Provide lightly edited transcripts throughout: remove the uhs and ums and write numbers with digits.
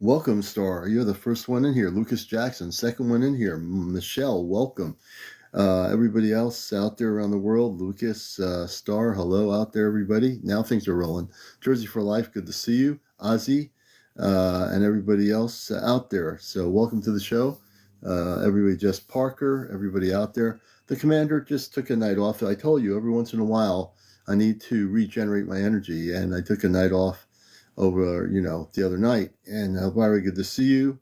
Welcome, Star. You're the first one in here. Lucas Jackson, second one in here. Michelle, welcome. Everybody else out there around the world, Lucas, Star, hello out there, everybody. Now things are rolling. Jersey for Life, good to see you. Ozzy, and everybody else out there. So welcome to the show. Everybody, Jess Parker, everybody out there. The commander just took a night off. I told you, every once in a while, I need to regenerate my energy, and I took a night off over, the other night. And Elvira, good to see you.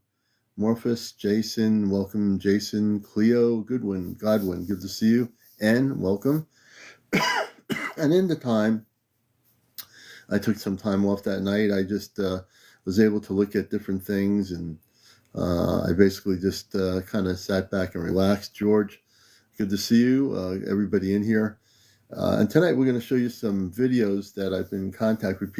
Morphus, Jason, welcome. Jason, Cleo, Godwin, good to see you. And welcome. And in the time, I took some time off that night. I just was able to look at different things, and I basically just kind of sat back and relaxed. George, good to see you. Everybody in here. And tonight we're going to show you some videos that I've been in contact with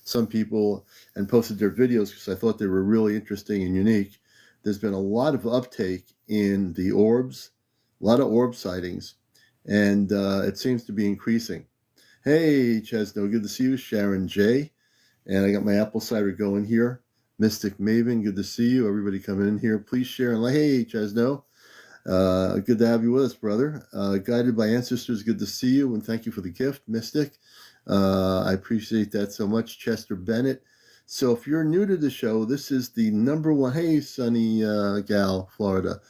some people, and posted their videos because I thought they were really interesting and unique. There's been a lot of uptake in the orbs, a lot of orb sightings, and it seems to be increasing. Hey, Chesno, good to see you. Sharon J. And I got my apple cider going here. Mystic Maven, good to see you. Everybody coming in here. Please share and like, hey, Chesno. Good to have you with us, brother. Guided by Ancestors, good to see you, and thank you for the gift, Mystic. I appreciate that so much, Chester Bennett. So if you're new to the show, this is the number one. Hey, Sunny Gal, Florida.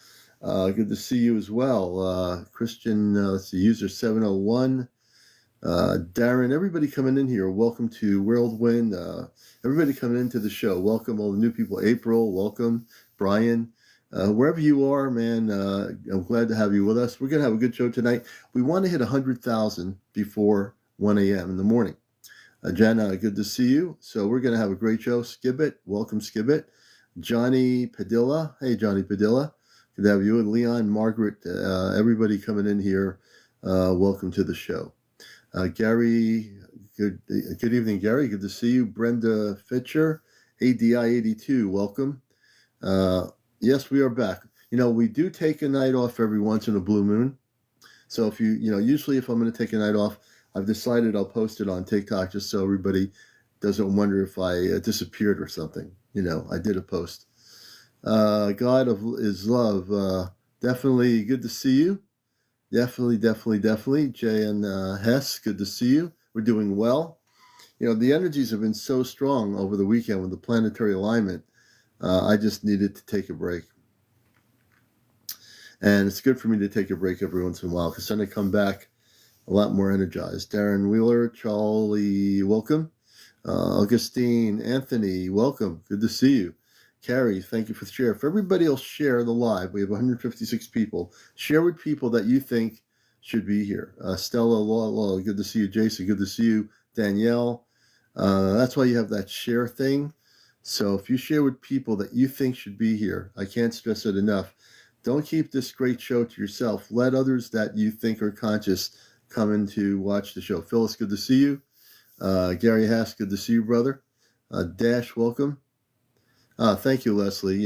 Good to see you as well. Christian, let's see, user 701. Darren, everybody coming in here. Welcome to Whirlwind. Everybody coming into the show. Welcome, all the new people. April, welcome. Brian. Wherever you are, man, I'm glad to have you with us. We're going to have a good show tonight. We want to hit 100,000 before 1 a.m. in the morning. Jenna, good to see you. So we're going to have a great show. Skibbit, welcome, Skibbit. Johnny Padilla, hey, Johnny Padilla. Good to have you. And Leon, Margaret, everybody coming in here. Welcome to the show. Gary, good evening, Gary. Good to see you. Brenda Fitcher, ADI82, welcome. Yes, we are back. We do take a night off every once in a blue moon. So if usually if I'm going to take a night off, I've decided I'll post it on TikTok just so everybody doesn't wonder if I disappeared or something. I did a post. God is love. Definitely good to see you. Definitely. Jay and Hess, good to see you. We're doing well. The energies have been so strong over the weekend with the planetary alignment. I just needed to take a break. And it's good for me to take a break every once in a while because then I come back a lot more energized. Darren Wheeler, Charlie, welcome. Augustine, Anthony, welcome. Good to see you. Carrie, thank you for the share. If everybody will share the live, we have 156 people. Share with people that you think should be here. Stella, Law, good to see you. Jason, good to see you. Danielle, that's why you have that share thing. So if you share with people that you think should be here, I can't stress it enough. Don't keep this great show to yourself. Let others that you think are conscious come in to watch the show. Phyllis, good to see you. Gary Hass, good to see you, brother. Dash, welcome. Thank you, Leslie.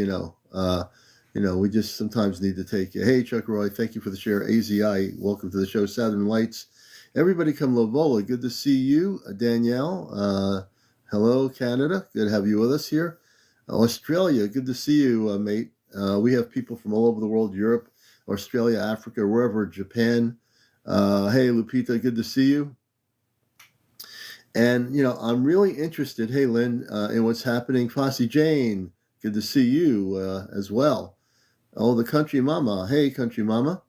We just sometimes need to take it. Hey, Chuck Roy, thank you for the share. AZI, welcome to the show. Southern Lights. Everybody come Lovola, good to see you. Danielle, hello, Canada. Good to have you with us here. Australia, good to see you, mate. We have people from all over the world, Europe, Australia, Africa, wherever, Japan. Hey, Lupita, good to see you. And, I'm really interested, hey, Lynn, in what's happening. Fossey Jane, good to see you as well. Oh, the Country Mama. Hey, Country Mama.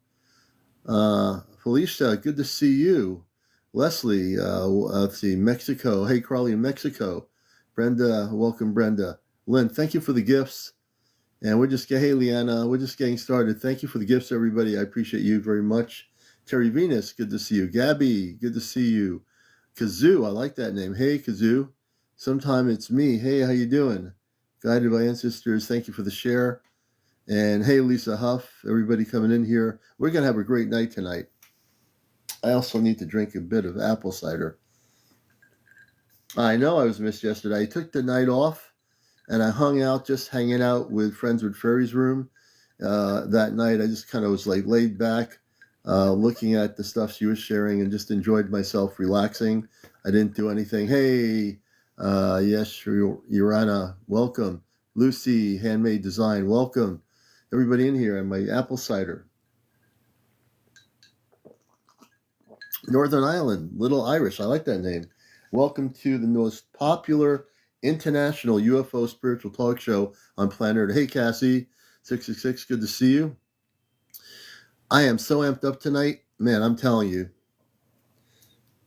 Felicia, good to see you. Leslie, let's see, Mexico. Hey, Carly in Mexico. Brenda, welcome, Brenda. Lynn, thank you for the gifts. And hey, Leanna, we're just getting started. Thank you for the gifts, everybody. I appreciate you very much. Terry Venus, good to see you. Gabby, good to see you. Kazoo, I like that name. Hey, Kazoo. Sometime it's me. Hey, how you doing? Guided by Ancestors, thank you for the share. And hey, Lisa Huff, everybody coming in here. We're going to have a great night tonight. I also need to drink a bit of apple cider. I know I was missed yesterday. I took the night off, and I hanging out with Friends with Fairies room. That night, I just kind of was like laid back, looking at the stuff she was sharing and just enjoyed myself relaxing. I didn't do anything. Hey, yes, Urana, welcome. Lucy, Handmade Design, welcome. Everybody in here, and my apple cider. Northern Ireland, Little Irish, I like that name. Welcome to the most popular international UFO spiritual talk show on planet Earth. Hey, Cassie, 666, good to see you. I am so amped up tonight. Man, I'm telling you,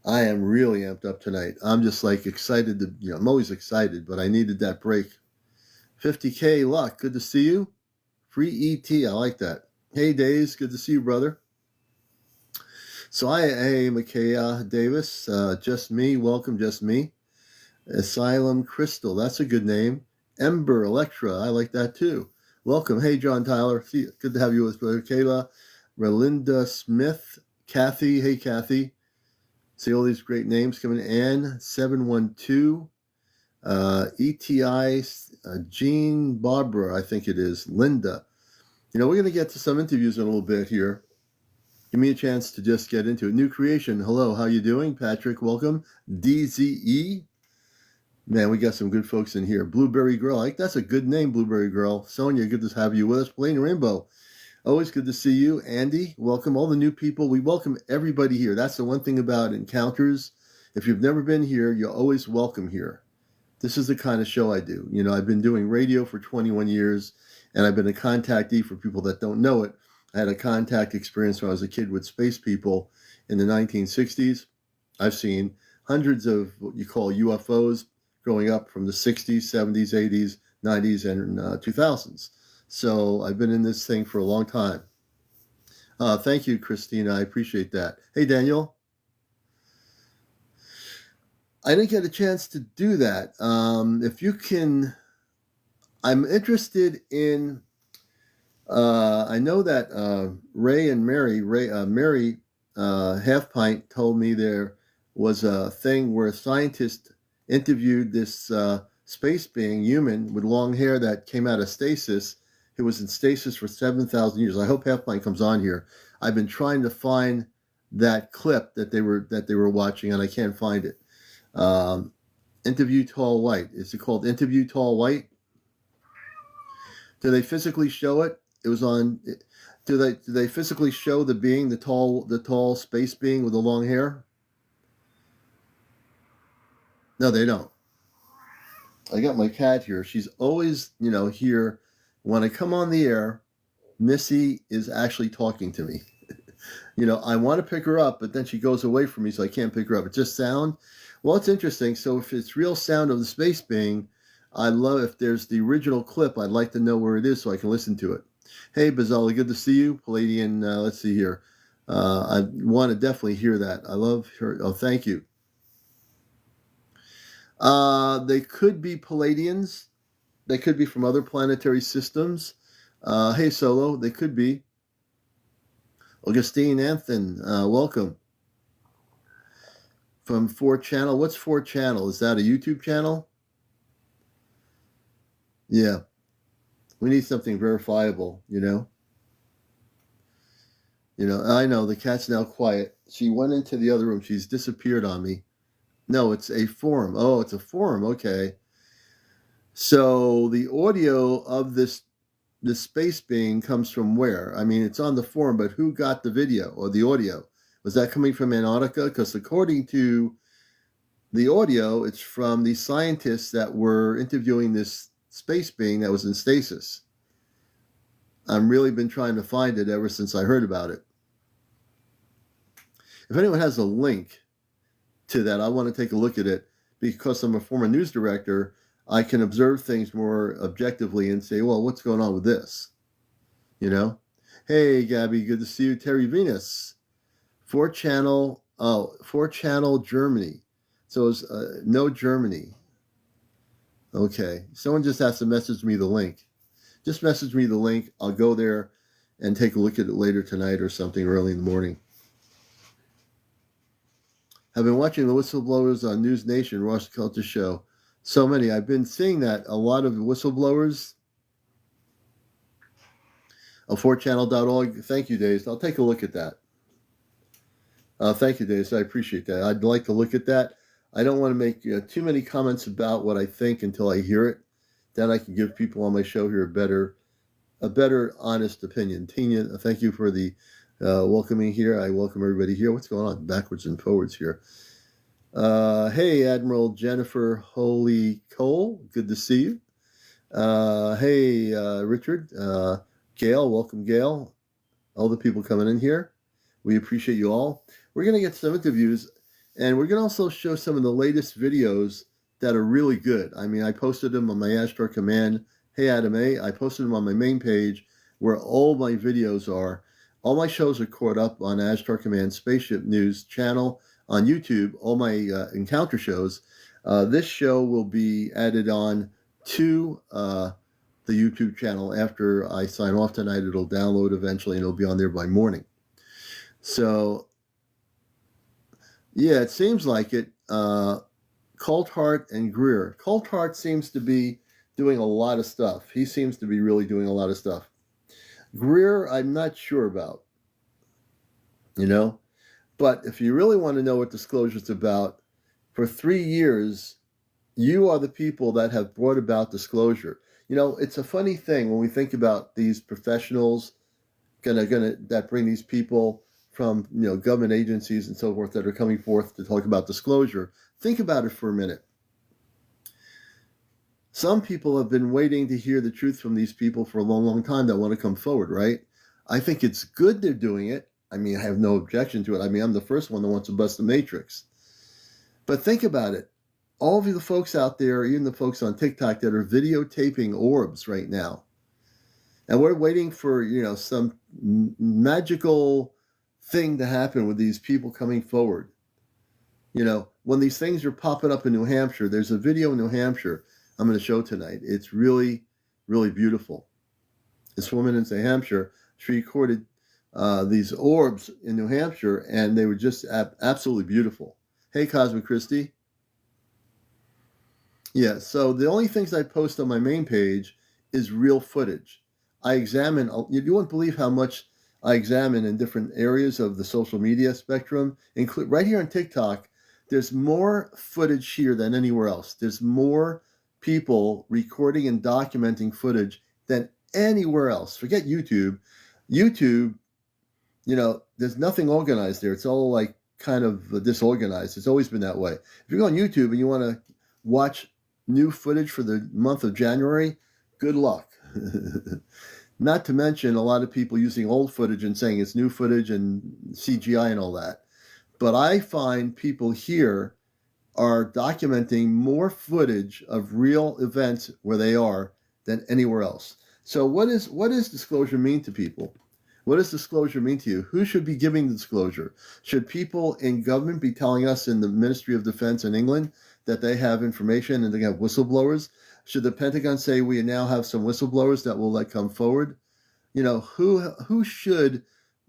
I am really amped up tonight. I'm just like excited to, I'm always excited, but I needed that break. 50K Luck, good to see you. Free ET, I like that. Hey, Days, good to see you, brother. So hey, Micaiah Davis, just me, welcome, just me. Asylum Crystal, that's a good name. Ember Electra, I like that too. Welcome. Hey, John Tyler, good to have you with brother. Kayla, Relinda Smith, Kathy, hey, Kathy. See all these great names coming in. Ann, 712, ETI, Jean, Barbara, I think it is, Linda. We're going to get to some interviews in a little bit here. Give me a chance to just get into it. New Creation, hello, how you doing? Patrick, welcome. DZE, man, we got some good folks in here. Blueberry Girl, that's a good name, Blueberry Girl. Sonia, good to have you with us. Plain Rainbow, always good to see you. Andy, welcome. All the new people, we welcome everybody here. That's the one thing about Encounters. If you've never been here, you're always welcome here. This is the kind of show I do. I've been doing radio for 21 years, and I've been a contactee for people that don't know it. I had a contact experience when I was a kid with space people in the 1960s. I've seen hundreds of what you call UFOs growing up from the 60s, 70s, 80s, 90s, and 2000s. So I've been in this thing for a long time. Thank you, Christina. I appreciate that. Hey, Daniel. I didn't get a chance to do that. If you can, I'm interested in, I know that Ray and Mary, Mary Half Pint told me there was a thing where a scientist interviewed this space being, human, with long hair that came out of stasis. It was in stasis for 7,000 years. I hope Half Pint comes on here. I've been trying to find that clip that they were watching, and I can't find it. Interview Tall White. Is it called Interview Tall White? Do they physically show it? It was on. Do they physically show the being, the tall space being with the long hair? No, they don't. I got my cat here. She's always, here. When I come on the air, Missy is actually talking to me. I want to pick her up, but then she goes away from me, so I can't pick her up. It's just sound. Well, it's interesting. So if it's real sound of the space being, I'd love, if there's the original clip, I'd like to know where it is so I can listen to it. Hey, Bazali, good to see you. Palladian, let's see here. I want to definitely hear that. I love her. Oh, thank you. They could be Palladians. They could be from other planetary systems. Hey, Solo, they could be. Augustine Anthin, welcome. From 4Channel. What's 4Channel? Is that a YouTube channel? Yeah. We need something verifiable, I know the cat's now quiet. She went into the other room. She's disappeared on me. No, it's a forum. Oh, it's a forum. Okay. So the audio of this space being comes from where? I mean, it's on the forum, but who got the video or the audio? Was that coming from Antarctica? Because according to the audio, it's from the scientists that were interviewing this space being that was in stasis. I've really been trying to find it ever since I heard about it. If anyone has a link to that, I want to take a look at it. Because I'm a former news director, I can observe things more objectively and say, well, what's going on with this? Hey, Gabby, good to see you. Terry Venus, 4Channel Germany. So it's no Germany. Okay, someone just has to message me the link. Just message me the link. I'll go there and take a look at it later tonight or something early in the morning. I've been watching the whistleblowers on News Nation, Ross Culture Show. So many. I've been seeing that. A lot of whistleblowers. 4channel.org. Thank you, Days. I'll take a look at that. Thank you, Days. I appreciate that. I'd like to look at that. I don't want to make too many comments about what I think until I hear it. Then I can give people on my show here a better, honest opinion. Tina, thank you for the welcoming here. I welcome everybody here. What's going on? Backwards and forwards here. Hey, Admiral Jennifer Holy Cole. Good to see you. Hey, Richard. Gail, welcome, Gail. All the people coming in here. We appreciate you all. We're going to get some interviews, and we're going to also show some of the latest videos that are really good. I mean, I posted them on my Astar Command. Hey, Adam A. I posted them on my main page where all my videos are. All my shows are caught up on Astar Command Spaceship News channel on YouTube, all my encounter shows. This show will be added on to the YouTube channel after I sign off tonight. It'll download eventually, and it'll be on there by morning. So, yeah, it seems like it. Coulthard and Greer. Coulthard seems to be doing a lot of stuff. He seems to be really doing a lot of stuff. Greer, I'm not sure about, you know. But if you really want to know what disclosure is about, for 3 years, you are the people that have brought about disclosure. You know, it's a funny thing when we think about these professionals that bring these people from, you know, government agencies and so forth that are coming forth to talk about disclosure. Think about it for a minute. Some people have been waiting to hear the truth from these people for a long, long time that want to come forward, right? I think it's good they're doing it. I mean, I have no objection to it. I mean, I'm the first one that wants to bust the matrix. But think about it. All of you, the folks out there, even the folks on TikTok that are videotaping orbs right now, and we're waiting for, you know, some magical thing to happen with these people coming forward. You know, when these things are popping up in New Hampshire, there's a video in New Hampshire I'm going to show tonight. It's really, really beautiful. This woman in New Hampshire, she recorded these orbs in New Hampshire, and they were just absolutely beautiful. Hey, Cosmic Christie. Yeah, so the only things I post on my main page is real footage. I examine, you wouldn't believe how much I examine in different areas of the social media spectrum. Right here on TikTok, there's more footage here than anywhere else. There's more people recording and documenting footage than anywhere else. Forget YouTube. YouTube, you know, there's nothing organized there. It's all like kind of disorganized. It's always been that way. If you go on YouTube and you want to watch new footage for the month of January, good luck. Not to mention a lot of people using old footage and saying it's new footage and CGI and all that. But I find people here are documenting more footage of real events where they are than anywhere else. So what does disclosure mean to people? What does disclosure mean to you? Who should be giving the disclosure? Should people in government be telling us in the Ministry of Defense in England that they have information and they have whistleblowers? Should the Pentagon say we now have some whistleblowers that will let come forward? You know, who should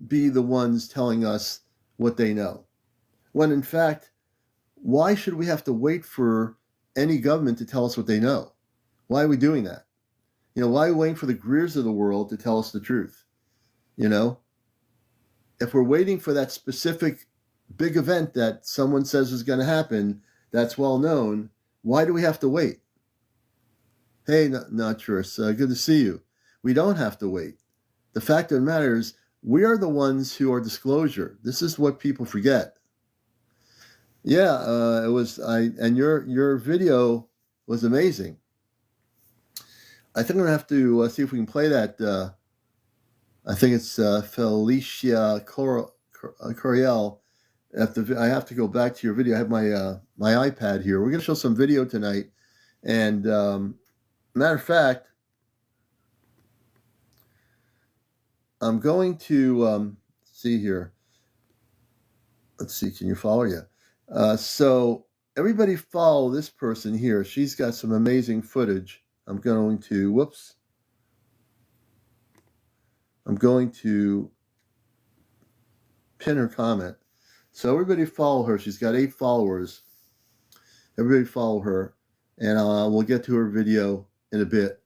be the ones telling us what they know? When in fact, why should we have to wait for any government to tell us what they know? Why are we doing that? You know, why are we waiting for the Greers of the world to tell us the truth? You know, if we're waiting for that specific big event that someone says is going to happen, that's well known, why do we have to wait? Hey, Naturus, good to see you. We don't have to wait. The fact of the matter is, we are the ones who are disclosure. This is what people forget. Yeah, and your video was amazing. I think I'm going to have to see if we can play that. I think it's Felicia Coriel. I have to go back to your video. I have my iPad here. We're going to show some video tonight. And matter of fact, I'm going to see here. Let's see. Can you follow? Yeah. So everybody follow this person here. She's got some amazing footage. I'm going to pin her comment. So everybody follow her. She's got 8 followers. Everybody follow her. And we'll get to her video in a bit.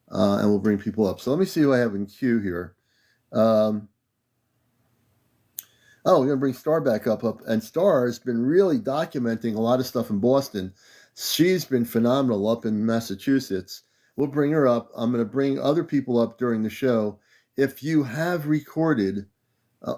And we'll bring people up. So let me see who I have in queue here. We're going to bring Star back up. And Star has been really documenting a lot of stuff in Boston. She's been phenomenal up in Massachusetts. We'll bring her up. I'm going to bring other people up during the show. If you have recorded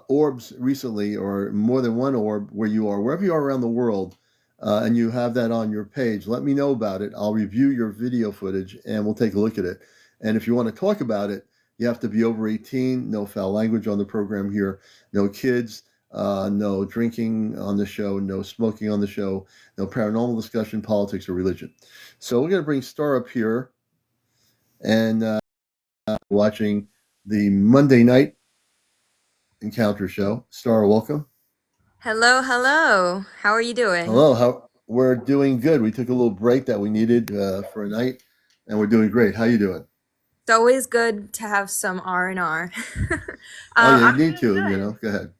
orbs recently, or more than one orb where you are, wherever you are around the world, and you have that on your page, let me know about it. I'll review your video footage and we'll take a look at it. And if you want to talk about it, you have to be over 18. No foul language on the program here. No kids. No drinking on the show. No smoking on the show. No paranormal discussion, politics, or religion. So we're going to bring Star up here and watching the Monday night encounter show. Star, welcome. Hello, hello. How are you doing? Hello. How we're doing good. We took a little break that we needed for a night, and we're doing great. How you doing? It's always good to have some R&R. Oh yeah, you I'm need doing to. You good. know, go ahead.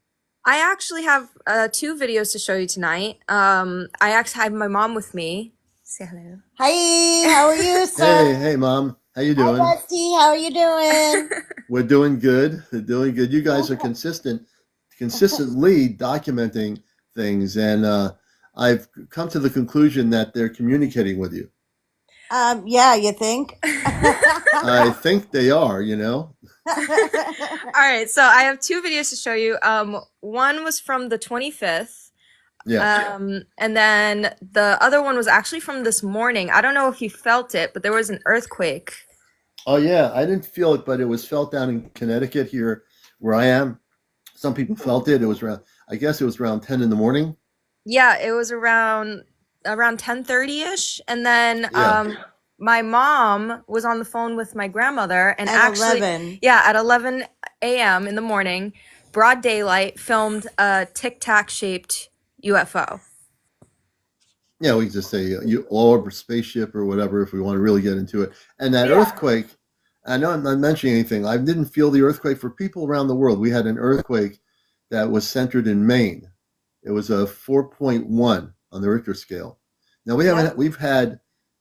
I actually have two videos to show you tonight. I actually have my mom with me. Say hello. Hi, how are you, Hey, sir? hey, mom. How you Hi, doing? Rusty. How are you doing? We're doing good. We're doing good. You guys are consistently documenting things, and I've come to the conclusion that they're communicating with you. Yeah, you think? I think they are. You know. All right, so I have two videos to show you. One was from the 25th. Yeah. And then the other one was actually from this morning. I don't know if you felt it, but there was an earthquake. Oh yeah. I didn't feel it, but it was felt down in Connecticut here, where I am. Some people felt it. It was around. I guess it was around 10 in the morning. Yeah, it was around 10:30ish, and then Yeah. my mom was on the phone with my grandmother, and At actually, 11. yeah, at 11 a.m. in the morning, broad daylight, filmed a tic-tac shaped UFO. Yeah, we can just say you orb or spaceship or whatever if we want to really get into it. And that Yeah. earthquake, I know I'm not mentioning anything. I didn't feel the earthquake for people around the world. We had an earthquake that was centered in Maine. It was a 4.1 on the Richter scale. Now Yep. we've had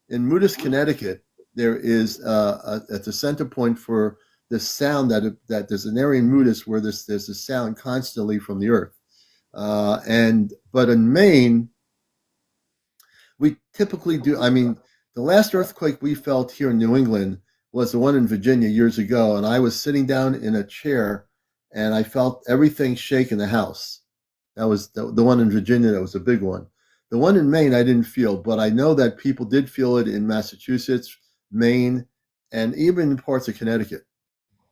in Moodus, Connecticut. There is at the center point for this sound that there's an area in Moodus where there's a sound constantly from the earth. And but in Maine, we typically do. I mean, the last earthquake we felt here in New England was the one in Virginia years ago, and I was sitting down in a chair, and I felt everything shake in the house. That was the one in Virginia. That was a big one. The one in Maine, I didn't feel, but I know that people did feel it in Massachusetts, Maine, and even in parts of Connecticut.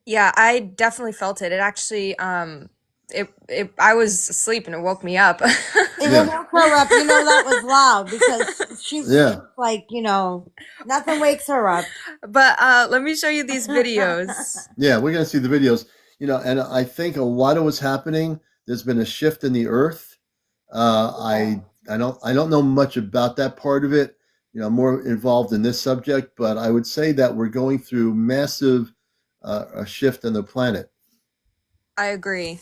Yeah, I definitely felt it. It actually, I was asleep and it woke me up. It Yeah, woke her up. You know that was loud because she's yeah, like, nothing wakes her up. But let me show you these videos. yeah. We're gonna see the videos, and I think a lot of what's happening. There's been a shift in the earth. I don't know much about that part of it. I'm more involved in this subject, but I would say that we're going through massive a shift in the planet. I agree.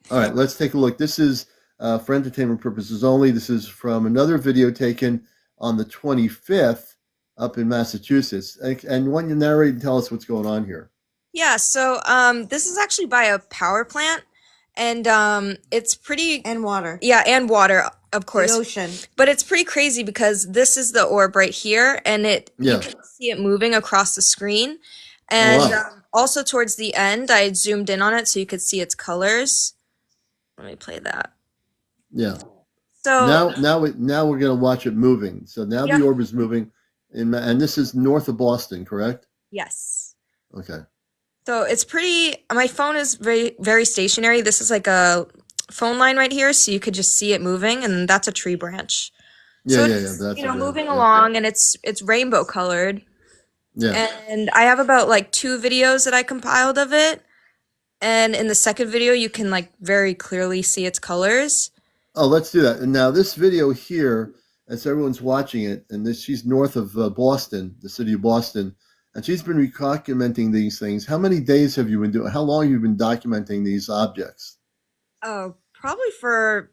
All right, let's take a look. This is for entertainment purposes only. This is from another video taken on the 25th up in Massachusetts. And when you narrate and tell us what's going on here. Yeah, so this is actually by a power plant, and it's pretty, And water. yeah, and water, of The course. ocean. But it's pretty crazy because this is the orb right here, and you Yeah. can see it moving across the screen. Oh And wow. also towards the end, I zoomed in on it so you could see its colors. Let me play that. Yeah. So, Now we're going to watch it moving. So now the yeah, orb is moving, and this is north of Boston, correct? yes. Okay. So it's pretty, my phone is very, very stationary. This is like a phone line right here, so you could just see it moving, and that's a tree branch. Yeah, So yeah, yeah. it's, That's a branch. moving Yeah, along, and it's rainbow colored. yeah. And I have about like two videos that I compiled of it. And in the second video, you can like very clearly see its colors. Oh, let's do that. And now this video here, as everyone's watching it, and she's north of Boston, the city of Boston, and she's been documenting these things. How many days have you been doing? How long have you been documenting these objects? Oh, probably for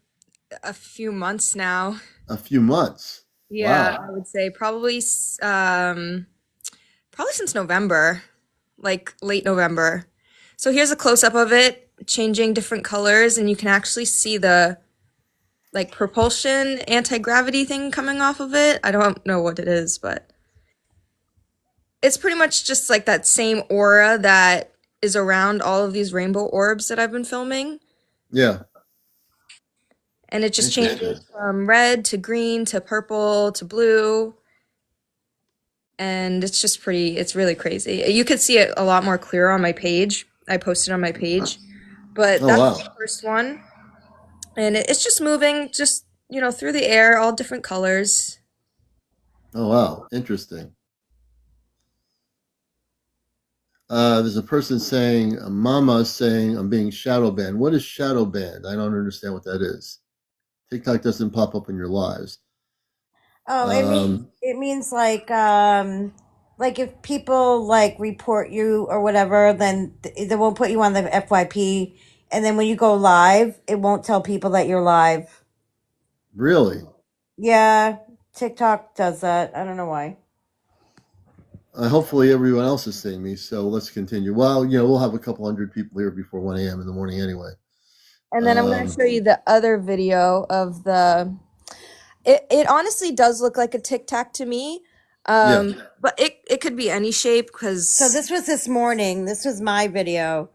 a few months now. A few months. Yeah, Wow. I would say probably since November, like late November. So here's a close up of it, changing different colors, and you can actually see the like propulsion anti-gravity thing coming off of it. I don't know what it is, but it's pretty much just like that same aura that is around all of these rainbow orbs that I've been filming. Yeah. And it just Interesting. changes from red to green to purple to blue. And it's just it's really crazy. You could see it a lot more clear on my page. I posted on my page. But Oh, that's wow. the first one. And it's just moving, just, through the air, all different colors. Oh, wow. Interesting. There's a person saying, Mama saying, I'm being shadow banned. What is shadow banned? I don't understand what that is. TikTok doesn't pop up in your lives. Oh, Um, it means like if people like report you or whatever, then they won't put you on the FYP, and then when you go live, it won't tell people that you're live. really? Yeah, TikTok does that. I don't know why. Hopefully everyone else is seeing me, so let's continue. Well, we'll have a couple hundred people here before 1 a.m. in the morning anyway. And then I'm going to Um, show you the other video of the. It honestly does look like a Tic Tac to me. yeah, But it could be any shape So because. this was this morning. This was my video,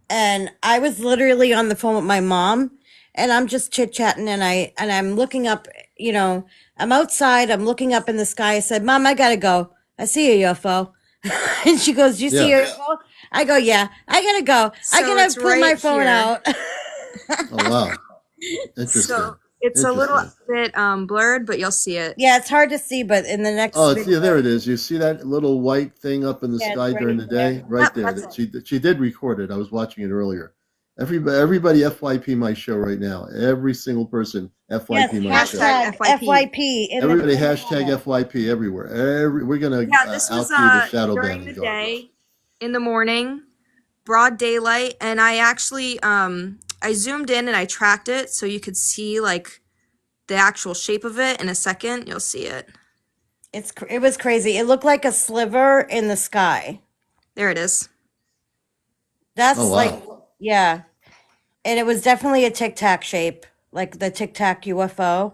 and I was literally on the phone with my mom, and I'm just chit chatting, and I'm looking up. I'm outside. I'm looking up in the sky. I said, "Mom, I gotta go. I see a UFO," and she goes, "You see yeah. a UFO?" I go, "Yeah, I gotta go. I So gotta it's pull my right phone here. out." Oh, wow. So Interesting. it's a little Interesting. bit blurred, but you'll see it. Yeah, it's hard to see, but in the next Oh, video, there it is. You see that little white thing up in the yeah, it's sky during right the day? there. Right Yep, there. that's That it. she did record it. I was watching it earlier. Everybody FYP my show right now. Every single person Yes, FYP my show. Hashtag hashtag FYP. FYP Everybody in the hashtag comments. FYP everywhere. We're gonna Yeah, this was outdo the shadow during banning the garbage. day, in the morning, broad daylight, and I actually I zoomed in and I tracked it so you could see like the actual shape of it in a second. You'll see it. It was crazy. It looked like a sliver in the sky. There it is. Oh, That's like, wow. yeah, and it was definitely a Tic Tac shape, like the Tic Tac UFO.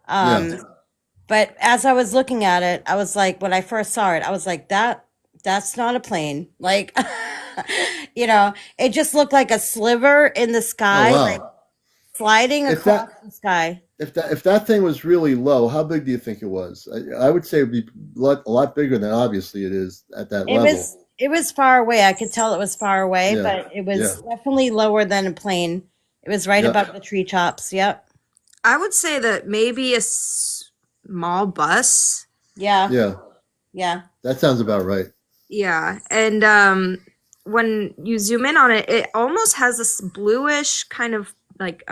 Yeah. But as I was looking at it, I was like, when I first saw it, I was like, that's not a plane. Like, it just looked like a sliver in the Oh, sky, like wow. sliding If across that the sky. if that thing was really low, how big do you think it was? I would say it'd be a lot bigger than obviously it is at that level. It was far away. I could tell it was far away, Yeah. but it Yeah. was definitely lower than a plane. It was right Yeah. above the treetops. Yep. I would say that maybe a small bus. Yeah. Yeah. Yeah. That sounds about right. Yeah, and when you zoom in on it, it almost has this bluish kind of like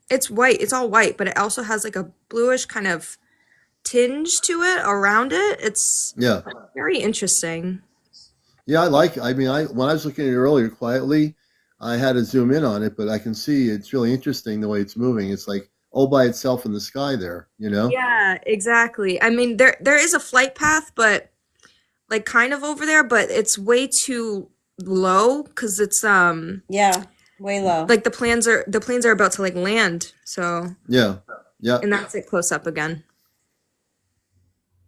it's white, it's all white, but it also has like a bluish kind of tinge to it around it. It's Yeah. very interesting. Yeah, I mean, when I was looking at it earlier quietly, I had to zoom in on it, but I can see it's really interesting the way it's moving. It's like all by itself in the sky there, you know? Yeah, exactly. I mean, there is a flight path, but like kind of over there, but it's way too low because it's Yeah. Way low. like the planes are about to like land. So, Yeah. Yeah. and that's it close up again.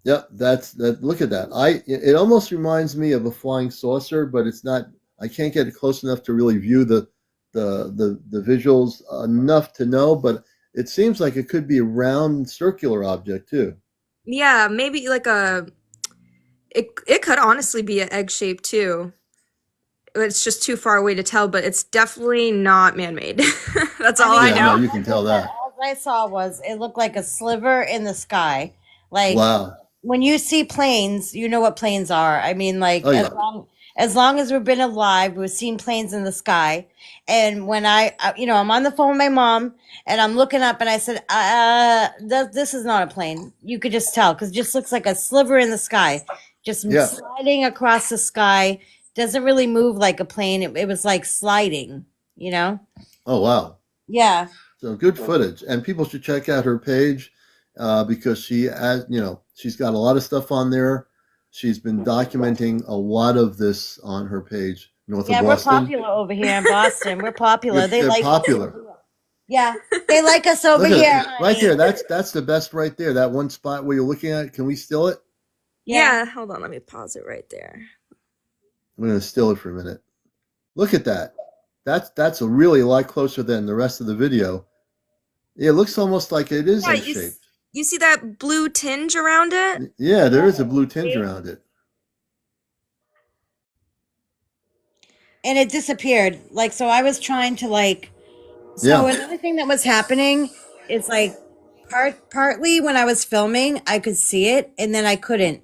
Yeah, that's that. Look at that. It almost reminds me of a flying saucer, but it's not. I can't get close enough to really view the visuals enough to know. But it seems like it could be a round, circular object too. Yeah, maybe like it could honestly be an egg shape too. It's just too far away to tell, but it's definitely not man-made. That's all I Yeah, no, know. you can tell that. All I saw was it looked like a sliver in the sky. Like Wow. when you see planes, you know what planes are. I mean, like Oh yeah. as long as we've been alive, we've seen planes in the sky. And when I'm on the phone with my mom and I'm looking up and I said, this is not a plane. You could just tell because it just looks like a sliver in the sky, just Yeah. sliding across the sky. Doesn't really move like a plane. It was like sliding, you know? Oh wow. Yeah. So good footage, and people should check out her page because she's got a lot of stuff on there. She's been documenting a lot of this on her page north of Yeah, we're Boston. popular over here in Boston. We're popular. They They're like us. popular. Yeah, they like us over Look at here, it right honey. there. That's the best right there. That one spot where you're looking at. Can we steal it? Yeah, hold on, let me pause it right there. I'm going to still it for a minute. Look at that. That's a really lot closer than the rest of the video. It looks almost like it is Yeah, egg-shaped. you see that blue tinge around it? Yeah, there is a blue tinge around it. And it disappeared. Like, so I was trying to like, so Yeah. another thing that was happening is like partly when I was filming, I could see it and then I couldn't.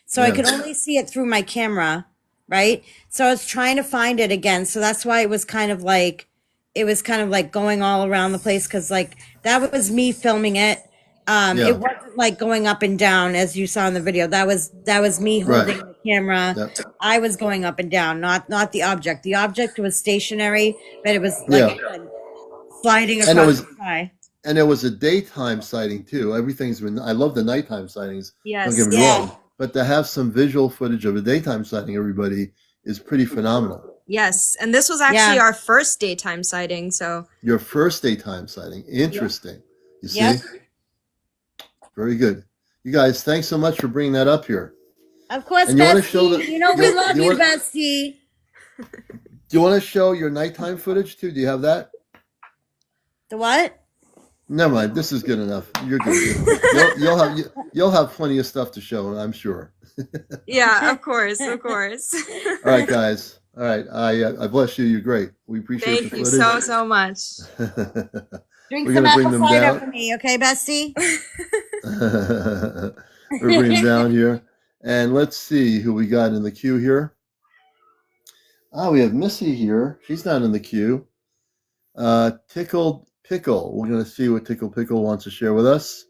So I Yeah. could only see it through my camera, right? So I was trying to find it again. So that's why it was kind of like going all around the place because like that was me filming it. Yeah. It wasn't like going up and down as you saw in the video. That was me holding Right. the camera. Yep. I was going up and down, not the object. The object was stationary, but it was like Yeah. sliding And it across was the sky. and it was a daytime sighting too. Everything's been. I love the nighttime sightings. Don't get Yes. me wrong, but to have some visual footage of a daytime sighting, everybody, is pretty phenomenal. Yes, and this was actually our first daytime sighting, so. Your first daytime sighting, interesting. You see, Yep. very good. You guys, thanks so much for bringing that up here. Of course, And you want to Bestie. show the? You know we love you, Bestie. Do you want to show your nighttime footage too? Do you have that? The what? Never mind. This is good enough. You're good. You'll have plenty of stuff to show, I'm sure. Yeah, of course, of course. All right, guys. All right. I bless you. You're great. We appreciate Thank the you footage. so much. Drink We're some gonna bring apple them cider down. for me, okay, Bestie? We're bringing them down here, and let's see who we got in the queue here. We have Missy here. She's not in the queue. Tickled Pickle. We're going to see what Tickled Pickle wants to share with us.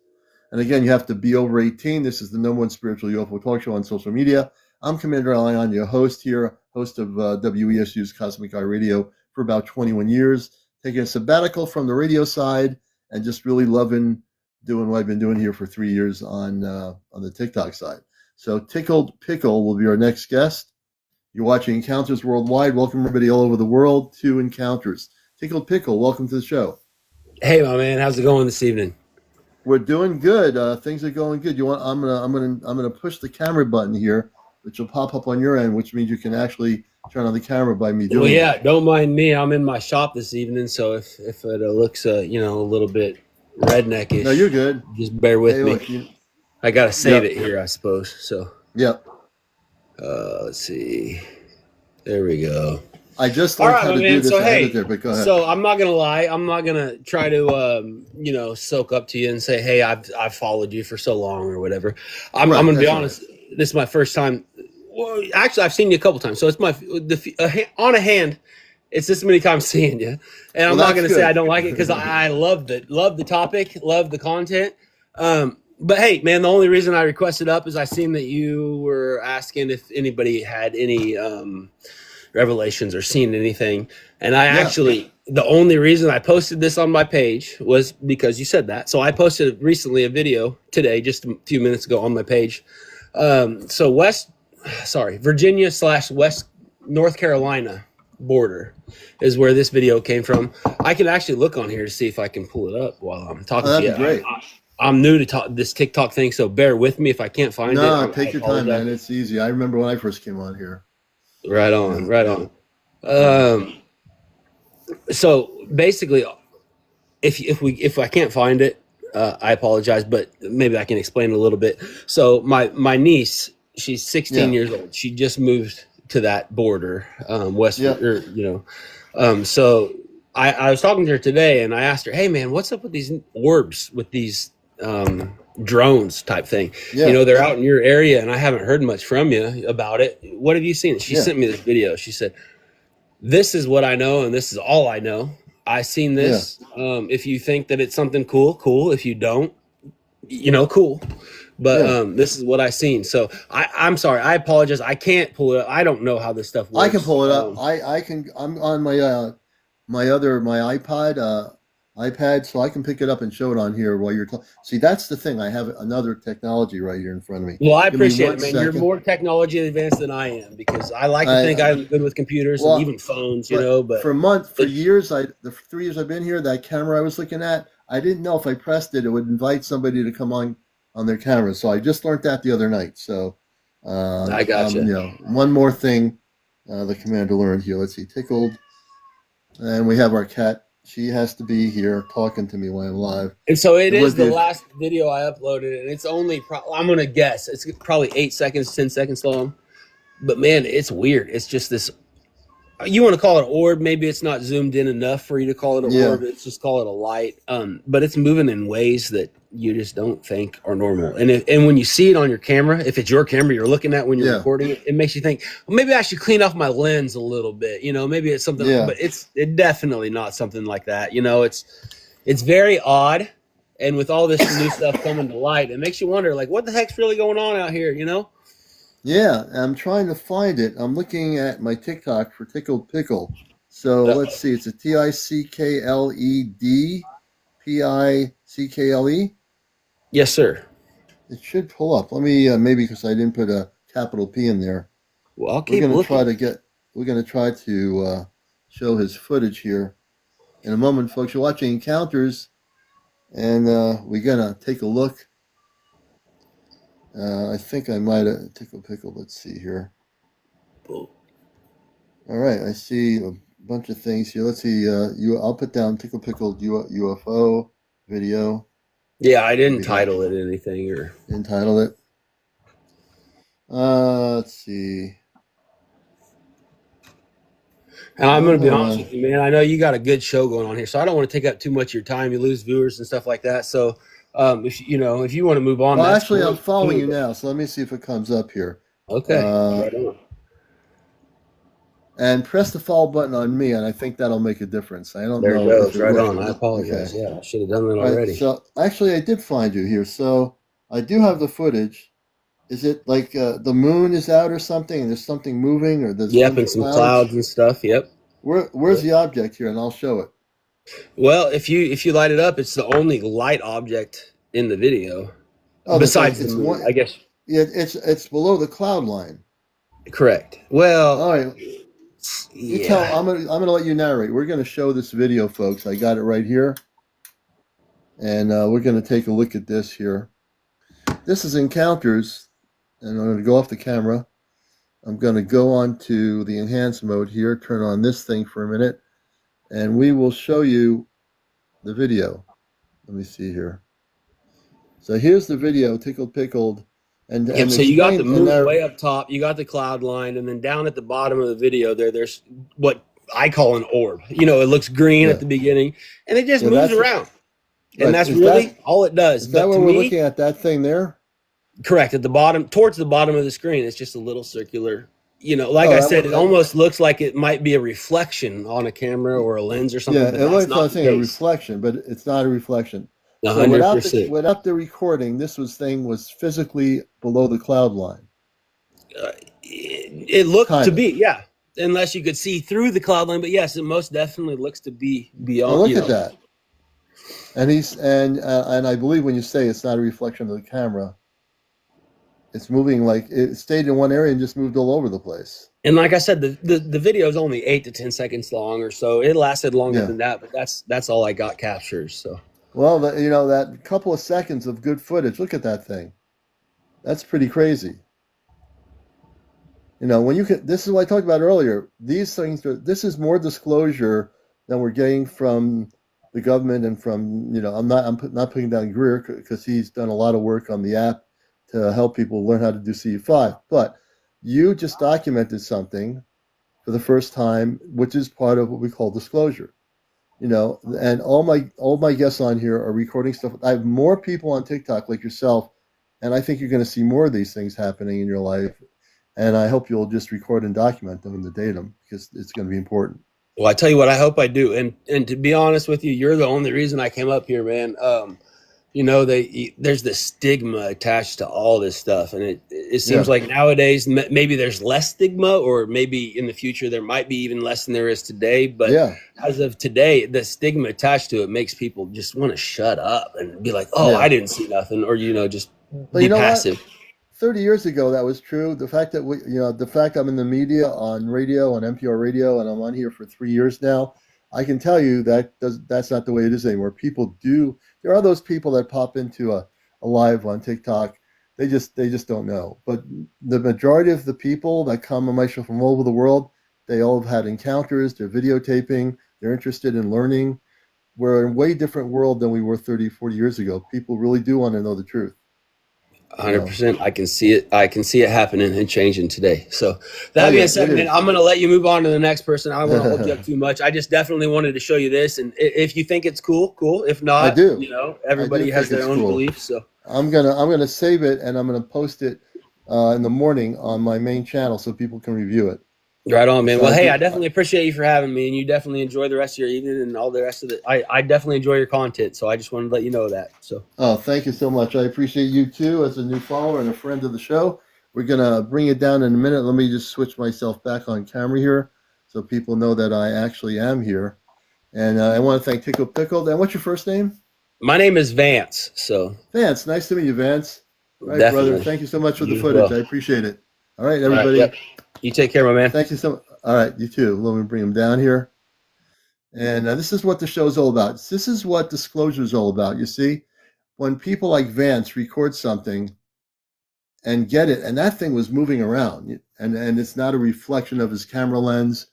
And again, you have to be over 18. This is the #1 spiritual UFO talk show on social media. I'm CmdrAleon, your host here, host of WESU's Cosmic Eye Radio for about 21 years, taking a sabbatical from the radio side and just really loving doing what I've been doing here for 3 years on the TikTok side. So Tickled Pickle will be our next guest. You're watching Encounters Worldwide. Welcome everybody all over the world to Encounters. Tickled Pickle, welcome to the show. Hey, my man, how's it going this evening? We're doing good. Things are going good. I'm gonna push the camera button here, which will pop up on your end, which means you can actually turn on the camera by me doing. Well, yeah, that. don't mind me. I'm in my shop this evening, so if it looks a little bit redneckish, No, you're good. Just bear with me. Look, I gotta save it here, I suppose. So. Yep. Let's see. There we go. I just learned how to do this. So hey, there, but go ahead. So I'm not gonna lie. I'm not gonna try to soak up to you and say, hey, I've followed you for so long or whatever. I'm gonna be honest. Right. This is my first time. Well, actually, I've seen you a couple times, so it's on a hand. It's this many times seeing you, and I'm not gonna say I don't like it because I love the topic, love the content. But hey, man, the only reason I requested up is I seen that you were asking if anybody had any revelations or seen anything, and I actually, the only reason I posted this on my page was because you said that. So I posted recently a video today, just a few minutes ago, on my page. So Virginia / West North Carolina border is where this video came from. I can actually look on here to see if I can pull it up while I'm talking to you. That'd be great. I'm new to this TikTok thing, so bear with me if I can't find it. No, take your time, man. It's easy. I remember when I first came on here. Right on, right on. So basically, if I can't find it, I apologize, but maybe I can explain a little bit. So my niece, she's 16 years old. She just moved to that border, So I was talking to her today, and I asked her, "Hey, man, what's up with these orbs, with these drones type thing? They're out in your area, and I haven't heard much from you about it. What have you seen?" She sent me this video. She said, "This is what I know, and this is all I know. I seen this. If you think that it's something cool. If you don't, cool. But this is what I seen." So I'm sorry. I apologize. I can't pull it up. I don't know how this stuff works. I can pull it up. I can. I'm on my iPad, so I can pick it up and show it on here while you're talking. See, that's the thing. I have another technology right here in front of me. Well, I appreciate it, man. Second. You're more technology advanced than I am, because I like to think I'm good with computers and even phones, But for years, the 3 years I've been here, that camera I was looking at, I didn't know if I pressed it, it would invite somebody to come on their camera. So I just learned that the other night. So I gotcha. One more thing the commander learned here. Let's see, tickled. And we have our cat. She has to be here talking to me while I'm live. And so it is the last video I uploaded, and it's only, I'm going to guess, it's probably 8 seconds, 10 seconds long. But man, it's weird. It's just this, you want to call it an orb. Maybe it's not zoomed in enough for you to call it an orb. It's just call it a light. But it's moving in ways that you just don't think are normal. And when you see it on your camera, if it's your camera you're looking at when you're recording it, it makes you think, well, maybe I should clean off my lens a little bit. Maybe it's something, but it's definitely not something like that. It's very odd. And with all this new stuff coming to light, it makes you wonder, like, what the heck's really going on out here, Yeah, I'm trying to find it. I'm looking at my TikTok for Tickled Pickle. So let's see. It's a TickledPickle. Yes, sir. It should pull up. Let me maybe because I didn't put a capital P in there. Well, I'll keep looking. We're going to try to show his footage here in a moment, folks. You're watching Encounters, and we're going to take a look. I think I might have Tickled Pickle. Let's see here. All right, I see a bunch of things here. Let's see. I'll put down Tickled Pickle UFO video. Yeah, I didn't title it anything or entitle it. Let's see. And I'm going to be honest with you, man. I know you got a good show going on here, so I don't want to take up too much of your time. You lose viewers and stuff like that. So, if you want to move on. Well, actually, I'm following you now, so let me see if it comes up here. Okay. Right on. And press the follow button on me, and I think that'll make a difference. I don't know. There it goes. Right on. I apologize. Okay. Yeah, I should have done that already. So, actually, I did find you here. So, I do have the footage. Is it like the moon is out or something, and there's something moving, or there's and some clouds and stuff. Yep. Where's the object here, and I'll show it. Well, if you light it up, it's the only light object in the video. Oh, besides the moon, I guess. Yeah, it's below the cloud line. Correct. Well, all right. I'm gonna let you narrate. We're gonna show this video, folks. I got it right here, and we're gonna take a look at this here. This is Encounters, and I'm gonna go off the camera. I'm gonna go on to the enhanced mode here. Turn on this thing for a minute, and we will show you the video. Let me see here. So here's the video, Tickled Pickled. And so you got the moon way up top, you got the cloud line, and then down at the bottom of the video there's what I call an orb. It looks green at the beginning, and it just moves around. And that's really all it does. Is that what we're looking at, that thing there? Correct. At the bottom, towards the bottom of the screen, it's just a little circular, like I said, it almost looks like it might be a reflection on a camera or a lens or something. Yeah, it looks like a reflection, but it's not a reflection. 100%. So without the recording, this thing was physically below the cloud line. It looked to be, yeah. Unless you could see through the cloud line, but yes, it most definitely looks to be beyond. Well, look at that. And and I believe when you say it's not a reflection of the camera, it's moving like it stayed in one area and just moved all over the place. And like I said, the video is only 8 to 10 seconds long or so. It lasted longer than that, but that's all I got captured. So. Well, that couple of seconds of good footage. Look at that thing. That's pretty crazy. When you can. This is what I talked about earlier. These things. This is more disclosure than we're getting from the government and from. I'm not putting down Greer because he's done a lot of work on the app to help people learn how to do CU5. But you just documented something for the first time, which is part of what we call disclosure. And all my guests on here are recording stuff. I have more people on TikTok like yourself, and I think you're going to see more of these things happening in your life. And I hope you'll just record and document them and date them because it's going to be important. Well, I tell you what, I hope I do. And to be honest with you, you're the only reason I came up here, man. There's this stigma attached to all this stuff, and it seems like nowadays maybe there's less stigma, or maybe in the future there might be even less than there is today. But as of today, the stigma attached to it makes people just want to shut up and be like, "Oh, I didn't see nothing," or just be passive. What? 30 years ago, that was true. The fact that the fact I'm in the media on radio, on NPR radio, and I'm on here for 3 years now, I can tell you that's not the way it is anymore. There are those people that pop into a live on TikTok They just don't know. But the majority of the people that come on my show from all over the world, they all have had encounters. They're videotaping. They're interested in learning. We're in a way different world than we were 30, 40 years ago. People really do want to know the truth. 100%. I can see it. I can see it happening and changing today. So that being said, man, I'm going to let you move on to the next person. I don't want to hold you up too much. I just definitely wanted to show you this. And if you think it's cool, cool. If not, I do. You know, everybody has their own beliefs. So I'm gonna save it and I'm gonna post it in the morning on my main channel so people can review it. Right on, man. Well, hey, I definitely appreciate you for having me, and you definitely enjoy the rest of your evening and all the rest of it. I definitely enjoy your content, so I just wanted to let you know that. So, oh, thank you so much. I appreciate you too, as a new follower and a friend of the show. We're gonna bring it down in a minute. Let me just switch myself back on camera here, so people know that I actually am here. And I want to thank Tickle Pickled. And what's your first name? My name is Vance. So, Vance, nice to meet you, Vance. All right, definitely. brother. Thank you so much for the footage. I appreciate it. All right, everybody. All right, yep. You take care, my man. Thank you so much. All right, you too. Let me bring him down here. And this is what the show is all about. This is what disclosure is all about. You see, when people like Vance record something and get it, and that thing was moving around, and it's not a reflection of his camera lens,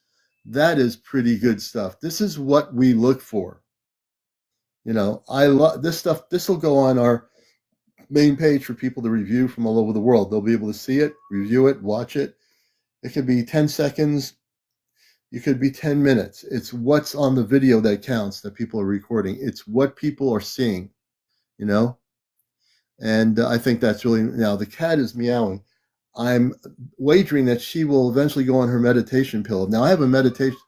that is pretty good stuff. This is what we look for. You know, I love this stuff. This will go on our main page for people to review from all over the world. They'll be able to see it, review it, watch it. It could be 10 seconds. It could be 10 minutes. It's what's on the video that counts, that people are recording. It's what people are seeing, you know? And I think that's really, now the cat is meowing. I'm wagering that she will eventually go on her meditation pillow. Now I have a meditation.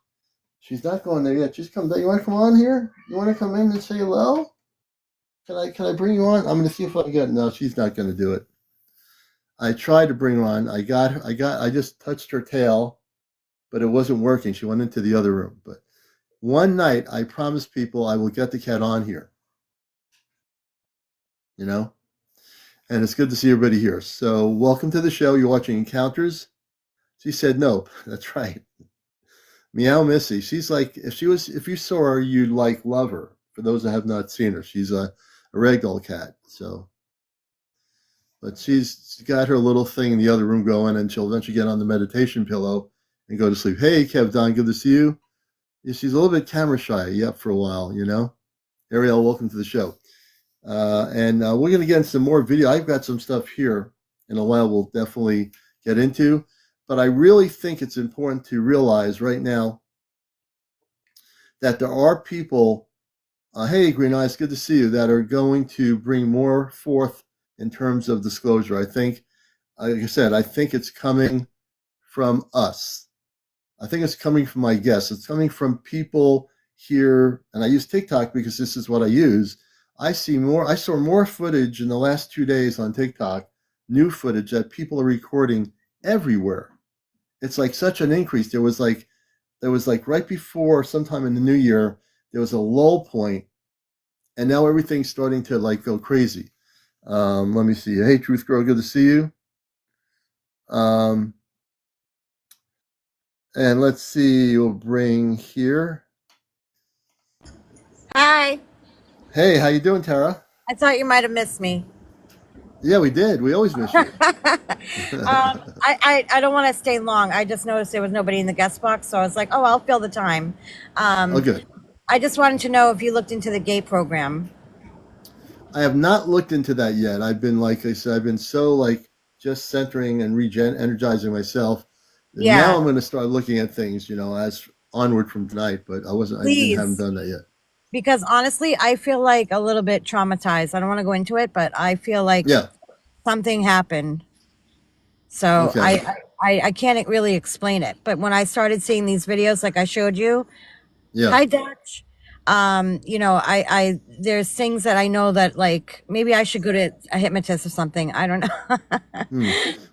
She's not going there yet. She's come down. You want to come on here? You want to come in and say hello? Can I bring you on? I'm going to see if I can get, no, she's not going to do it. I tried to bring her on. I just touched her tail, but it wasn't working. She went into the other room. But one night, I promised people I will get the cat on here. You know? And it's good to see everybody here. So welcome to the show. You're watching Encounters. She said, nope. That's right. Meow Missy. She's like, if you saw her, you'd love her. For those that have not seen her, she's a ragdoll cat. So, but she's got her little thing in the other room going, and she'll eventually get on the meditation pillow and go to sleep. Hey, Kev Don, good to see you. Yeah, she's a little bit camera shy. Yep, for a while, you know. Ariel, welcome to the show. And we're going to get into some more video. I've got some stuff here in a while we'll definitely get into. But I really think it's important to realize right now that there are people, hey, Green Eyes, good to see you, that are going to bring more forth in terms of disclosure. I think, like I said, I think it's coming from us. I think it's coming from my guests. It's coming from people here, and I use TikTok because this is what I use. I saw more footage in the last 2 days on TikTok, new footage that people are recording everywhere. It's like such an increase. There was like right before, sometime in the new year, there was a lull point, and now everything's starting to go crazy. Let me see. Hey, Truth Girl, good to see you. And let's see, we'll bring here. Hi. Hey, how you doing, Tara? I thought you might have missed me. Yeah, we did. We always miss you. I don't want to stay long. I just noticed there was nobody in the guest box, so I was like, oh, I'll fill the time. Oh, good. I just wanted to know if you looked into the gay program. I have not looked into that yet. I've been, like I said, I've been so just centering and energizing myself. Yeah. Now I'm going to start looking at things, as onward from tonight. But I haven't done that yet. Because honestly, I feel like a little bit traumatized. I don't want to go into it, but I feel like something happened. So okay. I can't really explain it. But when I started seeing these videos, like I showed you, hi Dutch. There's things that I know that maybe I should go to a hypnotist or something. I don't know.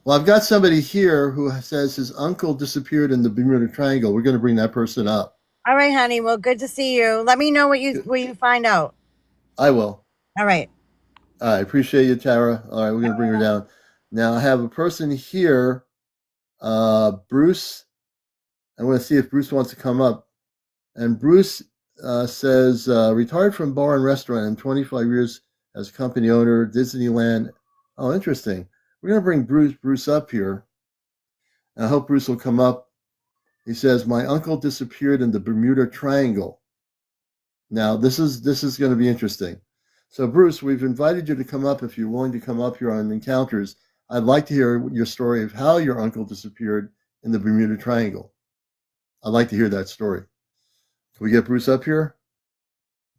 Well, I've got somebody here who says his uncle disappeared in the Bermuda Triangle. We're going to bring that person up. All right, honey. Well, good to see you. Let me know what you find out. I will. All right. I appreciate you, Tara. All right, we're going to bring her down. Now I have a person here, Bruce. I want to see if Bruce wants to come up. And Bruce says, retired from bar and restaurant and 25 years as company owner, Disneyland. Oh, interesting. We're going to bring Bruce up here. I hope Bruce will come up. He says, my uncle disappeared in the Bermuda Triangle. Now, this is going to be interesting. So, Bruce, we've invited you to come up if you're willing to come up here on Encounters. I'd like to hear your story of how your uncle disappeared in the Bermuda Triangle. I'd like to hear that story. Can we get Bruce up here?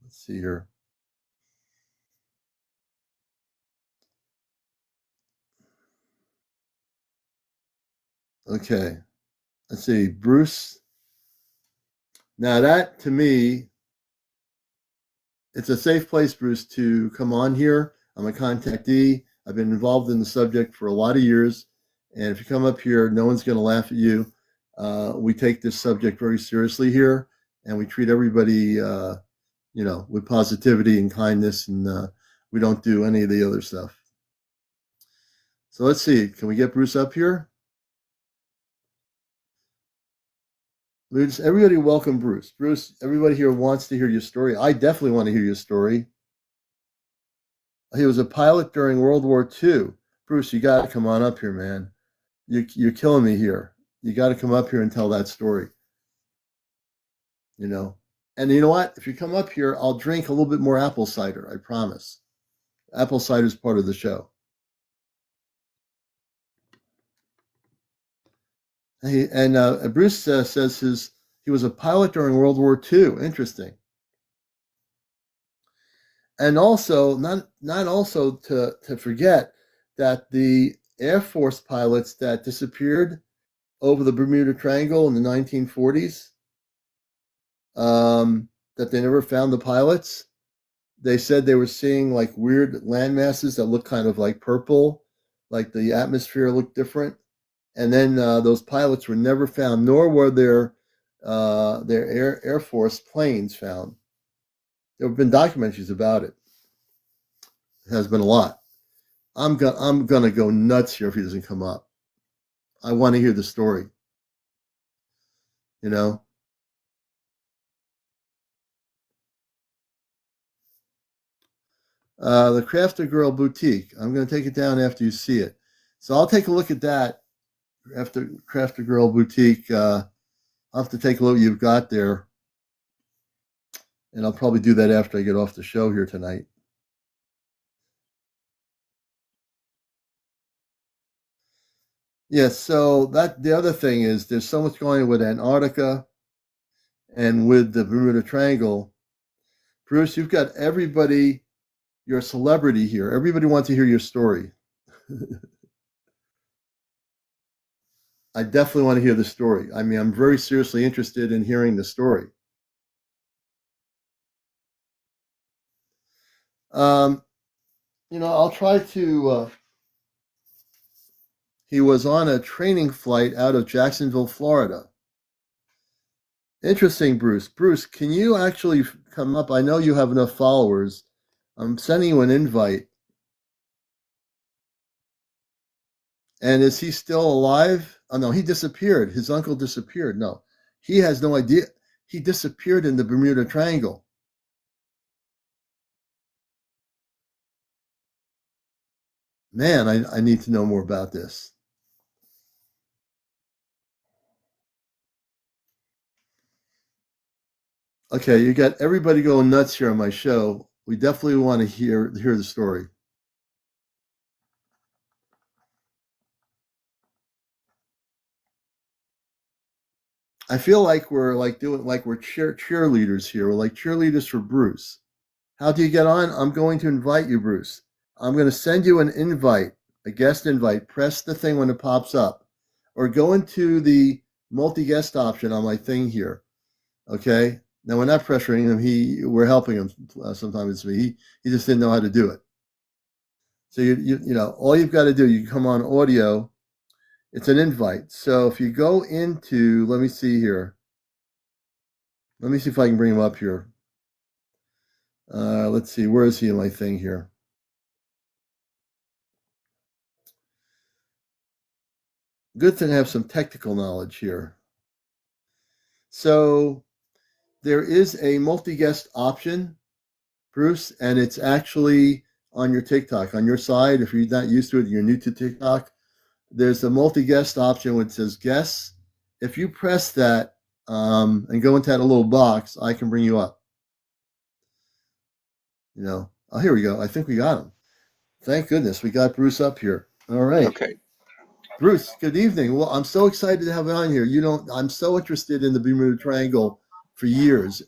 Let's see here. Okay. Let's see. Bruce. Now, that, to me, it's a safe place, Bruce, to come on here. I'm a contactee. I've been involved in the subject for a lot of years. And if you come up here, no one's going to laugh at you. We take this subject very seriously here, and we treat everybody, with positivity and kindness, and we don't do any of the other stuff. So let's see. Can we get Bruce up here? Everybody welcome Bruce. Bruce, everybody here wants to hear your story. I definitely want to hear your story. He was a pilot during World War II. Bruce, you got to come on up here, man. You're killing me here. You got to come up here and tell that story. And you know what? If you come up here, I'll drink a little bit more apple cider. I promise. Apple cider is part of the show. Bruce says he was a pilot during World War II. Interesting. And also, not also to forget that the Air Force pilots that disappeared over the Bermuda Triangle in the 1940s, that they never found the pilots. They said they were seeing like weird land masses that looked kind of like purple, like the atmosphere looked different. And then those pilots were never found, nor were their Air Force planes found. There have been documentaries about it. It has been a lot. I'm gonna go nuts here if he doesn't come up. I want to hear the story. The Crafter Girl Boutique. I'm going to take it down after you see it. So I'll take a look at that after Crafter Girl Boutique. I'll have to take a look what you've got there. And I'll probably do that after I get off the show here tonight. Yes, so the other thing is there's so much going on with Antarctica and with the Bermuda Triangle. Bruce, you've got everybody, you're a celebrity here. Everybody wants to hear your story. I definitely want to hear the story. I mean, I'm very seriously interested in hearing the story. I'll try to... He was on a training flight out of Jacksonville, Florida. Interesting, Bruce. Bruce, can you actually come up? I know you have enough followers. I'm sending you an invite. And is he still alive? Oh, no, he disappeared. His uncle disappeared. No, he has no idea. He disappeared in the Bermuda Triangle. Man, I need to know more about this. Okay, you got everybody going nuts here on my show. We definitely want to hear the story. I feel like we're cheerleaders here. We're like cheerleaders for Bruce. How do you get on? I'm going to invite you, Bruce. I'm going to send you an invite, a guest invite. Press the thing when it pops up, or go into the multi-guest option on my thing here. Okay. Now we're not pressuring him. We're helping him. Sometimes it's me. He just didn't know how to do it. So all you've got to do, you come on audio. It's an invite. So if you go into, let me see here. Let me see if I can bring him up here. Let's see. Where is he in my thing here? Good thing I have some technical knowledge here. So there is a multi-guest option, Bruce, and it's actually on your TikTok, on your side, if you're not used to it, you're new to TikTok, there's a multi-guest option which says guests. If you press that and go into that little box, I can bring you up. Oh, here we go. I think we got him. Thank goodness we got Bruce up here. All right. Okay. Bruce, good evening. Well, I'm so excited to have you on here. I'm so interested in the Bermuda Triangle for years.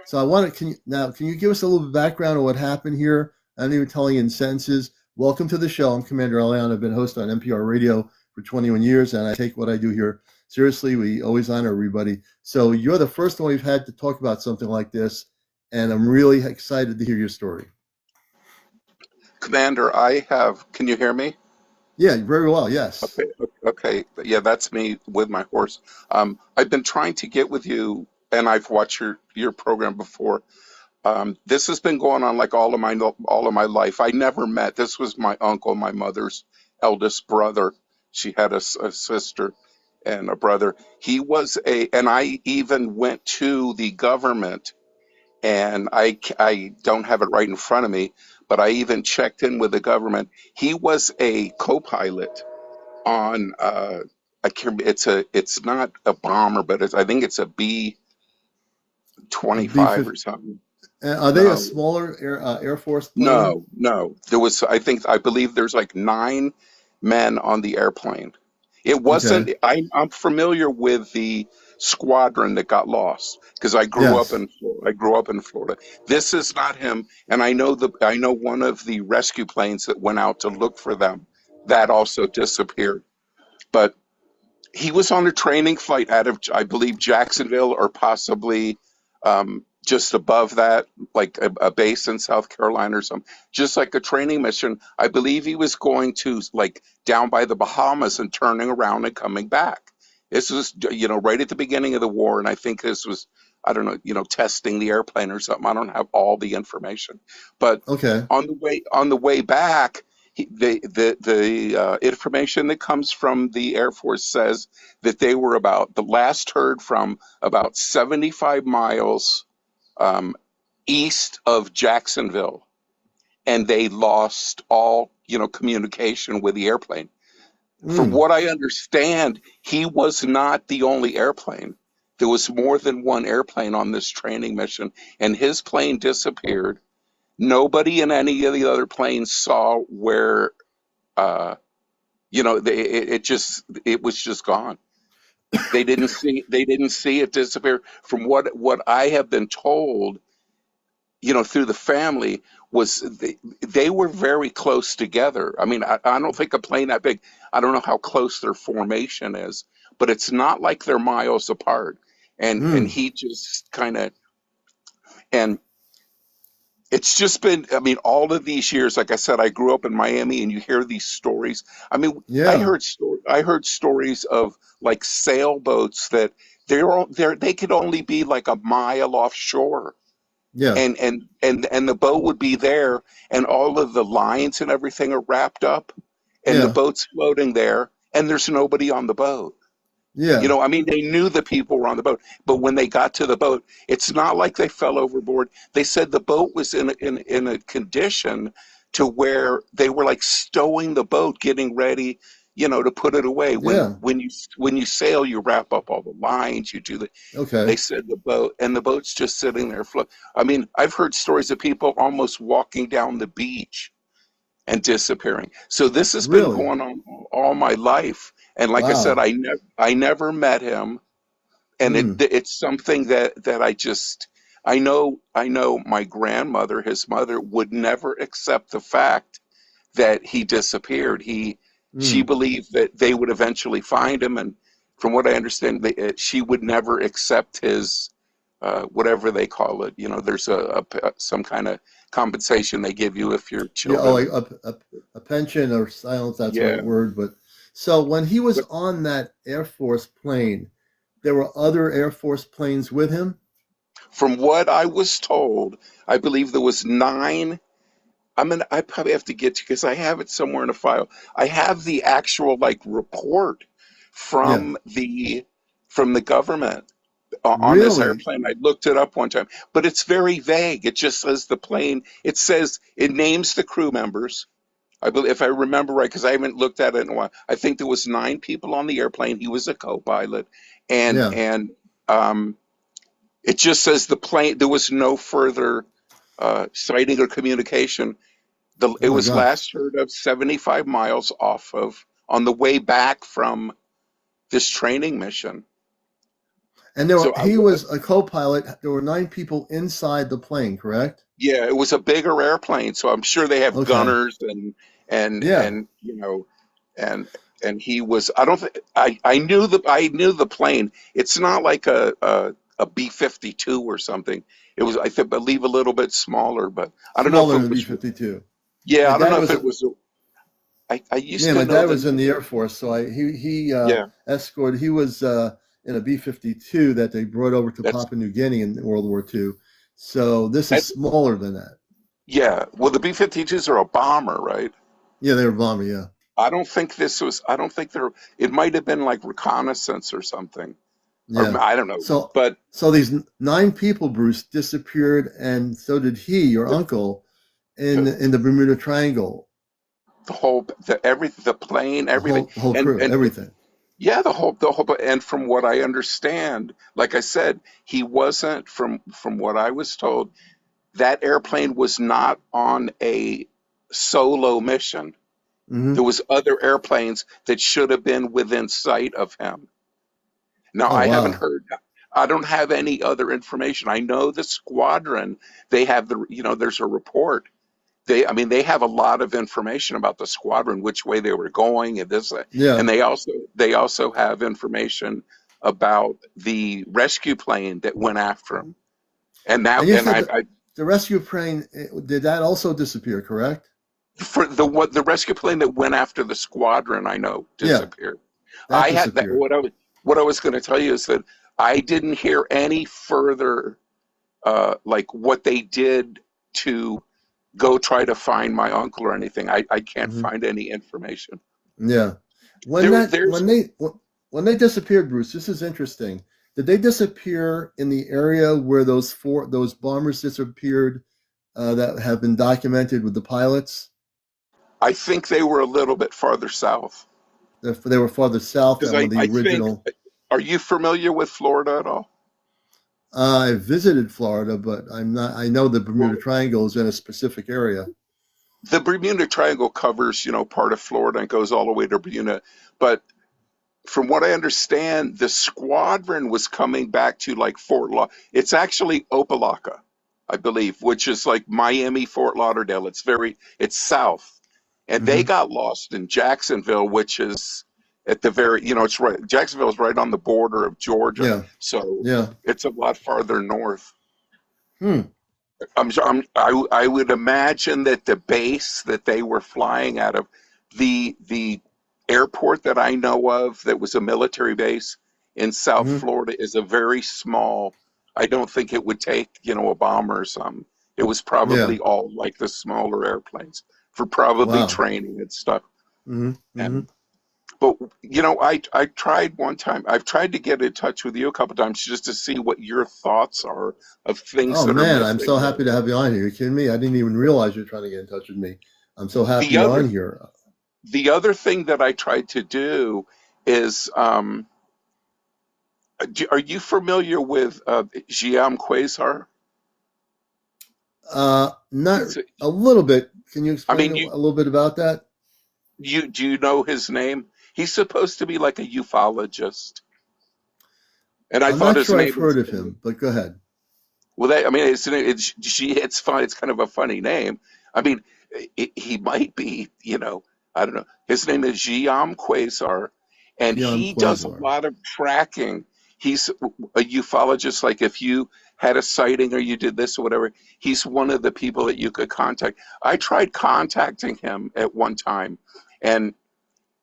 So I want to, can you give us a little background of what happened here? I don't even telling in sentences. Welcome to the show. I'm CmdrAleon. I've been host on NPR radio for 21 years, and I take what I do here seriously. We always honor everybody. So you're the first one we've had to talk about something like this, and I'm really excited to hear your story. Commander, can you hear me? Yeah, very well, yes. Okay. Yeah, that's me with my horse. I've been trying to get with you, and I've watched your program before. This has been going on like all of my life. I never met. This was my uncle, my mother's eldest brother. She had a sister and a brother. And I even went to the government, and I don't have it right in front of me, but I even checked in with the government. He was a co-pilot on I can't. It's not a bomber, but I think it's a A B-25 B-50. or something. Are they a No, smaller Air Force plane? no. I believe there's like 9 men on the airplane. It Okay. wasn't. I'm familiar with the squadron that got lost because Yes. I grew up in Florida. This is not him, and I know one of the rescue planes that went out to look for them that also disappeared. But he was on a training flight out of, I believe, Jacksonville or possibly just above that, like a base in South Carolina or something, just like a training mission. I believe he was going to like down by the Bahamas and turning around and coming back. This was, right at the beginning of the war, and I think this was, I don't know, testing the airplane or something. I don't have all the information, but Okay. on the way back, the information that comes from the Air Force says that they were the last heard from about 75 miles um, east of Jacksonville, and they lost all communication with the airplane. From Mm. what I understand, he was not the only airplane. There was more than one airplane on this training mission, and his plane disappeared. Nobody in any of the other planes saw where uh, it was just gone. They didn't see it disappear. From what I have been told, through the family, was they were very close together. I mean, I don't think a plane that big, I don't know how close their formation is, but it's not like they're miles apart. And Mm. he just kind of, and it's just been, I mean, all of these years, like I said, I grew up in Miami, and you hear these stories. I mean, Yeah. I heard stories of like sailboats that they could only be like a mile offshore, Yeah. and the boat would be there, and all of the lines and everything are wrapped up, and the Yeah. boat's floating there, and there's nobody on the boat. Yeah. I mean, they knew the people were on the boat, but when they got to the boat, it's not like they fell overboard. They said the boat was in a condition to where they were like stowing the boat, getting ready, to put it away. Yeah. When you sail, you wrap up all the lines, you do the. Okay. They said the boat's just sitting there. I mean, I've heard stories of people almost walking down the beach and disappearing. So this has been Really? going on all my life. And like I said, Wow. I never met him, and Mm. it's something that I know my grandmother, his mother, would never accept the fact that he disappeared. She Mm. believed that they would eventually find him, and from what I understand, she would never accept his whatever they call it. There's some kind of compensation they give you if your Yeah. Oh, like children. a pension or silence. That's the right Yeah, word. But so when he was but on that Air Force plane, there were other Air Force planes with him. from what I was told, I believe there was 9. I probably have to get to because I have it somewhere in a file. I have the actual like report Yeah. from the government. on this Really? airplane. I looked it up one time, but it's very vague. It just says the plane. It says it names the crew members. I believe, if I remember right, because I haven't looked at it in a while. I think there was 9 people on the airplane. He was a co-pilot, and Yeah. um, it just says the plane. There was no further sighting or communication. Oh It my was gosh. last heard of 75 miles off of on the way back from this training mission. And So he was a co-pilot. There were 9 people inside the plane, correct? yeah, it was a bigger airplane, so I'm sure they have Okay. gunners and Yeah. and you know and and he was. I don't think I knew the plane. It's not like a B-52 or something. It was believe a little bit smaller, but I don't know if Smaller it than was. B-52. My Yeah, I don't dad know if was it was. I used Yeah, to my know dad the was in the name. Air Force, so he Yeah, escorted. He was in a B-52 that they brought over to that's Papua New Guinea in World War II. So this is that's smaller than that. yeah. Well, the B-52s are a bomber, right? Yeah, they were bombing. Yeah, I don't think this was. I don't think there. It might have been like reconnaissance or something, or yeah. I don't know. So But these 9 people, Bruce, disappeared, and so did he, your the uncle, the, in the Bermuda Triangle. the plane, everything, The whole and crew, everything. yeah, the whole. And from what I understand, like I said, he wasn't from what I was told. That airplane was not on a solo mission. Hmm. There was other airplanes that should have been within sight of him. Now, Oh I haven't wow. heard, I don't have any other information. I know the squadron, they have there's a report. I mean, they have a lot of information about the squadron, which way they were going and this, and Yeah, they also have information about the rescue plane that went after him. And and that, you and said I the rescue plane did that also disappear, correct? for the rescue plane that went after the squadron, I know Yeah, disappeared. that I had that. disappeared. What I was going to tell you is that I didn't hear any further, like what they did to go try to find my uncle or anything. I can't Hmm. find any information. Yeah. When There, that there's. when they disappeared, Bruce, this is interesting. Did they disappear in the area where those bombers disappeared that have been documented with the pilots? I think they were a little bit farther south They were farther south because than when the I think. original. Are you familiar with Florida at all? I visited Florida, but I'm not. I know the Bermuda Well, Triangle is in a specific area. the Bermuda Triangle covers, part of Florida and goes all the way to Bermuda. But from what I understand, the squadron was coming back to like Fort Laud. It's actually Opelika, I believe, which is like Miami, Fort Lauderdale. It's south. And they Hmm. got lost in Jacksonville, which is at the very, it's right. Jacksonville is right on the border of Georgia. Yeah, So yeah. it's a lot farther north. Hmm. I would imagine that the base that they were flying out of, the airport that I know of that was a military base in South Hmm. Florida is a very small. I don't think it would take, a bomber or something. It was Yeah. probably all like the smaller airplanes for probably Wow. training and stuff. Hmm. Hmm. And but I tried one time. I've tried to get in touch with you a couple times just to see what your thoughts are of things Oh that are man, I'm so missing. happy to have you on here. You're kidding me? I didn't even realize you're trying to get in touch with me. I'm so happy The you're other on here. the other thing that I tried to do is, are you familiar with Giam Quasar? Not He's, a little bit. Can you I explain mean, a little bit about that? do you know his name? He's supposed to be like a ufologist, and I I'm thought not his sure I've name heard was. of him, but go ahead. Well, I mean, it's fine. It's kind of a funny name. I mean, he might be, I don't know. His name is Giam Quasar, and Jan he does a Quasar. lot of tracking. He's a ufologist. Like if you had a sighting or you did this or whatever, he's one of the people that you could contact. I tried contacting him at one time, and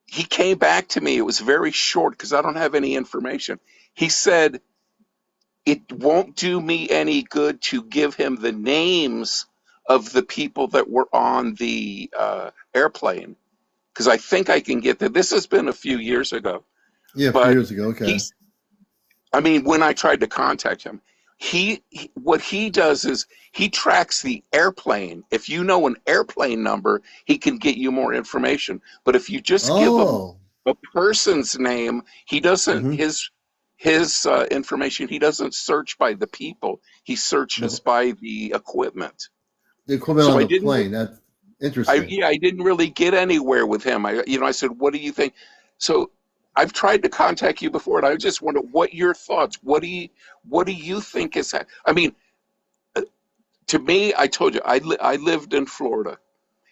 he came back to me. It was very short because I don't have any information. He said it won't do me any good to give him the names of the people that were on the airplane because I think I can get that. This has been a few years ago, Yeah, a few but years ago. Okay. he's I mean, when I tried to contact him, what he does is he tracks the airplane. If you know an airplane number, he can get you more information. But if you just give him Oh. a person's name, he doesn't Mm-hmm. his information. He doesn't search by the people. He searches by the equipment. The equipment So on I the didn't. plane. That's interesting. I didn't really get anywhere with him. I said, "What do you think?" So I've tried to contact you before, and I just wonder what your thoughts. What do you think is that? I mean, to me, I told you I lived in Florida,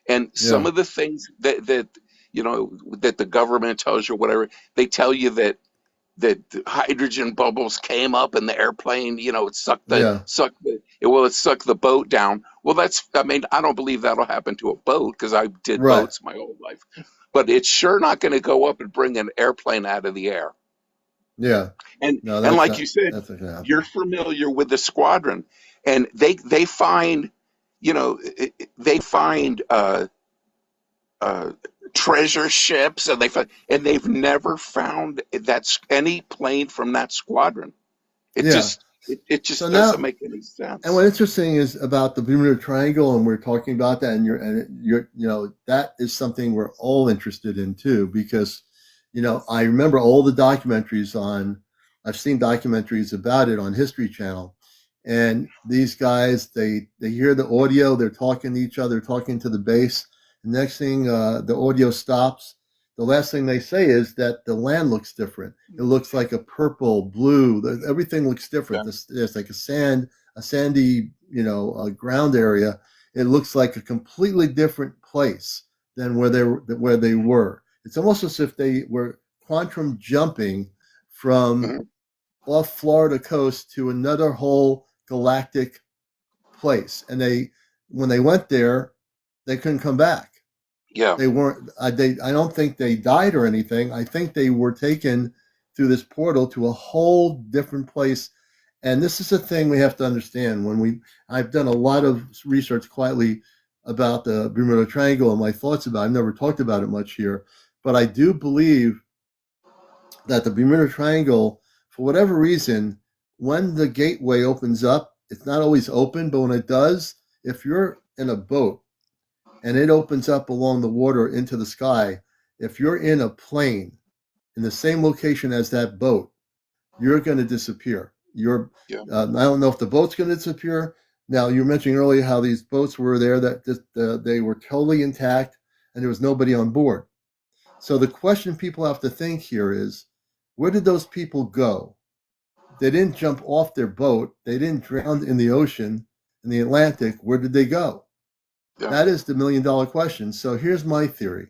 and some Yeah. of the things that the government tells you, whatever they tell you that the hydrogen bubbles came up in the airplane. It Yeah. it sucked the boat down. Well, I mean, I don't believe that'll happen to a boat because I did Right. boats my whole life. But it's sure not going to go up and bring an airplane out of the air. Yeah. And No, and that's like not you said, that's not gonna you're happen. familiar with the squadron, and they find, they find uh, treasure ships, and they've never found that's any plane from that squadron. It Yeah. just it So just doesn't now, make any and what sense. interesting is about the Bermuda Triangle, and we're talking about that, and that is something we're all interested in too, because I remember all the documentaries on. I've seen documentaries about it on History Channel, and these guys they hear the audio, they're talking to each other, talking to the base. The next thing, the audio stops. The last thing they say is that the land looks different. It looks like a purple, blue. Everything looks different. Yeah. There's like a sandy, ground area. It looks like a completely different place than where they were. It's almost as if they were quantum jumping from Mhm. off Florida coast to another whole galactic place. And when they went there, they couldn't come back. Yeah. They weren't. I don't think they died or anything. I think they were taken through this portal to a whole different place. And this is a thing we have to understand. I've done a lot of research quietly about the Bermuda Triangle and my thoughts about it. I've never talked about it much here, but I do believe that the Bermuda Triangle, for whatever reason, when the gateway opens up, it's not always open, but when it does, if you're in a boat and it opens up along the water into the sky, if you're in a plane in the same location as that boat, you're going to disappear. Yeah. I don't know if the boat's going to disappear. Now, you mentioned earlier how these boats were there, that they were totally intact and there was nobody on board. So the question people have to think here is, where did those people go? They didn't jump off their boat. They didn't drown in the ocean, in the Atlantic. Where did they go? Yeah. That is the $1 million question. So here's my theory.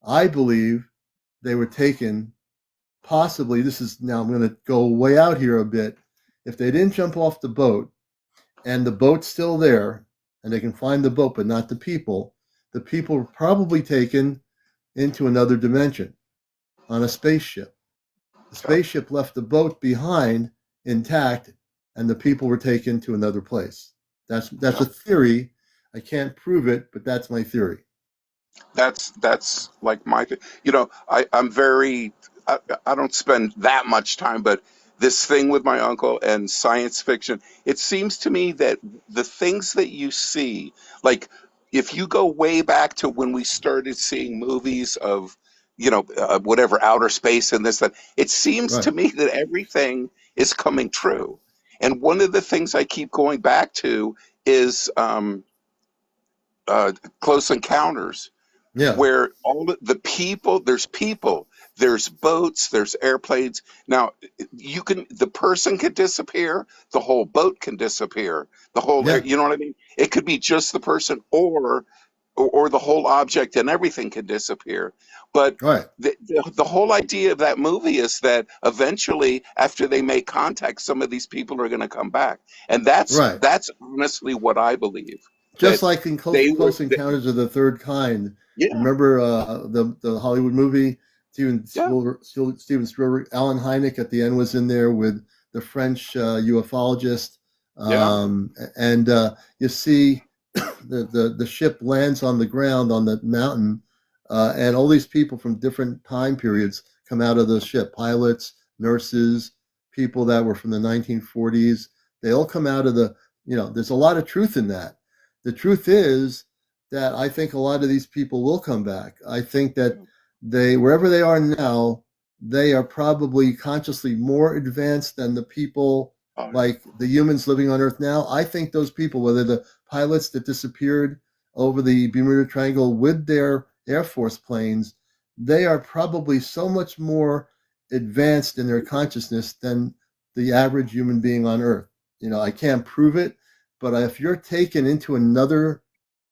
I believe they were taken, possibly, I'm going to go way out here a bit. If they didn't jump off the boat and the boat's still there and they can find the boat but not the people were probably taken into another dimension on a spaceship. The Yeah. spaceship left the boat behind intact and the people were taken to another place. That's Yeah. a theory. I can't prove it, but that's my theory. That's like I'm very I don't spend that much time, but this thing with my uncle and science fiction, it seems to me that the things that you see, like if you go way back to when we started seeing movies of whatever outer space and this that, it seems Right. to me that everything is coming true. And one of the things I keep going back to is uh, Close Encounters, Yeah. where people, there's boats, there's airplanes. Now, the person can disappear, the whole boat can disappear, Yeah. you know what I mean? It could be just the person, or the whole object and everything can disappear. But Right. the whole idea of that movie is that eventually, after they make contact, some of these people are going to come back, and Right. that's honestly what I believe. Just That like in they were, Close Encounters of the Third Kind. yeah, Remember the Hollywood movie? yeah, Steven Spielberg, Alan Hynek at the end was in there with the French ufologist, yeah. and you see the ship lands on the ground on the mountain, and all these people from different time periods come out of the ship: pilots, nurses, people that were from the 1940s. They all come out of the, there's a lot of truth in that. The truth is that I think a lot of these people will come back. I think that wherever they are now, they are probably consciously more advanced than the people like the humans living on Earth now. I think those people, whether the pilots that disappeared over the Bermuda Triangle with their Air Force planes, they are probably so much more advanced in their consciousness than the average human being on Earth. I can't prove it, but if you're taken into another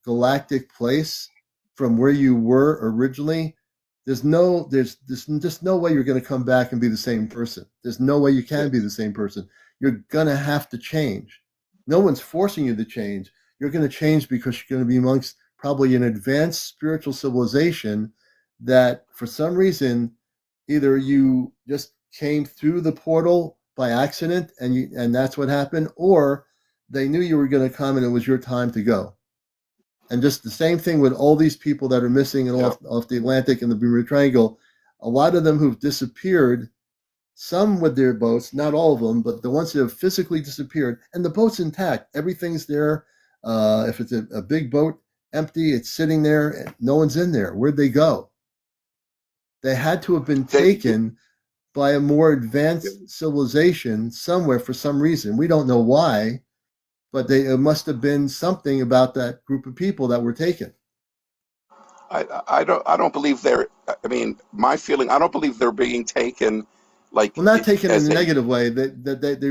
galactic place from where you were originally, there's just no way you're going to come back and be the same person. There's no way you can be the same person. You're going to have to change. No one's forcing you to change. You're going to change because you're going to be amongst probably an advanced spiritual civilization that for some reason, either you just came through the portal by accident and that's what happened, or they knew you were going to come and it was your time to go. And just the same thing with all these people that are missing off the Atlantic and the Bermuda Triangle. A lot of them who've disappeared, some with their boats, not all of them, but the ones that have physically disappeared, and the boat's intact. Everything's there. If it's a big boat, empty, it's sitting there, and no one's in there. Where'd they go? They had to have been taken by a more advanced civilization somewhere for some reason. We don't know why. But it must have been something about that group of people that were taken. I don't believe they're. I mean, my feeling. I don't believe they're being taken. Like, well, not taken in a negative way. They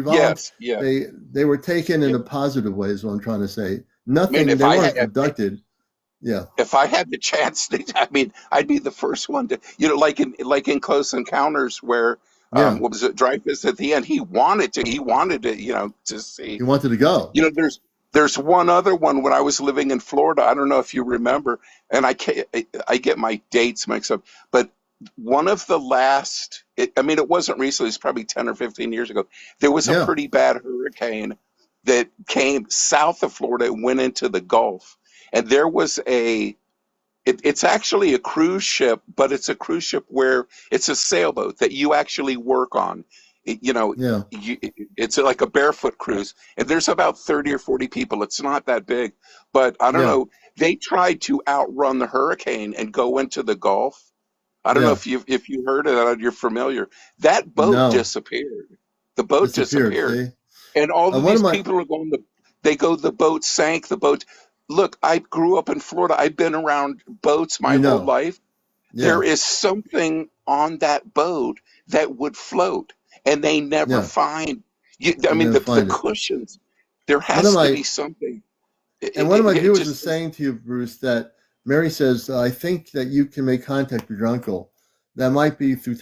yes, yeah. They were taken in a positive way. Is what I'm trying to say. Nothing. I mean, they weren't abducted. Yeah. If I had the chance, I'd be the first one to, like in Close Encounters, where what was it, Dreyfus at the end? He wanted to, to see. He wanted to go. There's one other one when I was living in Florida. I don't know if you remember, and I get my dates mixed up, but one of the last, it wasn't recently, it's probably 10 or 15 years ago. There was a pretty bad hurricane that came south of Florida and went into the Gulf. And there was it's actually a cruise ship, but it's a cruise ship where it's a sailboat that you actually work on. It's like a barefoot cruise, and there's about 30 or 40 people. It's not that big, but I don't know. They tried to outrun the hurricane and go into the Gulf. I don't know if you heard of that, you're familiar. That boat disappeared. The boat disappeared. And all of these people are going the boat sank, the boat. Look, I grew up in Florida. I've been around boats my whole life. There is something on that boat that would float, and they never find. The cushions. There has to be something. And one of my viewers is saying to you, Bruce, that Mary says, I think that you can make contact with your uncle. That might be through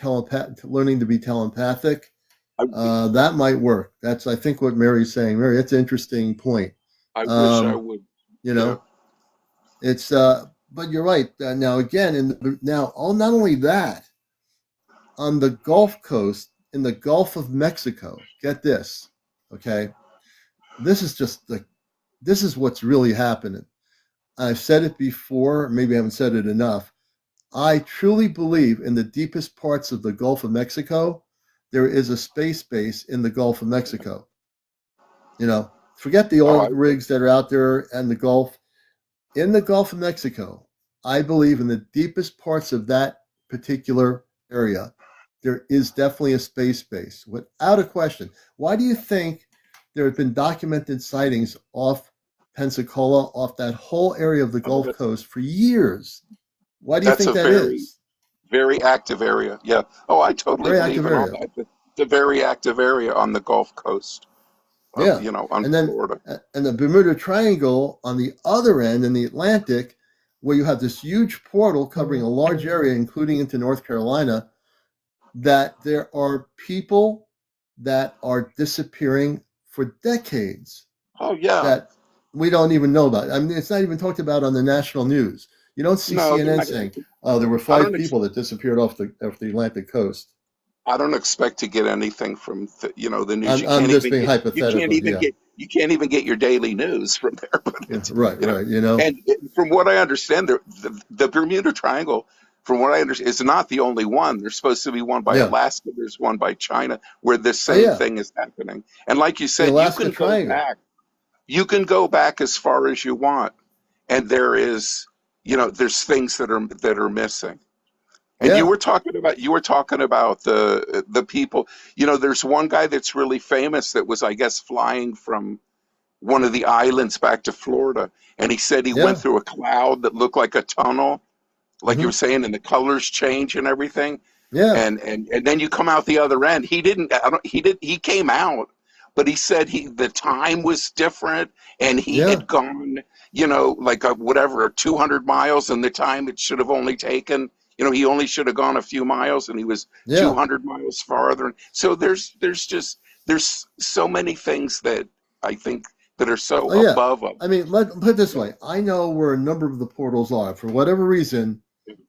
learning to be telepathic. That might work. That's, I think, what Mary's saying. Mary, that's an interesting point. I wish I would. It's but you're right. Now again, not only that, on the Gulf Coast, in the Gulf of Mexico, get this, okay? This is what's really happening. I've said it before, maybe I haven't said it enough. I truly believe in the deepest parts of the Gulf of Mexico, there is a space base in the Gulf of Mexico. Forget the oil rigs that are out there and the Gulf. In the Gulf of Mexico, I believe in the deepest parts of that particular area, there is definitely a space base, without a question. Why do you think there have been documented sightings off Pensacola, off that whole area of the Gulf Coast for years? Why do you think that is? Very active area. Yeah. Oh, I totally believe in all that. It's a very active area on the Gulf Coast. Florida. And the Bermuda Triangle on the other end in the Atlantic, where you have this huge portal covering a large area, including into North Carolina, that there are people that are disappearing for decades. Oh, yeah. That we don't even know about. I mean, it's not even talked about on the national news. You don't see CNN saying, there were 5 people that disappeared off the Atlantic coast. I don't expect to get anything from the news. I'm just being hypothetical. You can't even get your daily news from there. But right. And from what I understand, the Bermuda Triangle, from what I understand, it's not the only one. There's supposed to be one by Yeah. Alaska. There's one by China where the Oh same yeah. thing is happening. And like you The said, you Alaska can go Triangle. back. You can go back as far as you want, and there is, there's things that are missing. And Yeah. you were talking about the people. There's one guy that's really famous that was, I guess, flying from one of the islands back to Florida, and he said he went Yeah. through a cloud that looked like a tunnel, like you were Hmm. saying, and the colors change and everything. Yeah. And then you come out the other end. He didn't. I don't, he did. He came out, but he said the time was different, and he Yeah. had gone, like whatever 200 miles, and the time it should have only taken. He only should have gone a few miles, and he was Yeah. 200 miles farther. So there's so many things that I think that are so Oh yeah. above us. I mean, let put it this Yeah. way. I know where a number of the portals are for whatever reason.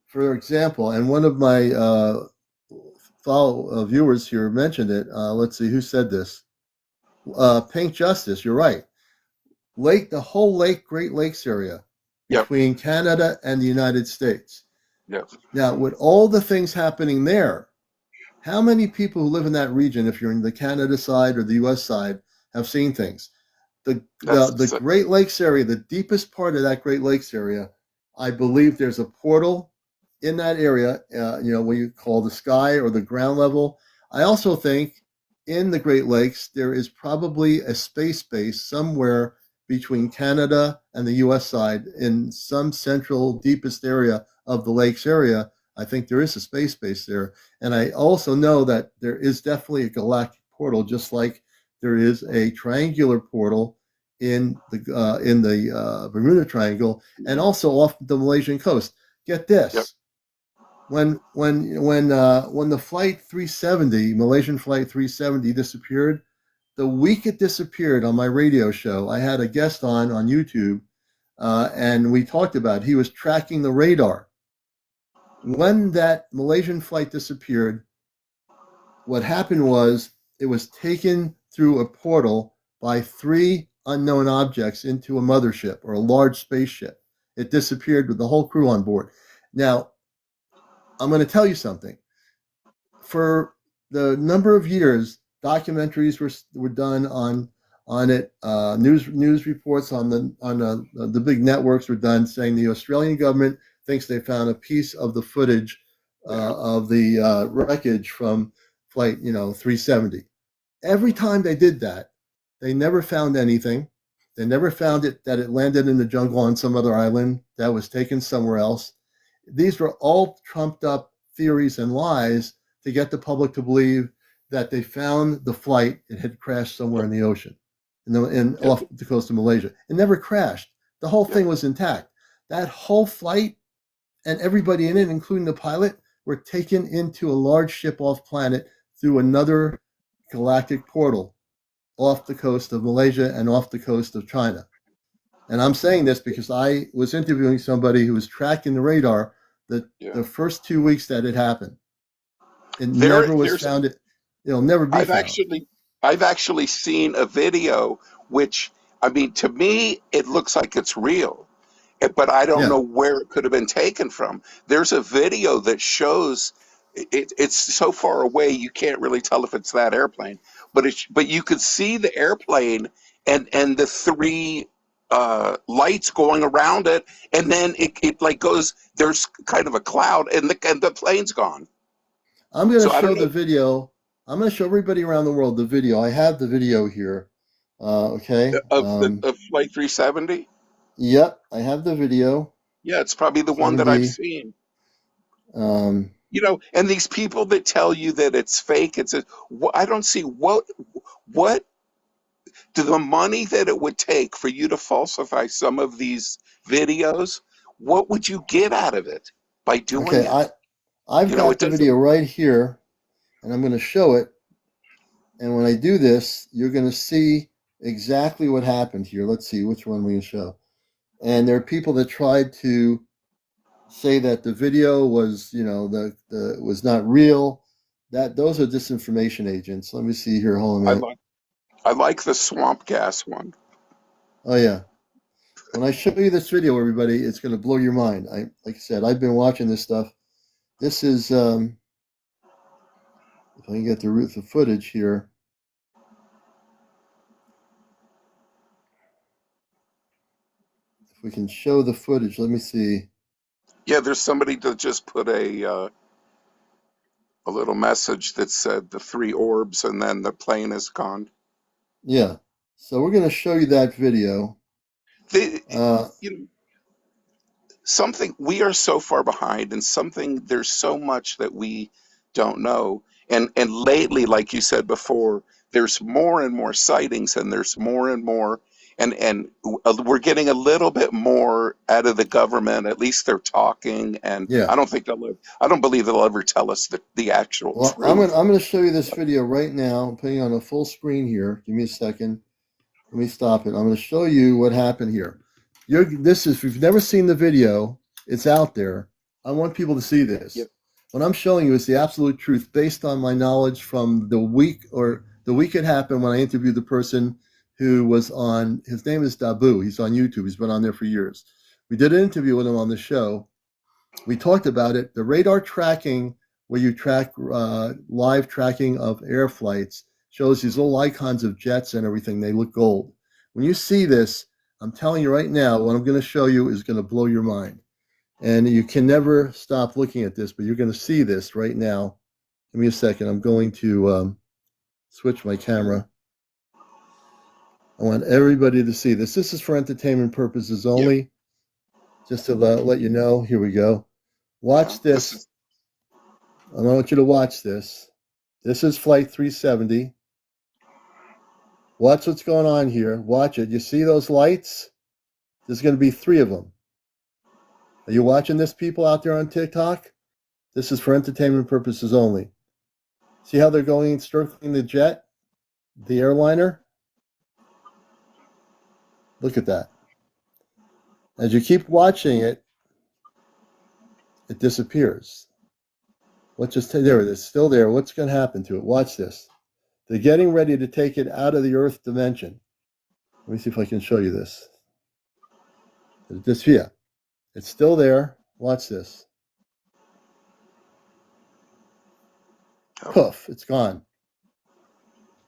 For example, and one of my follow viewers here mentioned it. Let's see who said this. Pink Justice. You're right. The whole Great Lakes area Yep. between Canada and the United States. Yep. Now, with all the things happening there, how many people who live in that region, if you're in the Canada side or the U.S. side, have seen things? The That's Great Lakes area, the deepest part of that Great Lakes area, I believe there's a portal in that area, what you call the sky or the ground level. I also think in the Great Lakes, there is probably a space base somewhere between Canada and the U.S. side in some central, deepest area of the lakes area. I think there is a space base there. And I also know that there is definitely a galactic portal, just like there is a triangular portal in the Bermuda Triangle and also off the Malaysian coast. Get Yep. this. When the flight 370, Malaysian flight 370 disappeared, the week it disappeared on my radio show, I had a guest on YouTube, and we talked about it. He was tracking the radar. When that Malaysian flight disappeared, what happened was it was taken through a portal by 3 unknown objects into a mothership or a large spaceship. It disappeared with the whole crew on board. Now, I'm going to tell you something. For the number of years, documentaries were done on it. News reports on the big networks were done saying the Australian government thinks they found a piece of the footage of the wreckage from flight 370. Every time they did that, they never found anything. They never found that it landed in the jungle on some other island that was taken somewhere else. These were all trumped up theories and lies to get the public to believe that they found the flight. It had crashed somewhere in the ocean, off the coast of Malaysia. It never crashed. The whole thing was intact. That whole flight and everybody in it, including the pilot, were taken into a large ship off planet through another galactic portal off the coast of Malaysia and off the coast of China. And I'm saying this because I was interviewing somebody who was tracking the radar the first 2 weeks that it happened. It never was found. It'll never be found. I've actually seen a video, which, I mean, to me, it looks like it's real, but I don't know where it could have been taken from. There's a video that shows it's so far away you can't really tell if it's that airplane, but you could see the airplane and the 3 lights going around it, and then it like goes. There's kind of a cloud, and the plane's gone. I'm going to show the video. I'm going to show everybody around the world the video. I have the video here. Okay. Of Flight 370? Yep, I have the video. Yeah, it's probably the one that I've seen. And these people that tell you that it's fake, I don't see what do the money that it would take for you to falsify some of these videos, what would you get out of it by doing it? I've got the video right here, and I'm going to show it. And when I do this, you're going to see exactly what happened here. Let's see which one we can show. And there are people that tried to say that the video was, was not real. Those are disinformation agents. Let me see here. Hold on a minute. I like the swamp gas one. Oh yeah. When I show you this video, everybody, it's going to blow your mind. Like I said, I've been watching this stuff This is, if I can get the footage here. If we can show the footage, let me see. Yeah, there's somebody that just put a little message that said the three orbs and then the plane is gone. Yeah. So we're going to show you that video. The, you know, something we are so far behind, and something there's so much that we don't know. And lately, like you said before, there's more and more sightings, and there's more and more, and we're getting a little bit more out of the government. At least they're talking, and Yeah. I don't believe they'll ever tell us the actual Well, truth. I'm going to show you this video right now. I'm putting on a full screen here. Give me a second. Let me stop it. I'm going to show you what happened here. If you've never seen the video, it's out there. I want people to see this. Yep. What I'm showing you is the absolute truth based on my knowledge from the week it happened when I interviewed the person who was on. His name is Dabu. He's on YouTube. He's been on there for years. We did an interview with him on the show. We talked about it. The radar tracking, where you track live tracking of air flights, shows these little icons of jets and everything. They look gold. When you see this, I'm telling you right now, what I'm going to show you is going to blow your mind. And you can never stop looking at this, but you're going to see this right now. Give me a second. I'm going to switch my camera. I want everybody to see this. This is for entertainment purposes only. Yep. Just to let you know. Here we go. Watch this. I want you to watch this. This is Flight 370. Watch what's going on here. Watch it. You see those lights? There's going to be 3 of them. Are you watching this, people out there on TikTok? This is for entertainment purposes only. See how they're going circling the jet, the airliner? Look at that. As you keep watching it, it disappears. There it is, still there. What's going to happen to it? Watch this. They're getting ready to take it out of the Earth dimension. Let me see if I can show you this. Yeah, it's still there. Watch this. Poof, it's gone.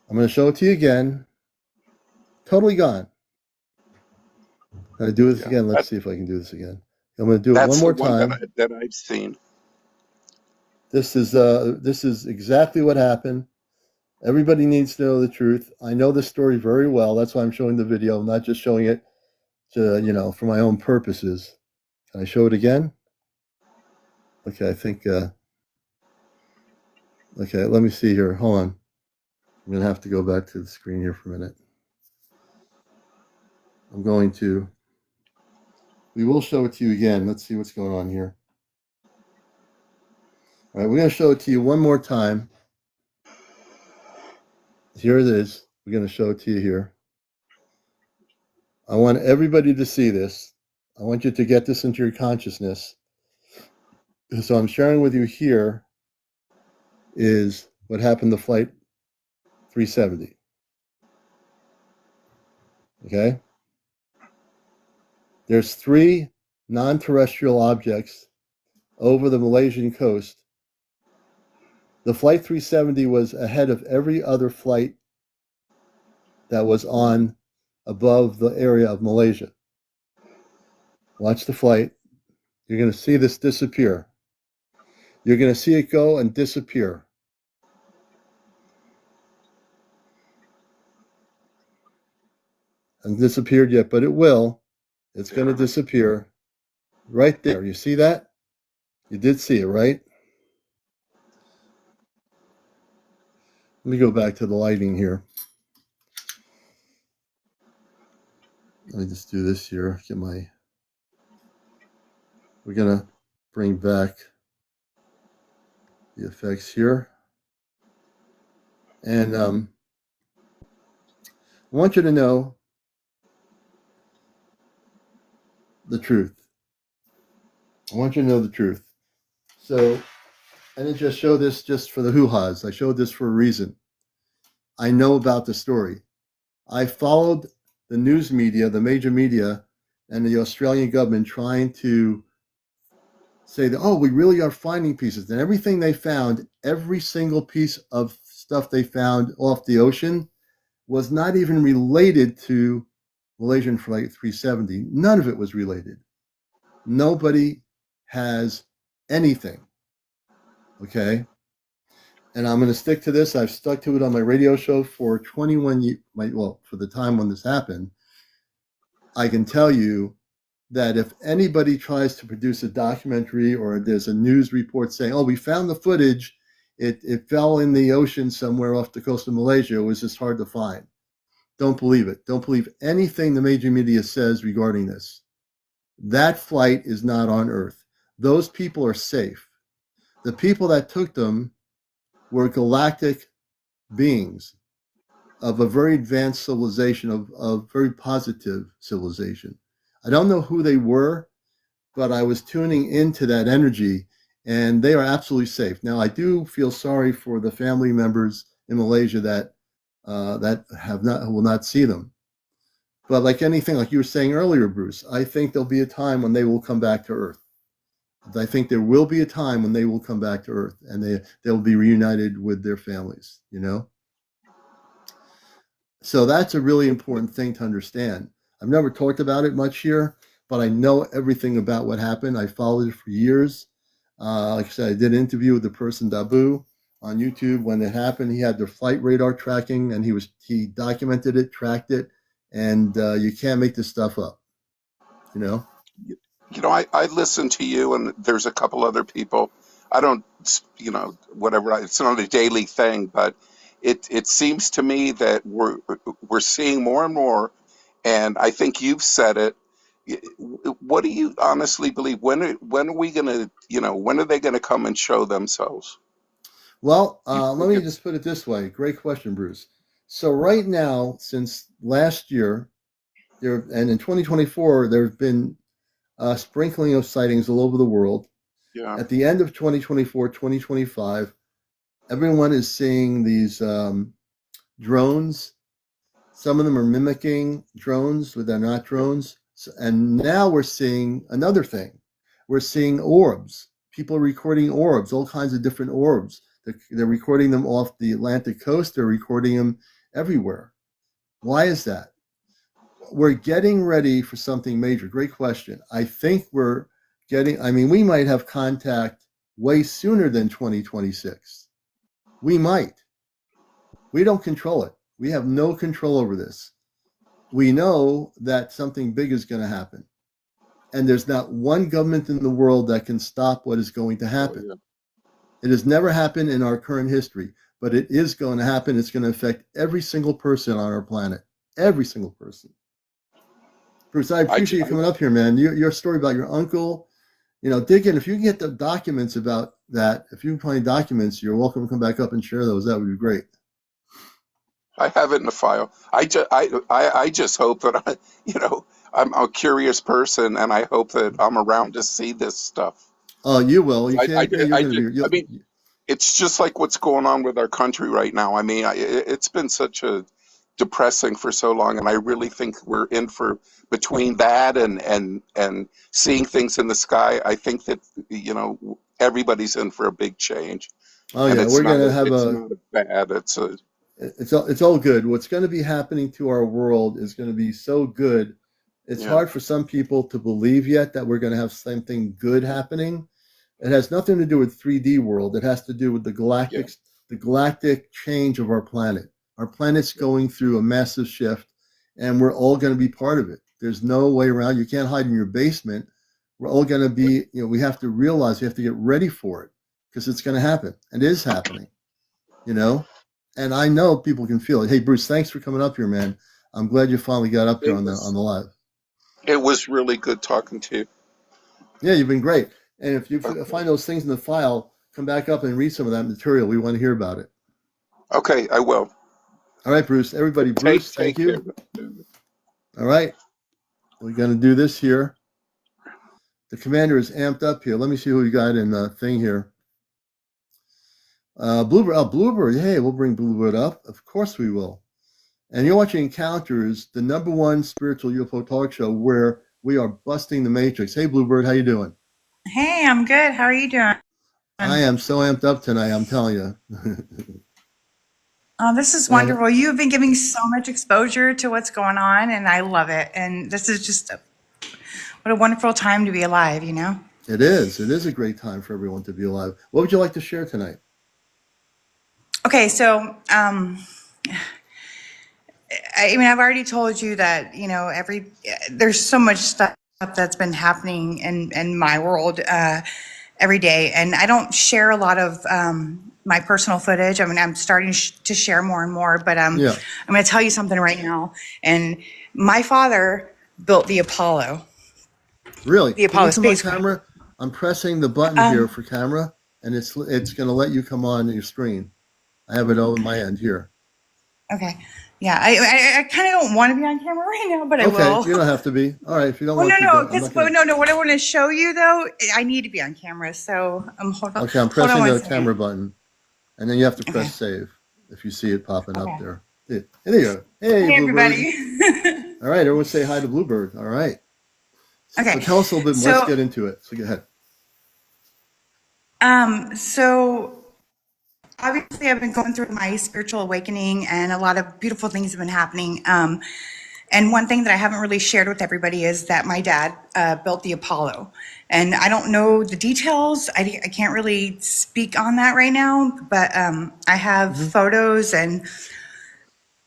I'm going to show it to you again. Totally gone. I do this again. Let's see if I can do this again. I'm going to do it one more time. That I've seen. This is exactly what happened. Everybody needs to know the truth. I know the story very well. That's why I'm showing the video. I'm not just showing it to, for my own purposes. Can I show it again? Okay, I think, okay, let me see here. Hold on. I'm going to have to go back to the screen here for a minute. We will show it to you again. Let's see what's going on here. All right, we're going to show it to you one more time. Here it is. We're going to show it to you here. I want everybody to see this. I want you to get this into your consciousness. So I'm sharing with you here is what happened to Flight 370. Okay? There's 3 non-terrestrial objects over the Malaysian coast. The Flight 370 was ahead of every other flight that was on above the area of Malaysia. Watch the flight. You're going to see this disappear. You're going to see it go and disappear. Hasn't disappeared yet, but it will. It's going to disappear right there. You see that? You did see it, right? Let me go back to the lighting here. Let me just do this here. We're going to bring back the effects here. And I want you to know the truth. I want you to know the truth. So I didn't just show this just for the hoo-has. I showed this for a reason. I know about the story. I followed the news media, the major media, and the Australian government trying to say that, oh, we really are finding pieces. And everything they found, every single piece of stuff they found off the ocean was not even related to Malaysian Flight 370. None of it was related. Nobody has anything. Okay. And I'm going to stick to this. I've stuck to it on my radio show for 21 years. Well, for the time when this happened, I can tell you that if anybody tries to produce a documentary or there's a news report saying, oh, we found the footage, it fell in the ocean somewhere off the coast of Malaysia, it was just hard to find. Don't believe it. Don't believe anything the major media says regarding this. That flight is not on Earth. Those people are safe. The people that took them were galactic beings of a very advanced civilization, of very positive civilization. I don't know who they were, but I was tuning into that energy, and they are absolutely safe. Now, I do feel sorry for the family members in Malaysia that will not see them. But like anything, like you were saying earlier, Bruce, I think there'll be a time when they will come back to Earth. I think there will be a time when they will come back to Earth and they'll be reunited with their families, you know? So that's a really important thing to understand. I've never talked about it much here, but I know everything about what happened. I followed it for years. Like I said, I did an interview with the person Dabu on YouTube when it happened. He had their flight radar tracking, and he documented it, tracked it, and you can't make this stuff up, you know? You know, I listen to you, and there's a couple other people. I don't, you know, whatever. It's not a daily thing, but it seems to me that we're seeing more and more, and I think you've said it. What do you honestly believe? When are we gonna, you know, when are they gonna come and show themselves? Well, let me just put it this way. Great question, Bruce. So right now, since last year, and in 2024, there have been sprinkling of sightings all over the world. Yeah. At the end of 2024, 2025, everyone is seeing these drones. Some of them are mimicking drones, but they're not drones. And now we're seeing another thing. We're seeing orbs. People are recording orbs, all kinds of different orbs. They're recording them off the Atlantic coast. They're recording them everywhere. Why is that? We're getting ready for something major. Great question. I think we might have contact way sooner than 2026. We might. We don't control it. We have no control over this. We know that something big is going to happen. And there's not one government in the world that can stop what is going to happen. Oh, yeah. It has never happened in our current history, but it is going to happen. It's going to affect every single person on our planet. Every single person. Bruce, I appreciate you coming up here, man. Your story about your uncle, you know, dig in. If you can get the documents about that, if you can find documents, you're welcome to come back up and share those. That would be great. I have it in the file. I just hope that I'm a curious person, and I hope that I'm around to see this stuff. Oh, you will. You I, can't. I, I mean, it's just like what's going on with our country right now. I mean, it's been such a depressing for so long, and I really think we're in for between that and seeing things in the sky. I think that everybody's in for a big change. Oh And yeah, it's we're not gonna have it's a. not a bad. It's all good. What's going to be happening to our world is going to be so good. It's Yeah. hard for some people to believe yet that we're going to have something good happening. It has nothing to do with 3D world. It has to do with the galactic change of our planet. Our planet's going through a massive shift, and we're all going to be part of it. There's no way around. You can't hide in your basement. We're all going to be. We have to realize we have to get ready for it because it's going to happen. It is happening. And I know people can feel it. Hey, Bruce, thanks for coming up here, man. I'm glad you finally got up here on the live. It was really good talking to you. Yeah, you've been great. And if you find those things in the file, come back up and read some of that material. We want to hear about it. Okay, I will. All right, Bruce. Everybody, Bruce, thank you. All right. We're going to do this here. The commander is amped up here. Let me see who we got in the thing here. Bluebird. Hey, we'll bring Bluebird up. Of course we will. And you're watching Encounters, the #1 spiritual UFO talk show where we are busting the matrix. Hey, Bluebird, how you doing? Hey, I'm good. How are you doing? I am so amped up tonight, I'm telling you. Oh, this is And wonderful. You have been giving so much exposure to what's going on, and I love it. And this is just what a wonderful time to be alive, you know? it is. It is a great time for everyone to be alive. What would you like to share tonight? Okay, so I mean, I've already told you that, you know, there's so much stuff that's been happening in my world every day. And I don't share a lot of my personal footage. I mean, I'm starting to share more and more, but Yeah. I'm going to tell you something right now. And my father built the Apollo, Really? the Can you Apollo come on spacecraft. camera? I'm pressing the button here Um, for camera, and it's going to let you come on your screen. I have it over my end here. okay. Yeah, I kind of don't want to be on camera right now, but I Okay, will. you don't have to be. All right, if you don't Well, want no, to, no, I'm because not going to. no. What I want to show you though, I need to be on camera. So Okay, I'm hold on pressing one the second. camera button, and then you have to Okay, press save if you see it popping up okay. there. There you go. Hey, Hey, Bluebird. everybody. All right, everyone say hi to Bluebird. All right. So Okay, tell us a little bit. Let's so get into it. So go ahead. so obviously I've been going through my spiritual awakening, and a lot of beautiful things have been happening. And one thing that I haven't really shared with everybody is that my dad built the Apollo. And I don't know the details. I can't really speak on that right now, but I have Mm-hmm. photos and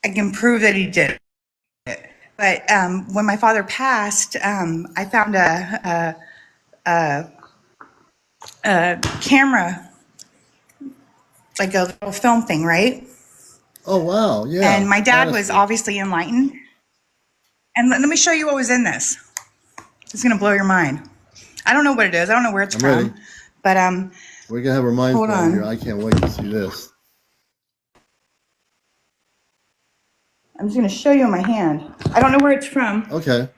I can prove that he did. But when my father passed, I found a camera, like a little film thing, right? Oh wow, And yeah, my dad was banister. obviously enlightened. And let me show you what was in this. It's gonna blow your mind. I don't know what it is. I don't know where it's I'm ready. from, but We're gonna have our minds hold blown here. on. I can't wait to see this. I'm just gonna show you in my hand. I don't know where it's from. Okay.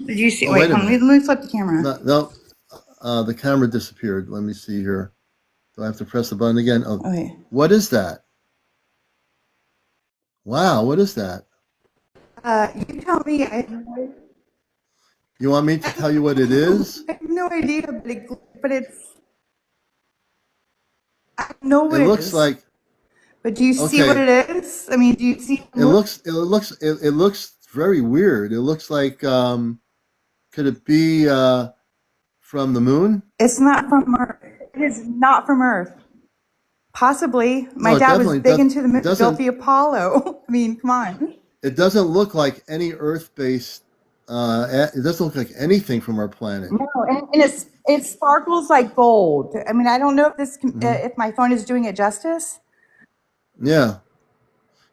Did you see? Oh Wait, wait a hold on. minute. Let me flip the camera. No, no. The camera disappeared. Let me see here. Do I have to press the button again? Oh, Oh wait. what is that? Wow, what is that? You tell me. You want me to tell you what it is? I have no idea, but it's. I know It what it looks is. like But do you see what okay. it is? I mean, do you see? It looks very weird. It looks like could it be from the moon? It's not from Earth. It is not from Earth. Possibly. My No, it dad was definitely big into the moon, built doesn't. the Apollo. I mean, come on. It doesn't look like any Earth-based. It doesn't look like anything from our planet. No, and it sparkles like gold. I mean, I don't know if Hmm. if my phone is doing it justice. Yeah,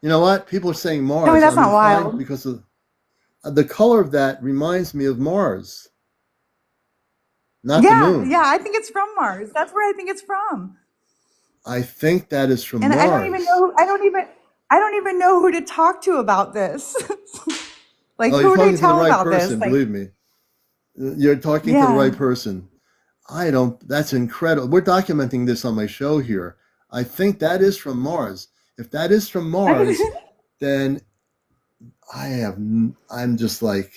you know what? People are saying Tell me Mars. that's I'm not inclined wild. because of the color of that reminds me of Mars, not the Yeah, yeah. moon. I think it's from Mars. That's where I think it's from. I think that is from And I don't even Mars. know. I don't even know who to talk to about this. Like, Oh, you're who do I talking to the tell right about this? person. Like, Believe me, you're talking to the yeah. right person. I don't. That's incredible. We're documenting this on my show here. I think that is from Mars. If that is from Mars, then I'm just like,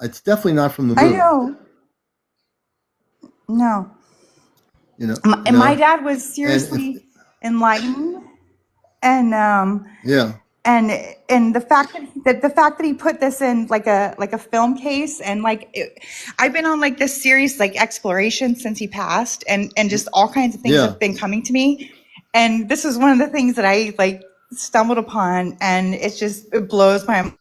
it's definitely not from the I moon. know. No. You know. You And my know. dad was And if seriously enlightened, and yeah, and the fact that he put this in like a film case, and I've been on like this series like exploration since he passed, and just all kinds of things yeah. have been coming to me, and this is one of the things that I like stumbled upon, and it blows my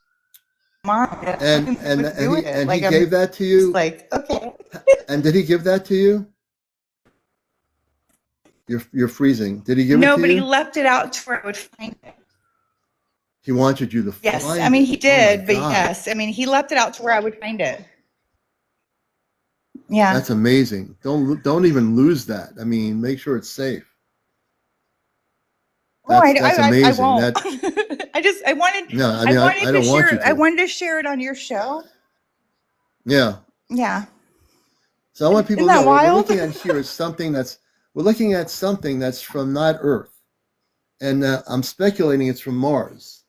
mind. I don't know what to do with it. And he Like, I'm gave that to just you. like, okay. And did he give that to you? You're freezing. Did he give it No, to but he you? left it out to where I would find it. He wanted you to Yes, I find mean it. he Oh my did, but God. yes, I mean he left it out to where I would find it. Yeah. That's amazing. Don't even lose that. I mean, make sure it's safe. No, That's I amazing. won't. That no, I I mean I wanted to don't want share you I to. wanted to share it on your show. Yeah. Yeah. So I want people Isn't to know that what we're wild? looking at here is something that's we're looking at something that's from not Earth, and I'm speculating it's from Mars.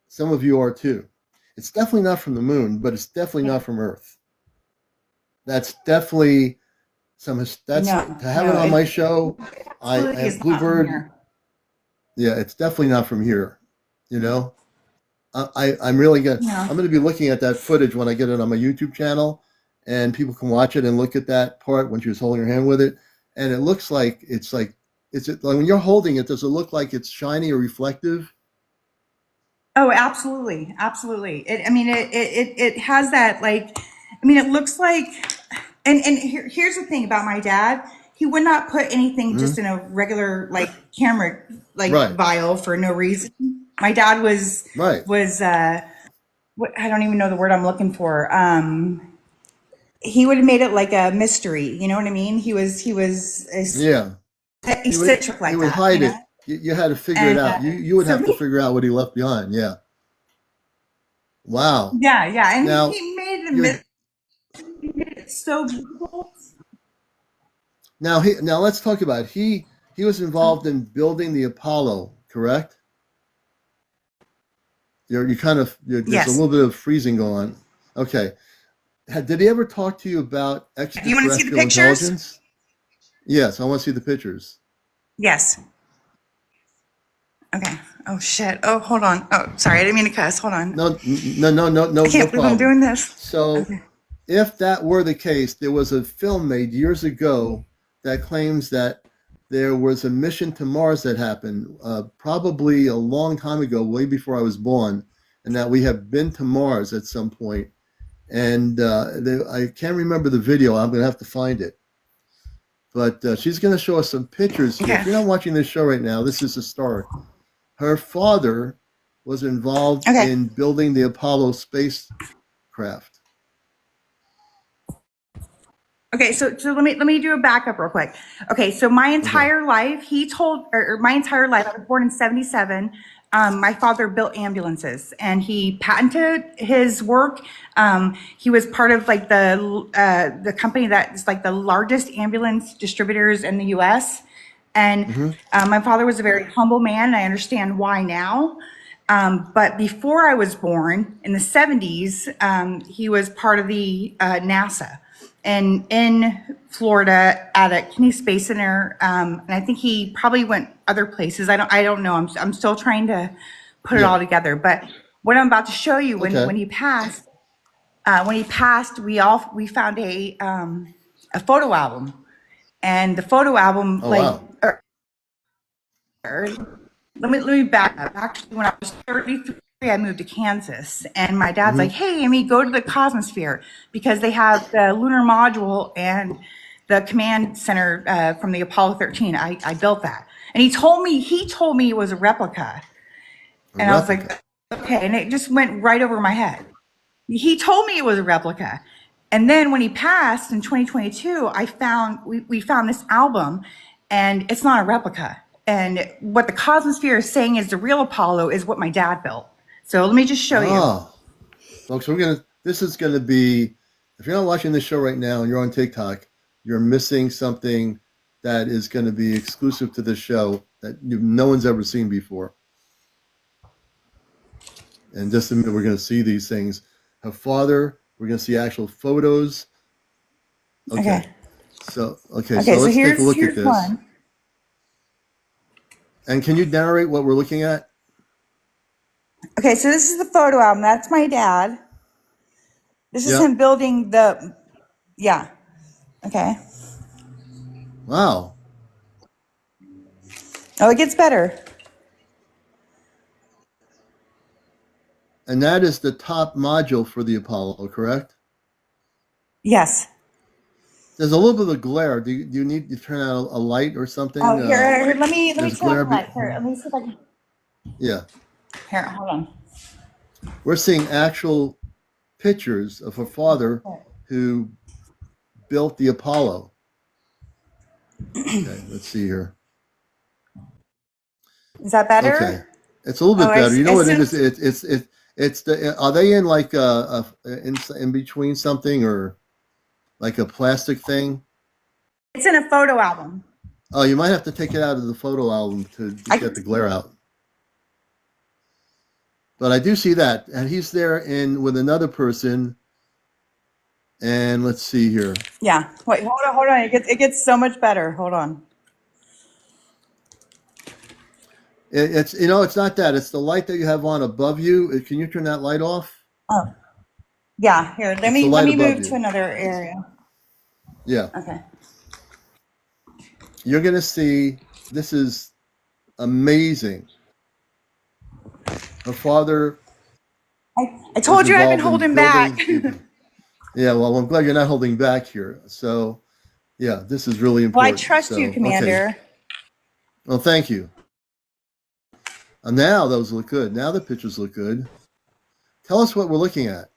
Some of you are too. It's definitely not from the moon, but it's definitely not from Earth. that's definitely that's No, to have it no, on my it show. I absolutely have is not from Bluebird. here. Yeah, it's definitely not from here. You know, I'm really No. I'm gonna be looking at that footage when I get it on my YouTube channel, and people can watch it and look at that part when she was holding her hand with it, and it looks like it's like like when you're holding it, does it look like it's shiny or reflective? Oh, absolutely, absolutely. I mean, it has that like. I mean, it looks like. And here's the thing about my dad. He would not put anything Hmm. just in a regular like camera like Right, vial for no reason. My dad right. was what I don't even know the word I'm looking for. He would have made it like a mystery. You know what I mean? He was Yeah, eccentric he like would that. hide it. You had to figure it And out. You would so have to figure out what he left behind. Yeah. Wow. yeah, yeah, and Now he made it you're he made it so beautiful. now let's talk about it. He was involved in building the Apollo, correct? You kind of there's a Yes. little bit of freezing going on. Okay. Did he ever talk to you about Do you want to see the extraterrestrial pictures? intelligence? Yes, I want to see the pictures. Yes. Okay. Oh shit. Oh, hold on. Oh, sorry. I didn't mean to cuss. Hold on. No I can't believe I'm problem. doing this. So, Okay. if that were the case, there was a film made years ago that claims that there was a mission to Mars that happened, probably a long time ago, way before I was born, and that we have been to Mars at some point. And I can't remember the video. I'm going to have to find it. But she's going to show us some pictures here. Okay. If you're not watching this show right now, this is a start. Her father was involved Okay. in building the Apollo spacecraft. Okay, so let me do a backup real quick. Okay, so my entire life, my entire life, I was born in 77. My father built ambulances and he patented his work. He was part of like the company that is like the largest ambulance distributors in the US. And Mm-hmm. my father was a very humble man, and I understand why now. But before I was born in the 70s, he was part of the NASA and in Florida at a Kennedy Space Center. And I think he probably went other places. I don't know. I'm still trying to put it Yeah. all together. But what I'm about to show you Okay. when he passed, we found a photo album, and the photo album Oh wow. let me back up. Actually, when I was 33, I moved to Kansas, and my dad's like, Mm-hmm. "Hey, Amy, go to the Cosmosphere because they have the lunar module and the command center from the Apollo 13." I built that, and he told me it was a replica, A and I was replica. like, "Okay," and it just went right over my head. He told me it was a replica. And then when he passed in 2022, we found this album, and it's not a replica. And what the Cosmosphere is saying is the real Apollo is what my dad built. So let me just show you. Oh, folks, this is gonna be, if you're not watching this show right now and you're on TikTok, you're missing something that is going to be exclusive to this show that no one's ever seen before. In just a minute, we're going to see these things. Her father, we're going to see actual photos. Okay. So let's take a look at this. One. And can you narrate what we're looking at? Okay, so this is the photo album. That's my dad. This is Yep. him building yeah. Okay. Wow. Oh, it gets better. And that is the top module for the Apollo, correct? Yes. There's a little bit of glare. Do you need to turn out a light or something? Oh, here, let me there's turn glare on the light. Here, let me see if I can. Yeah. Here, hold on. We're seeing actual pictures of her father who built the Apollo. Okay, let's see here. Is that better? Okay, it's a little bit better. You know what it is? It's the. Are they in like in between something or like a plastic thing? It's in a photo album. Oh, you might have to take it out of the photo album to get the glare out. But I do see that, and he's there with another person. And let's see here. Yeah. Wait, hold on. It gets so much better. Hold on. It's it's not that. It's the light that you have on above you. Can you turn that light off? Oh, yeah. Here, It's the let light me above move to you. another area. Yeah. Okay. You're going to see this is amazing. Her father I was told you I've been involved in holding back. building the. Yeah, well, I'm glad you're not holding back here. So, yeah, this is really Well, I important. trust you, So, okay. Commander. Well, thank you. Now those look good. Now the pictures look good. Tell us what we're looking at.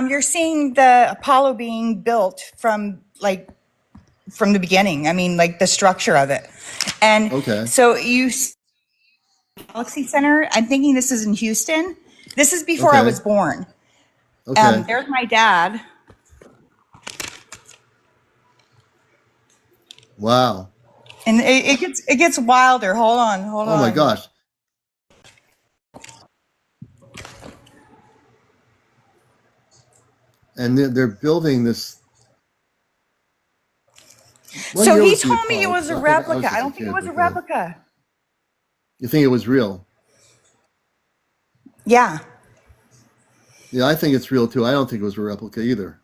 You're seeing the Apollo being built from the beginning. I mean, like the structure of it. And Okay. so Galaxy Center, I'm thinking this is in Houston. This is before I Okay. was born. Okay. There's my dad. Wow. And it gets wilder. Hold on. Oh my gosh. And they're building this. What So year he was the told me it Apollo? was Because a I think I was replica. I just a don't think it kid, was a but go ahead. replica. You think it was real? Yeah. Yeah, I think it's real too. I don't think it was a replica either.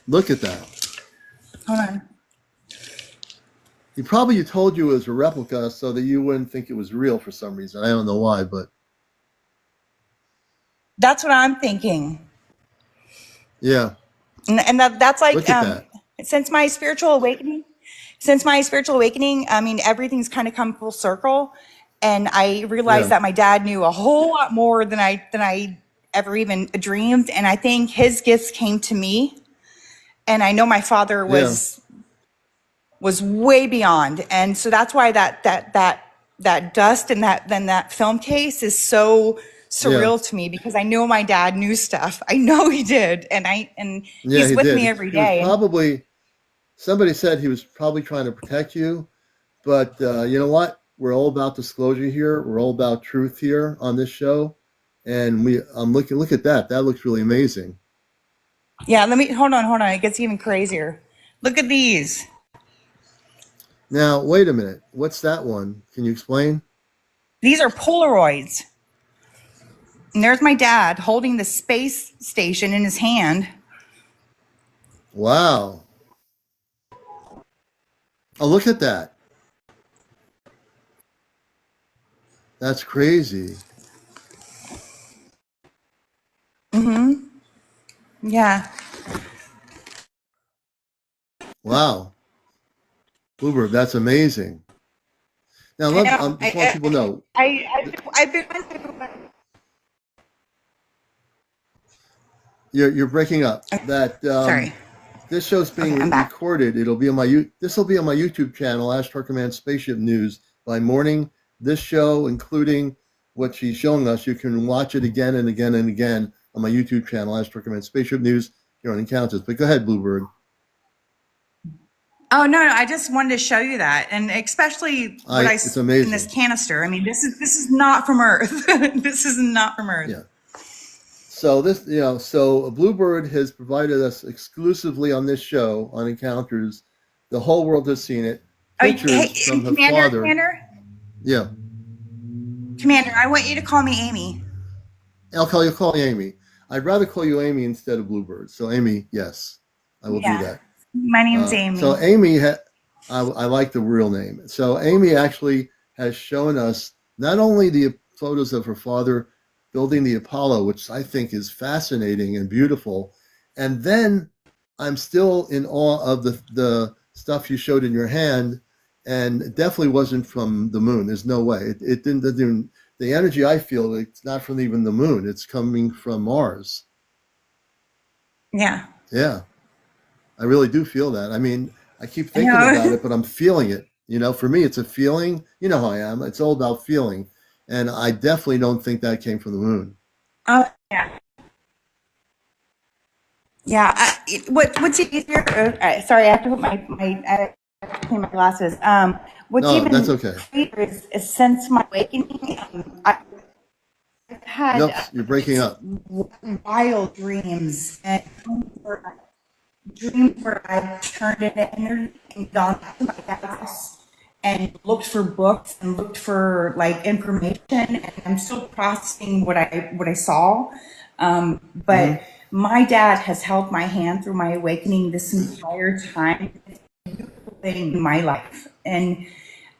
Look at that. Hold on. He probably told you it was a replica so that you wouldn't think it was real for some reason. I don't know why, but That's what I'm thinking. yeah. And that's like Look at that. since my spiritual awakening, I mean, everything's kind of come full circle. And I realized Yeah. that my dad knew a whole lot more than I ever even dreamed. And I think his gifts came to me. And I know my father Yeah. was way beyond. And so that's why that dust and that film case is so Yeah. surreal to me, because I know my dad knew stuff. I know he did. And Yeah, he's he with did. me every He was day. And probably, somebody said he was probably trying to protect you, but you know what? We're all about disclosure here. We're all about truth here on this show. And I'm looking, look at that. That looks really amazing. yeah, hold on. It gets even crazier. Look at these. Now, wait a minute. What's that one? Can you explain? These are Polaroids. And there's my dad holding the space station in his hand. Wow. Oh, look at that. That's crazy. Yeah. Wow. Bluebird, that's amazing. Now, I know. just want people to know. I've been You're breaking up. That sorry. this show's being Okay, I'm back. recorded. This will be on my YouTube channel, Ashtar Command Spaceship News, by morning. This show, including what she's showing us, you can watch it again and again and again on my YouTube channel, Ashtar Command Spaceship News, here on Encounters. But go ahead, Bluebird. Oh no, I just wanted to show you that, and especially what It's amazing. in this canister. I mean, this is not from Earth. This is not from Earth. Yeah. So so Bluebird has provided us exclusively on this show on Encounters. The whole world has seen it. Pictures from her father. Commander, Yeah. Commander, I want you to call me Amy. I'll call you Amy. I'd rather call you Amy instead of Bluebird. So Amy, yes, I will do that. My name's Amy. So Amy, I like the real name. So Amy actually has shown us not only the photos of her father building the Apollo, which I think is fascinating and beautiful, and then I'm still in awe of the stuff you showed in your hand, and it definitely wasn't from the moon. There's no way. It didn't even, the energy I feel, it's not from even the moon. It's coming from Mars. Yeah. Yeah. I really do feel that. I mean, I keep thinking about it, but I'm feeling it. For me, it's a feeling. You know how I am. It's all about feeling. And I definitely don't think that came from the moon. Oh yeah. Yeah. What's easier? Sorry, I have to put my glasses. What's No, that's even okay. crazier is since my awakening, I've had Nope, you're breaking just up. wild dreams and dreams where I've turned into energy and gone back to my dad's house and looked for books and looked for like information, and I'm still processing what I saw. Hmm. But my dad has held my hand through my awakening this entire time. It's a beautiful thing in my life, and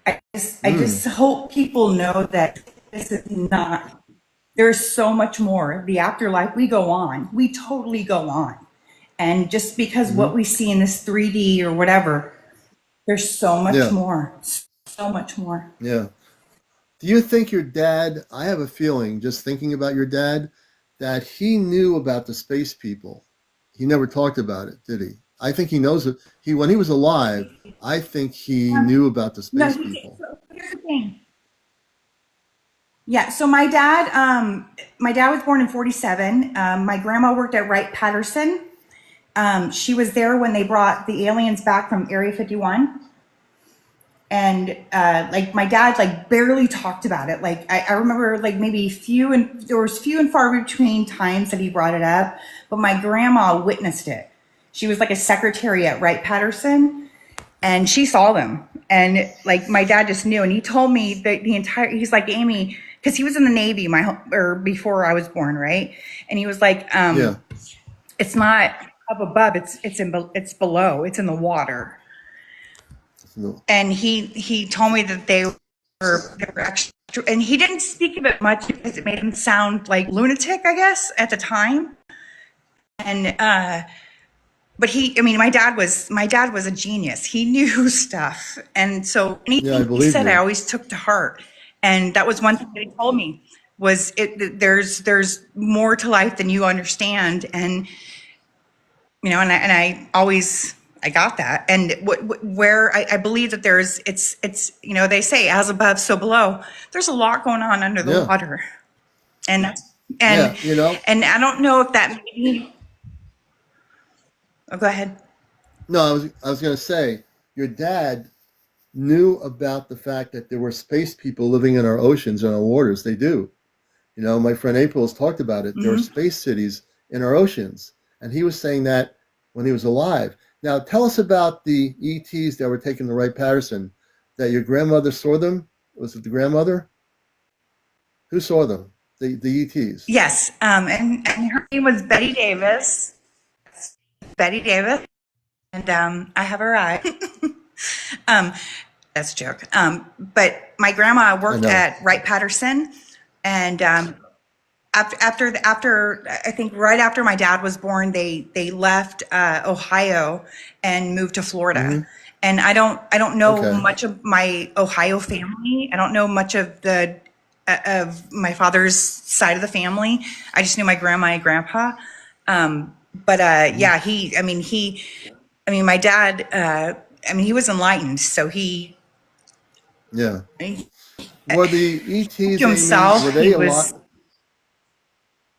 I just hope people know that this is not. There's so much more. The afterlife, we go on. We totally go on. And just because Hmm. what we see in this 3D or whatever, there's so much Yeah, more. So much more. yeah. Do you think your dad, I have a feeling, just thinking about your dad, that he knew about the space people? He never talked about it, did he? I think he knows it. When he was alive, I think he knew about the No, space he did. people. So here's the thing. Yeah, so my dad was born in 47. My grandma worked at Wright-Patterson. She was there when they brought the aliens back from Area 51. And like my dad like barely talked about it. Like I remember like maybe there was few and far between times that he brought it up, but my grandma witnessed it. She was like a secretary at Wright-Patterson, and she saw them. And like my dad just knew, and he told me that he's like, Amy, because he was in the Navy or before I was born, right? And he was like, Yeah. it's not up above, it's below, it's in the water. No. And he told me that they were extra, and he didn't speak of it much because it made him sound like lunatic, I guess, at the time. And but my dad was a genius. He knew stuff, and so Yeah, I anything he believe said, I you. always took to heart. And that was one thing that he told me was there's more to life than you understand. And and I always I got that. And where I believe that it's they say as above so below. There's a lot going on under the Yeah. water, and that's and Yeah. You know, and I don't know if that made me. Oh, go ahead. no, I was going to say, your dad knew about the fact that there were space people living in our oceans and our waters. They do. My friend April has talked about it. There are Hmm. space cities in our oceans. And he was saying that when he was alive. Now, tell us about the ETs that were taken to Wright-Patterson, that your grandmother saw them. Was it the grandmother? Who saw them? The ETs. Yes, and her name was Betty Davis. Betty Davis, and I have her eye. um, that's a joke. But my grandma I worked know. at Wright-Patterson, and after I think right after my dad was born, they left Ohio and moved to Florida. Hmm. And I don't know Okay. much of my Ohio family. I don't know much of my father's side of the family. I just knew my grandma and grandpa. But Hmm. yeah, my dad. He was enlightened, so Yeah. he Were the ETs, Amy, were himself. they He a lot? was.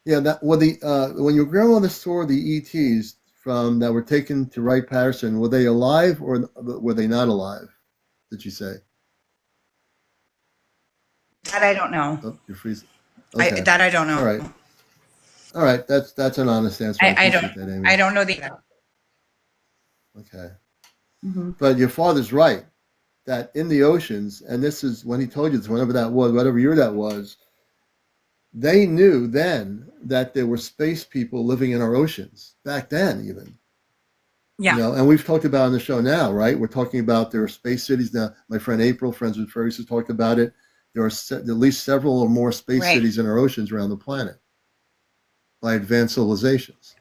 Yeah, that were the when your grandmother saw the ETs from that were taken to Wright Patterson, were they alive or were they not alive? Did you say? That I don't know. Oh, you're freezing. I Okay. that I don't All know. right. All right. That's an honest answer. I I appreciate don't that, Amy. I don't know the. Okay. Mhm. But your father's right that in the oceans, and this is when he told you this, whenever that was, whatever year that was, they knew then that there were space people living in our oceans back then, even. Yeah. And we've talked about on the show now, right? We're talking about there are space cities now. My friend April, Friends with Furries, has talked about it. There are at least several or more space Right. cities in our oceans around the planet by advanced civilizations,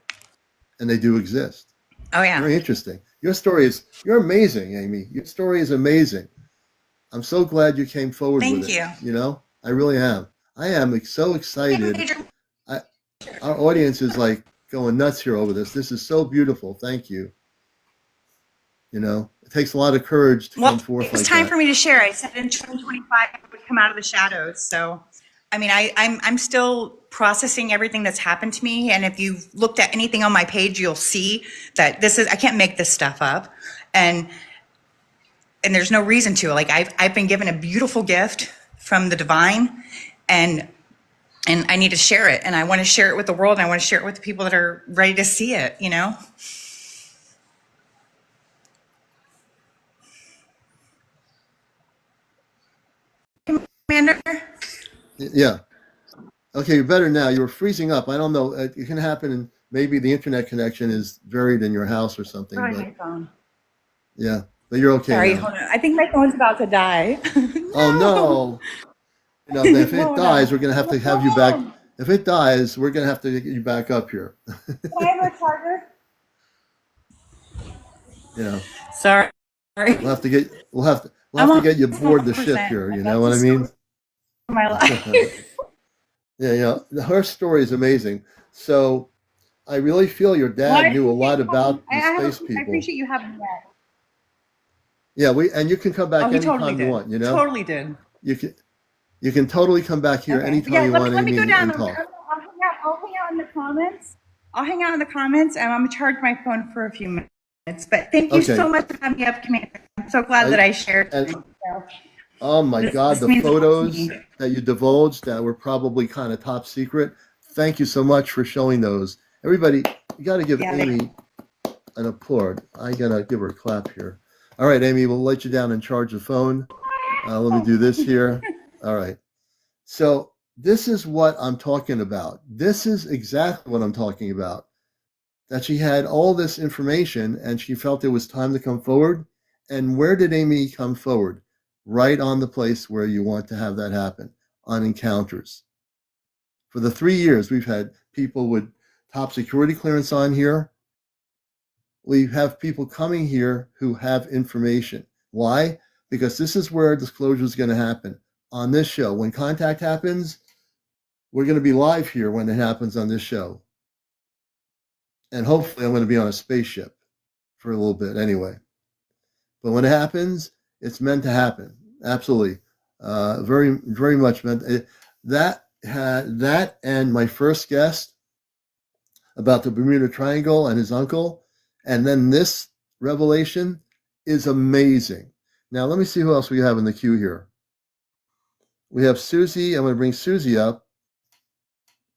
and they do exist. Oh yeah. Very interesting. You're amazing, Amy. Your story is amazing. I'm so glad you came forward with Thank it. you. I really am. I am so excited. I, our audience is like going nuts here over this. This is so beautiful. Thank you. It takes a lot of courage to come Well, forth it was like time for that. me to share. I said in 2025 I would come out of the shadows. So, I'm still processing everything that's happened to me. And if you've looked at anything on my page, you'll see that I can't make this stuff up. And there's no reason to. Like I've been given a beautiful gift from the divine, and I need to share it, and I want to share it with the world, and I want to share it with the people that are ready to see it, you know? Commander? Yeah. Okay, you're better now. You were freezing up. I don't know. It can happen, and maybe the internet connection is buried in your house or something. Sorry, But my phone. yeah, but you're okay Sorry, now. hold on. I think my phone's about to die. Oh No. no! You know, if it Hold dies, on. we're gonna have to have you back. If it dies, we're gonna have to get you back up here. Can I have a charger? You know, Sorry. we'll have to get I'm on you aboard the ship 1%. here. You Like, know that's what the I mean? story of my life. Yeah, you know, her story is amazing. So I really feel your Well, I dad knew a lot appreciate about the having, space I people. appreciate you having me back. Yeah, and you can come Oh, back he totally anytime you did. want. You know, Totally did. you can totally come back here Okay. anytime Yeah, you want, let me go Amy, down. and talk. I'll hang out in the comments. I'll hang out in the comments, and I'm going to charge my phone for a few minutes. But thank you Okay. so much for having me up, Commander. I'm so glad that I shared. And, oh my God, the means a lot to photos me. that you divulged that were probably kind of top secret. Thank you so much for showing those. Everybody, you got to give Amy an applaud. I got to give her a clap here. All right, Amy, we'll let you down and charge the phone. Let me do this here. All right. So this is what I'm talking about. This is exactly what I'm talking about. That she had all this information and she felt it was time to come forward. And where did Amy come forward? Right on the place where you want to have that happen, on encounters. For the 3 years, we've had people with top security clearance on here. We have people coming here who have information. Why? Because this is where disclosure is going to happen on this show. When contact happens, we're going to be live here when it happens on this show. And hopefully I'm going to be on a spaceship for a little bit anyway. But when it happens, it's meant to happen. Absolutely. Very, very much meant. That and my first guest about the Bermuda Triangle and his uncle, and then this revelation is amazing. Now, let me see who else we have in the queue here. We have Susie. I'm going to bring Susie up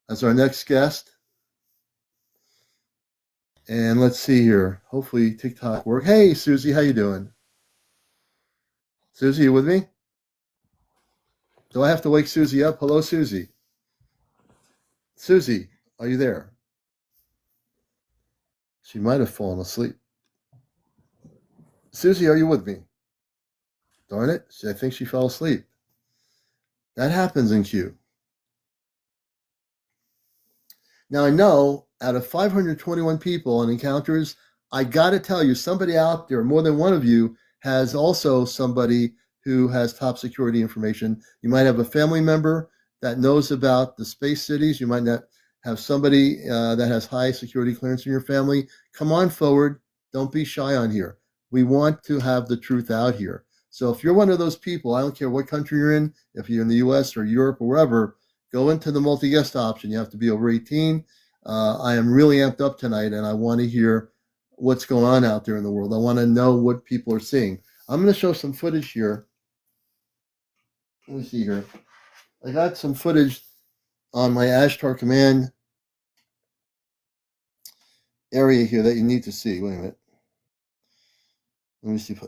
as our next guest. And let's see here. Hopefully TikTok work. Hey, Susie, how you doing? Susie, you with me? Do I have to wake Susie up? Hello, Susie. Susie, are you there? She might have fallen asleep. Susie, are you with me? Darn it, I think she fell asleep. That happens in Q. Now I know out of 521 people on encounters, I got to tell you, somebody out there, more than one of you, has also somebody who has top security information. You might have a family member that knows about the space cities. You might not have somebody that has high security clearance in your family. Come on forward. Don't be shy on here. We want to have the truth out here. So if you're one of those people, I don't care what country you're in, if you're in the US or Europe or wherever, go into the multi-guest option. You have to be over 18. I am really amped up tonight, and I want to hear what's going on out there in the world. I want to know what people are seeing. I'm going to show some footage here. Let me see here. I got some footage on my Ashtar Command area here that you need to see. Wait a minute. Let me see.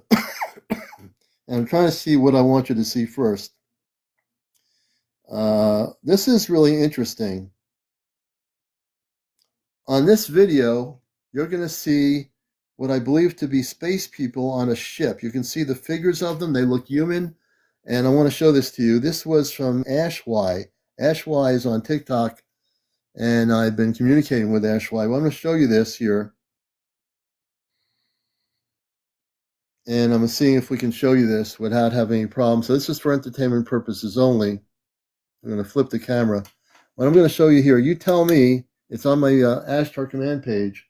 And I'm trying to see what I want you to see first. This is really interesting. On this video, you're going to see what I believe to be space people on a ship. You can see the figures of them. They look human. And I want to show this to you. This was from Ash Y. Ash Y is on TikTok, and I've been communicating with Ash Y. Well, I'm going to show you this here. And I'm seeing if we can show you this without having any problems. So this is for entertainment purposes only. I'm going to flip the camera. What I'm going to show you here, you tell me, it's on my Ashtar Command page.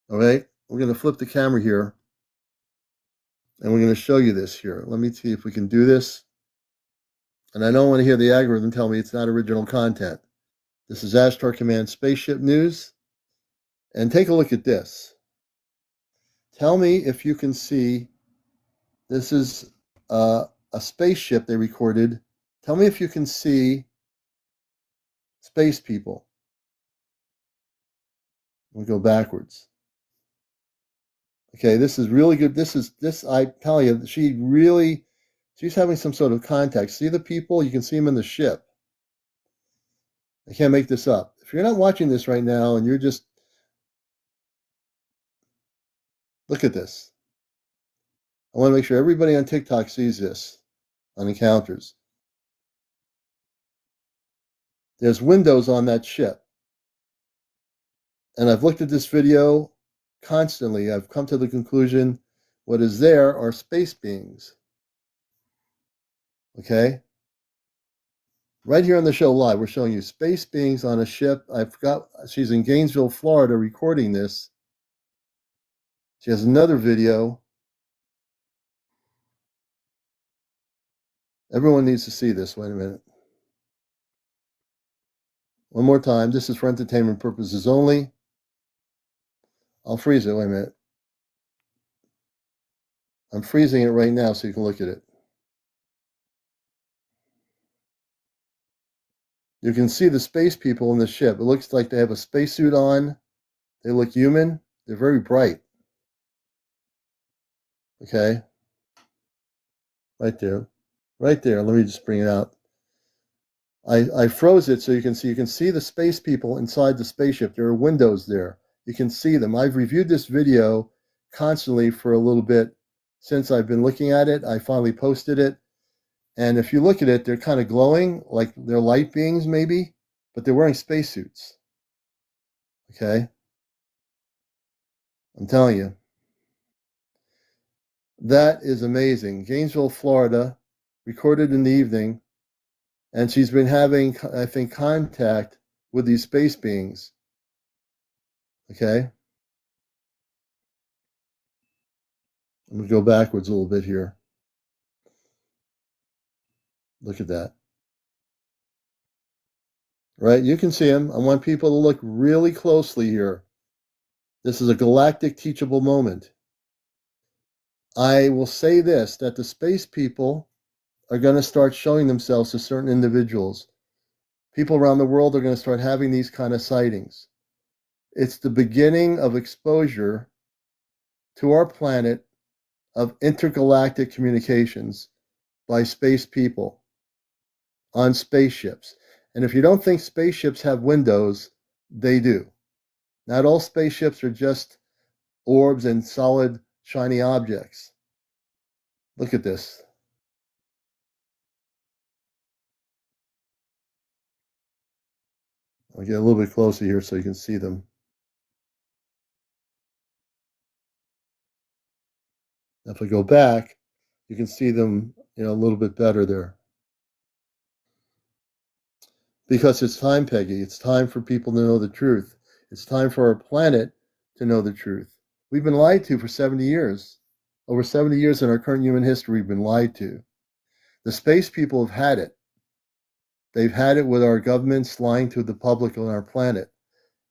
All right, we're going to flip the camera here. And we're going to show you this here. Let me see if we can do this. And I don't want to hear the algorithm tell me it's not original content. This is Ashtar Command Spaceship News. And take a look at this. Tell me if you can see This is a spaceship they recorded. Tell me if you can see space people. We'll go backwards. Okay, this is really good. This I tell you, she's having some sort of contact. See the people? You can see them in the ship. I can't make this up. If you're not watching this right now and you're just, look at this. I want to make sure everybody on TikTok sees this on encounters. There's windows on that ship. And I've looked at this video constantly. I've come to the conclusion what is there are space beings. Okay? Right here on the show live, we're showing you space beings on a ship. I forgot, she's in Gainesville, Florida, recording this. She has another video. Everyone needs to see this. Wait a minute. One more time. This is for entertainment purposes only. I'll freeze it. Wait a minute. I'm freezing it right now so you can look at it. You can see the space people in the ship. It looks like they have a spacesuit on. They look human. They're very bright. Okay. Right there. Right there. Let me just bring it out. I froze it so you can see the space people inside the spaceship. There are windows there. You can see them. I've reviewed this video constantly for a little bit since I've been looking at it. I finally posted it. And if you look at it, they're kind of glowing, like they're light beings maybe, but they're wearing spacesuits. Okay? I'm telling you. That is amazing. Gainesville, Florida, recorded in the evening. And she's been having, I think, contact with these space beings. Okay? I'm going to go backwards a little bit here. Look at that. Right? You can see them. I want people to look really closely here. This is a galactic teachable moment. I will say this, that the space people are going to start showing themselves to certain individuals. People around the world are going to start having these kind of sightings. It's the beginning of exposure to our planet of intergalactic communications by space people on spaceships. And if you don't think spaceships have windows, they do. Not all spaceships are just orbs and solid, shiny objects. Look at this. I'll get a little bit closer here so you can see them. If I go back, you can see them, a little bit better there. Because it's time, Peggy. It's time for people to know the truth. It's time for our planet to know the truth. We've been lied to for 70 years. Over 70 years in our current human history, we've been lied to. The space people have had it. They've had it with our governments lying to the public on our planet.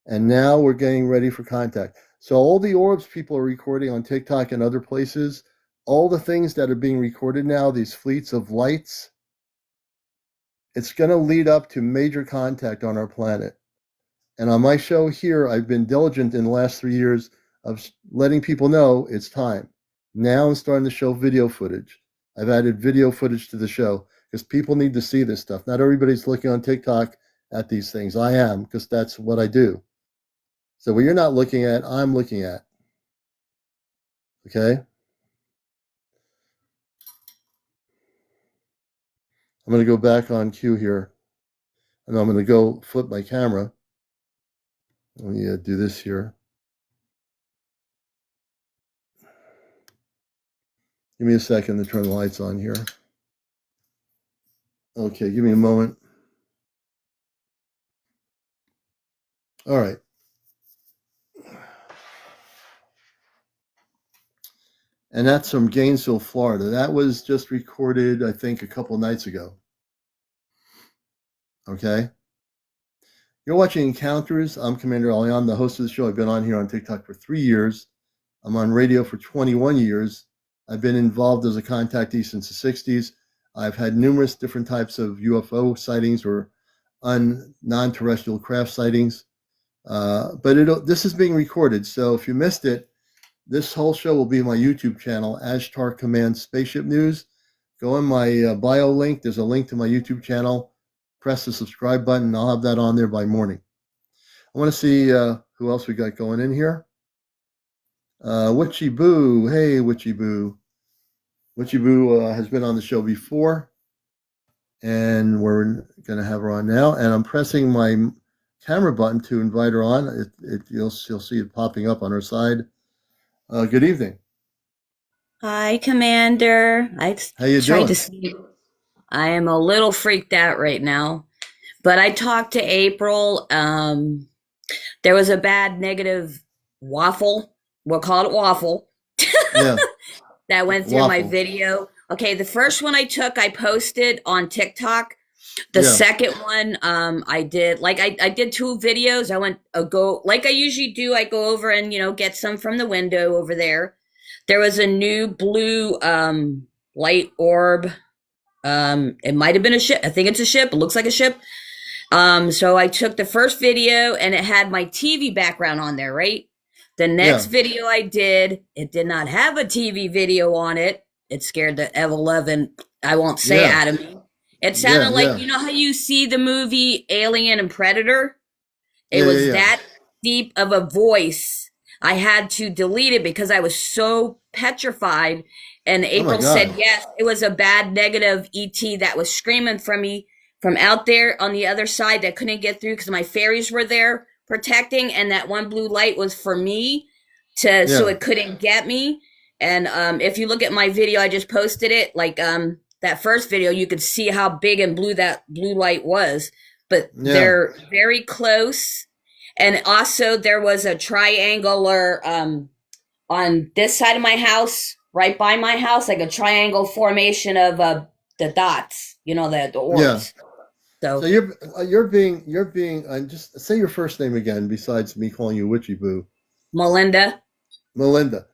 And now we're getting ready for contact. So all the orbs people are recording on TikTok and other places, all the things that are being recorded now, these fleets of lights, it's going to lead up to major contact on our planet. And on my show here, I've been diligent in the last 3 years of letting people know it's time. Now I'm starting to show video footage. I've added video footage to the show because people need to see this stuff. Not everybody's looking on TikTok at these things. I am, because that's what I do. So what you're not looking at, I'm looking at. Okay? I'm going to go back on cue here. And I'm going to go flip my camera. Let me do this here. Give me a second to turn the lights on here. Okay, give me a moment. All right. And that's from Gainesville, Florida. That was just recorded, I think, a couple nights ago. Okay? You're watching Encounters. I'm CmdrAleon, the host of the show. I've been on here on TikTok for 3 years. I'm on radio for 21 years. I've been involved as a contactee since the 60s. I've had numerous different types of UFO sightings or non-terrestrial craft sightings. But this is being recorded, so if you missed it, this whole show will be on my YouTube channel, Ashtar Command Spaceship News. Go in my bio link. There's a link to my YouTube channel. Press the subscribe button, and I'll have that on there by morning. I want to see who else we got going in here. Witchy Boo. Hey, Witchy Boo. Witchy Boo has been on the show before, and we're going to have her on now. And I'm pressing my camera button to invite her on. You'll see it popping up on her side. Good evening. Hi, Commander. How you tried doing? to sleep. I am a little freaked out right now, but I talked to April. There was a bad negative waffle. We'll call it waffle. Yeah. That went through my Waffle. video. Okay, the first one I took, I posted on TikTok. The Yeah. second one, I did I did 2 videos. I went like I usually do. I go over and get some from the window over there. There was a new blue light orb. It might have been a ship. I think it's a ship. It looks like a ship. So I took the first video and it had my TV background on there, right? The next video I did, it did not have a TV video on it. It scared the ever-loving, I won't say out of me. It sounded like, you know how you see the movie Alien and Predator? It was that deep of a voice. I had to delete it because I was so petrified. And April said, yes, it was a bad negative ET that was screaming from me from out there on the other side that couldn't get through because my fairies were there protecting. And that one blue light was for me so it couldn't get me. And if you look at my video, I just posted it, like that first video, you could see how big and blue that blue light was. But they're very close. And also there was a triangular on this side of my house, right by my house, like a triangle formation of the dots, the orbs. Yeah. So you're being just say your first name again besides me calling you Witchy Boo. Melinda.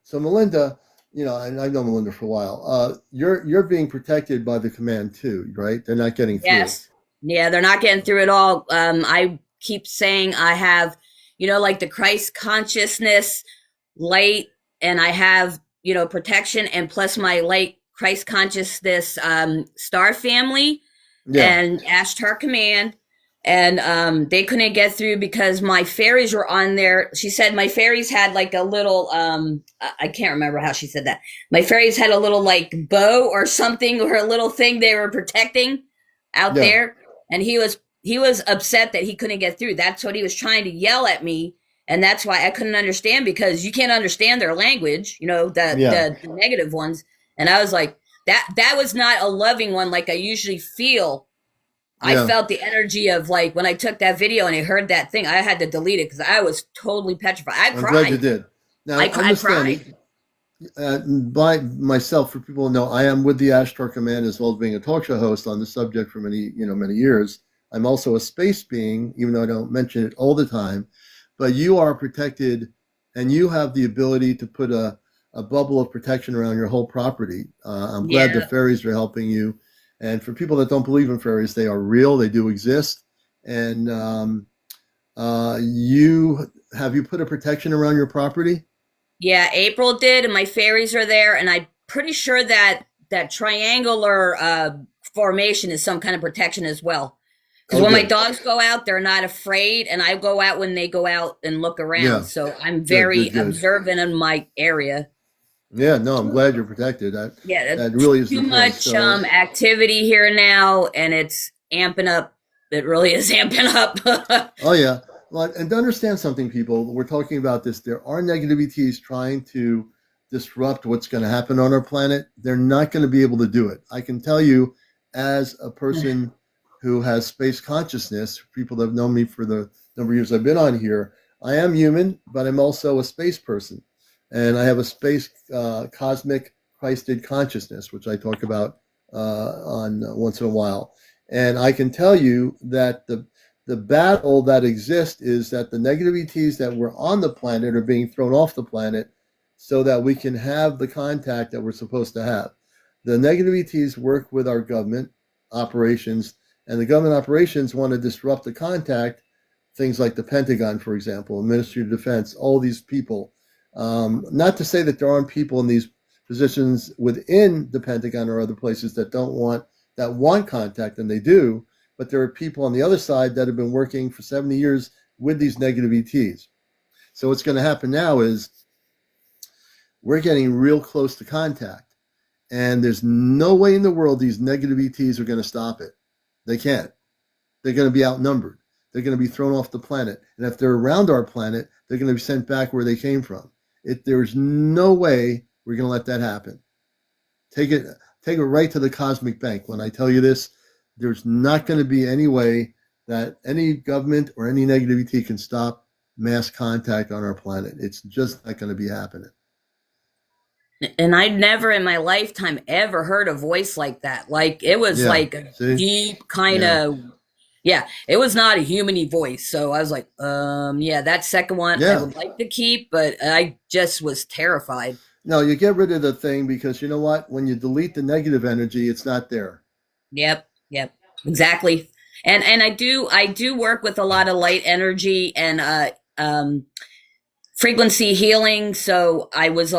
So Melinda, and I've known Melinda for a while. You're being protected by the command too, right? They're not getting through. Yes. Yeah, they're not getting through at all. I keep saying I have, like the Christ consciousness light, and I have, protection, and plus my light Christ consciousness star family and Ashtar Command. And they couldn't get through because my fairies were on there. She said my fairies had like a little, I can't remember how she said that. My fairies had a little like bow or something, or a little thing they were protecting out there. And he was upset that he couldn't get through. That's what he was trying to yell at me. And that's why I couldn't understand, because you can't understand their language, the negative ones. And I was like, that was not a loving one like I usually feel. I felt the energy of, like, when I took that video and I heard that thing, I had to delete it because I was totally petrified. I cried. I'm glad you did. Now, I cried. By myself, for people to know, I am with the Ashtar Command, as well as being a talk show host on the subject for many years. I'm also a space being, even though I don't mention it all the time. But you are protected, and you have the ability to put a bubble of protection around your whole property. I'm glad the fairies are helping you. And for people that don't believe in fairies, they are real. They do exist. And you put a protection around your property? Yeah, April did, and my fairies are there. And I'm pretty sure that triangular formation is some kind of protection as well. Because when my dogs go out, they're not afraid, and I go out when they go out and look around. Yeah. So I'm very observant in my area. Yeah, no, I'm glad you're protected. That really is too much activity here now, and it's amping up. It really is amping up. Oh yeah, well, and to understand something, people, we're talking about this. There are negative ETs trying to disrupt what's going to happen on our planet. They're not going to be able to do it. I can tell you, as a person who has space consciousness, people that have known me for the number of years I've been on here, I am human, but I'm also a space person. And I have a space cosmic Christed consciousness, which I talk about on once in a while. And I can tell you that the battle that exists is that the negative ETs that were on the planet are being thrown off the planet so that we can have the contact that we're supposed to have. The negative ETs work with our government operations, and the government operations want to disrupt the contact. Things like the Pentagon, for example, Ministry of Defense, all these people. Not to say that there aren't people in these positions within the Pentagon or other places that want contact, and they do, but there are people on the other side that have been working for 70 years with these negative ETs. So what's going to happen now is we're getting real close to contact, and there's no way in the world these negative ETs are going to stop it. They can't. They're going to be outnumbered. They're going to be thrown off the planet. And if they're around our planet, they're going to be sent back where they came from. There's no way we're going to let that happen. Take it right to the cosmic bank. When I tell you this, there's not going to be any way that any government or any negative ET can stop mass contact on our planet. It's just not going to be happening. And I never in my lifetime ever heard a voice like that. Like it was like a deep kind of, it was not a human-y voice. So I was like, that second one I would like to keep, but I just was terrified. No, you get rid of the thing because you know what? When you delete the negative energy, it's not there. Yep, exactly. And I do work with a lot of light energy and frequency healing. So I was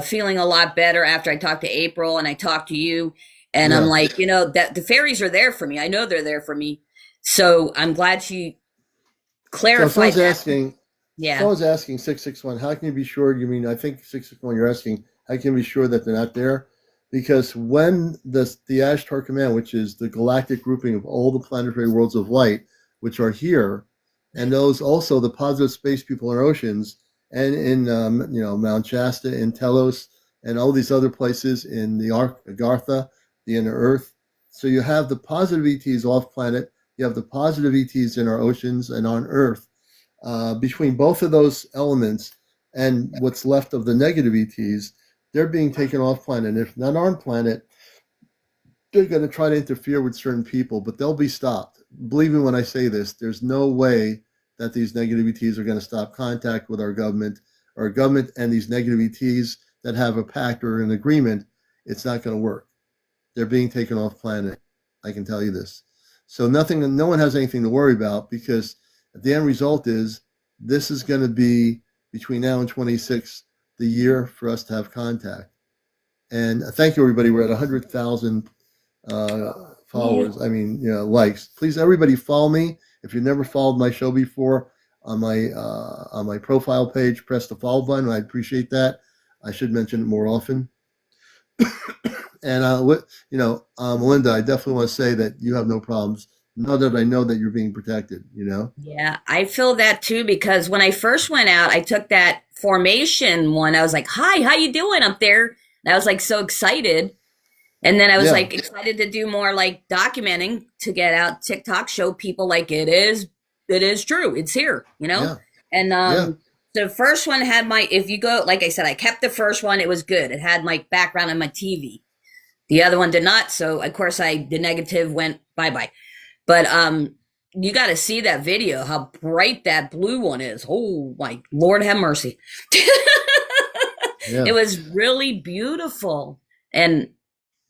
feeling a lot better after I talked to April and I talked to you. And I'm like, that the fairies are there for me. I know they're there for me. So I'm glad she clarified that. Someone's asking 661, how can you be sure? You mean, I think 661, you're asking, how can you be sure that they're not there? Because when the Ashtar Command, which is the galactic grouping of all the planetary worlds of light, which are here, and those also the positive space people in our oceans, and in Mount Shasta, in Telos, and all these other places in the Agartha, the inner Earth. So you have the positive ETs off planet, you have the positive ETs in our oceans and on Earth. Between both of those elements and what's left of the negative ETs, they're being taken off planet. And if not on planet, they're going to try to interfere with certain people, but they'll be stopped. Believe me when I say this, there's no way that these negative ETs are going to stop contact with our government and these negative ETs that have a pact or an agreement. It's not going to work. They're being taken off planet. I can tell you this. So no one has anything to worry about, because the end result is this is going to be between now and 26 the year for us to have contact. And thank you, everybody. We're at 100,000 followers. Likes. Please, everybody, follow me. If you've never followed my show before, on my profile page, press the follow button. I'd appreciate that. I should mention it more often. And Melinda, I definitely want to say that you have no problems. Know that I know that you're being protected, Yeah, I feel that too, because when I first went out, I took that formation one. I was like, hi, how you doing up there? And I was like so excited. And then I was like excited to do more like documenting, to get out TikTok, show people like it is true. It's here, And the first one had if you go, like I said, I kept the first one. It was good. It had my background on my TV. The other one did not. So of course the negative went bye-bye. But you got to see that video, how bright that blue one is. Oh, my Lord have mercy. It was really beautiful. And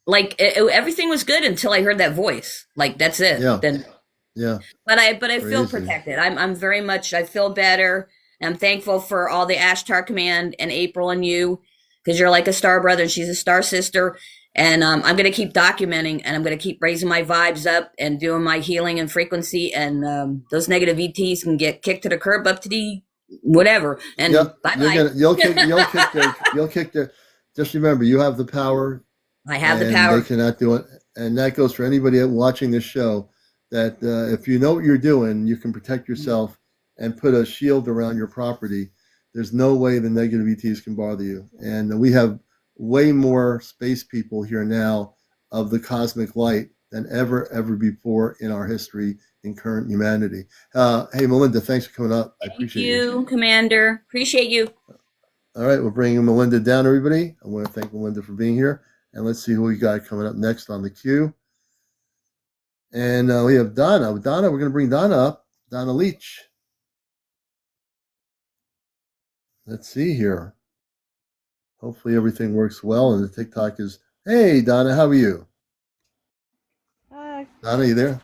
like everything was good until I heard that voice. Like, that's it. But I feel protected. I'm very much, I feel better. I'm thankful for all the Ashtar Command and April and you, because you're like a star brother and she's a star sister. And I'm going to keep documenting, and I'm going to keep raising my vibes up and doing my healing and frequency. And those negative ETs can get kicked to the curb, up to the whatever. And bye-bye. You'll kick their. Just remember, you have the power. I have the power. They cannot do it. And that goes for anybody watching this show, that if you know what you're doing, you can protect yourself and put a shield around your property. There's no way the negative ETs can bother you. And we have way more space people here now of the cosmic light than ever before in our history in current humanity. Hey, Melinda, thanks for coming up. I appreciate you. Thank you, Commander. Appreciate you. All right, we're bringing Melinda down, everybody. I want to thank Melinda for being here. And let's see who we got coming up next on the queue. And we have Donna. We're going to bring Donna up. Donna Leach. Let's see here. Hopefully everything works well and the TikTok is. Hey, Donna, how are you? Hi. Donna, you there?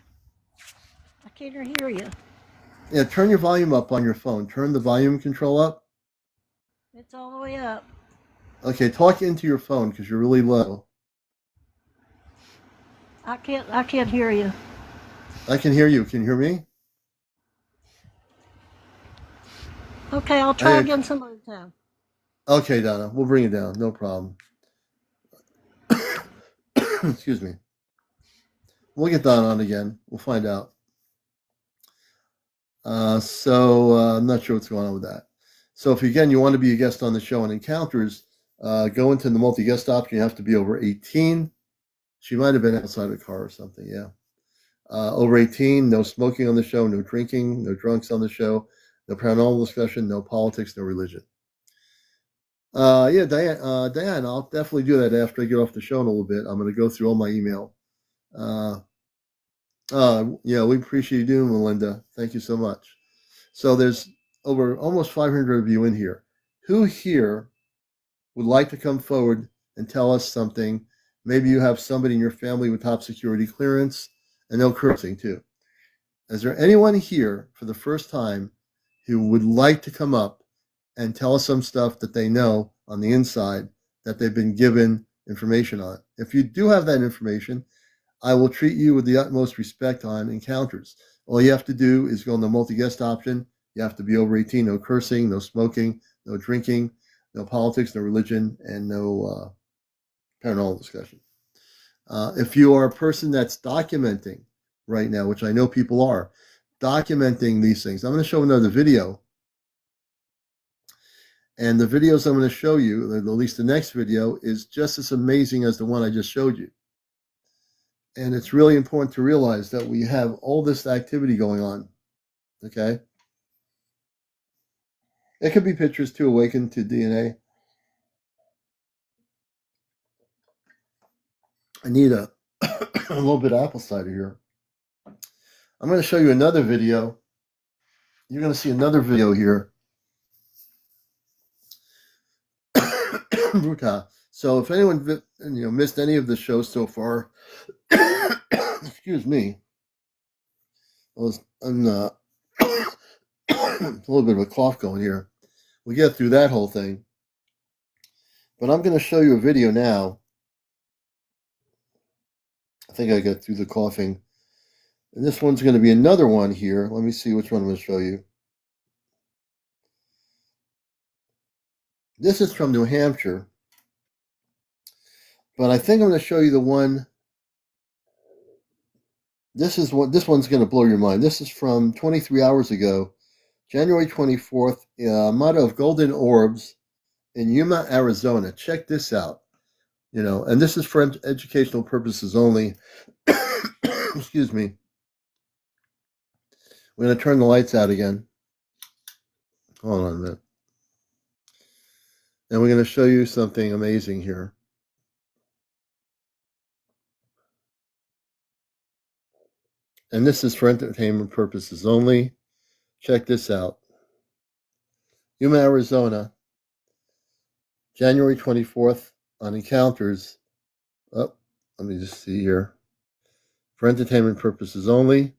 I can't hear you. Yeah, turn your volume up on your phone. Turn the volume control up. It's all the way up. Okay, talk into your phone because you're really low. I can't hear you. I can hear you. Can you hear me? Okay, I'll try again some other time. Okay, Donna, we'll bring it down. No problem. Excuse me. We'll get Donna on again. We'll find out. I'm not sure what's going on with that. So if again you want to be a guest on the show and encounters, go into the multi-guest option. You have to be over 18. She might have been outside the car or something. Yeah. Over 18, no smoking on the show, no drinking, no drunks on the show, no paranormal discussion, no politics, no religion. Yeah, Diane, I'll definitely do that after I get off the show in a little bit. I'm going to go through all my email. Yeah, we appreciate you doing, Melinda. Thank you so much. So there's over almost 500 of you in here. Who here would like to come forward and tell us something? Maybe you have somebody in your family with top security clearance and no cursing too. Is there anyone here for the first time who would like to come up and tell us some stuff that they know on the inside that they've been given information on? If you do have that information, I will treat you with the utmost respect on encounters. All you have to do is go on the multi-guest option. You have to be over 18, no cursing, no smoking, no drinking, no politics, no religion, and no paranormal discussion. If you are a person that's documenting right now, which I know people are, documenting these things. I'm going to show another video. And the videos I'm going to show you, at least the next video, is just as amazing as the one I just showed you. And it's really important to realize that we have all this activity going on. Okay? It could be pictures to awaken to DNA. I need a little bit of apple cider here. I'm going to show you another video. You're going to see another video here. So if anyone missed any of the shows so far, excuse me, I'm a little bit of a cough going here. We'll get through that whole thing. But I'm going to show you a video now. I think I got through the coughing. And this one's going to be another one here. Let me see which one I'm going to show you. This is from New Hampshire. But I think I'm going to show you the one. This one's going to blow your mind. This is from 23 hours ago, January 24th, motto of golden orbs in Yuma, Arizona. Check this out. And this is for educational purposes only. Excuse me. We're going to turn the lights out again. Hold on a minute. And we're going to show you something amazing here. And this is for entertainment purposes only. Check this out. Yuma, Arizona, January 24th on Encounters. Oh, let me just see here. For entertainment purposes only.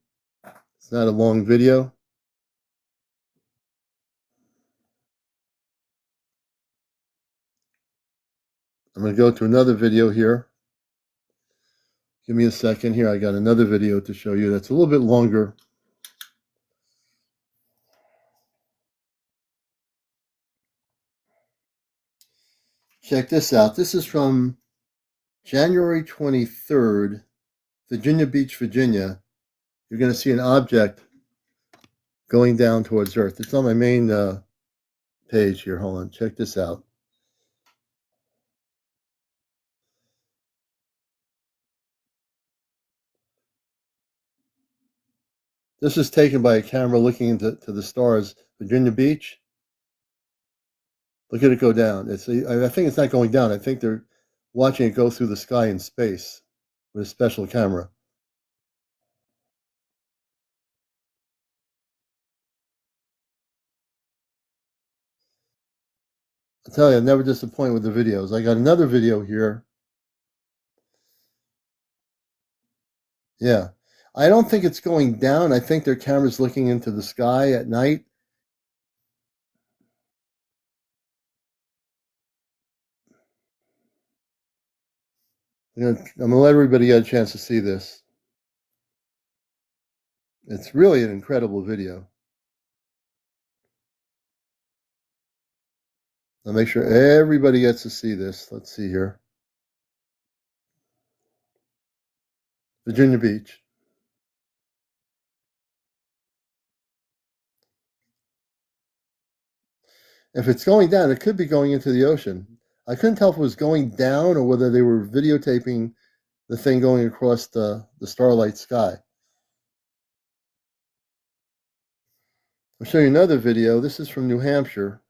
It's not a long video. I'm going to go to another video here. Give me a second here. I got another video to show you that's a little bit longer. Check this out. This is from January 23rd, Virginia Beach, Virginia. You're going to see an object going down towards Earth. It's on my main page here. Hold on. Check this out. This is taken by a camera looking into the stars. Virginia Beach. Look at it go down. I think it's not going down. I think they're watching it go through the sky in space with a special camera. I tell you, I'm never disappointed with the videos. I got another video here. Yeah. I don't think it's going down. I think their camera's looking into the sky at night. I'm going to let everybody get a chance to see this. It's really an incredible video. I'll make sure everybody gets to see this. Let's see here. Virginia Beach. If it's going down, it could be going into the ocean. I couldn't tell if it was going down or whether they were videotaping the thing going across the starlight sky. I'll show you another video. This is from New Hampshire.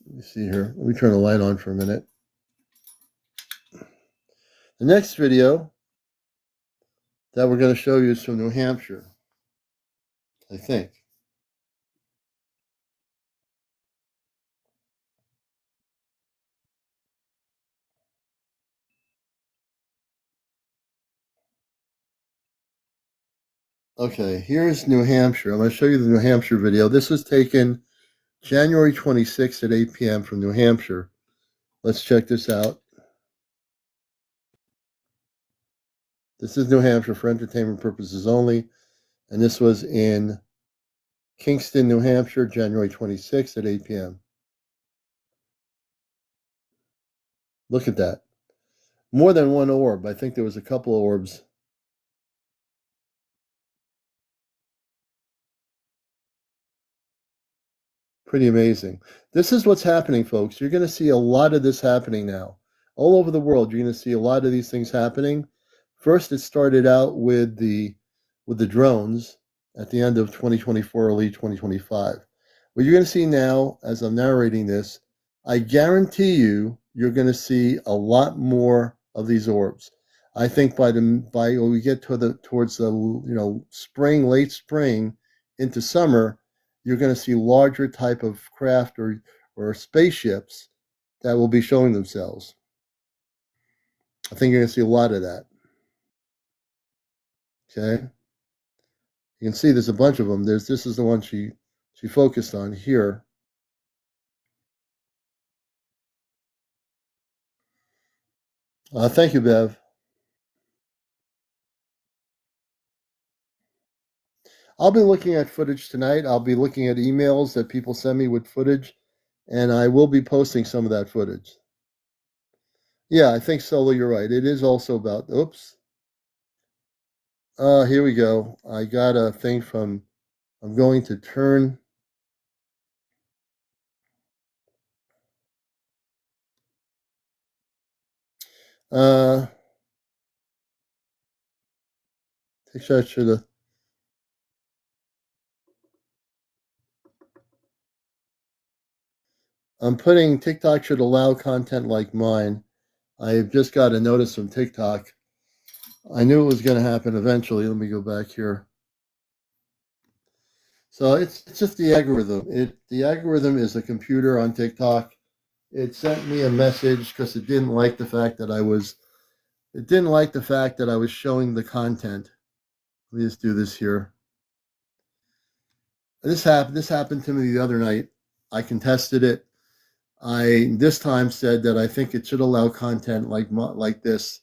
Let me see here. Let me turn the light on for a minute. The next video that we're going to show you is from New Hampshire, I think. Okay, here's New Hampshire. I'm going to show you the New Hampshire video. This was taken January 26th at 8 p.m. from New Hampshire. Let's check this out. This is New Hampshire for entertainment purposes only. And this was in Kingston, New Hampshire, January 26th at 8 p.m. Look at that. More than one orb. I think there was a couple of orbs. Pretty amazing. This is what's happening, folks. You're going to see a lot of this happening now. All over the world, you're going to see a lot of these things happening. First, it started out with the drones at the end of 2024, early 2025. What you're going to see now, as I'm narrating this, I guarantee you're going to see a lot more of these orbs. I think by when we get towards the spring, late spring into summer, you're going to see larger type of craft or spaceships that will be showing themselves. I think you're going to see a lot of that. Okay, you can see there's a bunch of them. This is the one she focused on here. Thank you, Bev. I'll be looking at footage tonight. I'll be looking at emails that people send me with footage, and I will be posting some of that footage. Yeah, I think, Solo, you're right. It is also about, oops. Here we go. I got a thing from, I'm going to turn. TikTok should have. I'm putting TikTok should allow content like mine. I've just got a notice from TikTok. I knew it was going to happen eventually. Let me go back here. So it's just the algorithm. The algorithm is a computer on TikTok. It sent me a message because it didn't like the fact that I was showing the content. Let me just do this here. This happened to me the other night. I contested it. I this time said that I think it should allow content like this,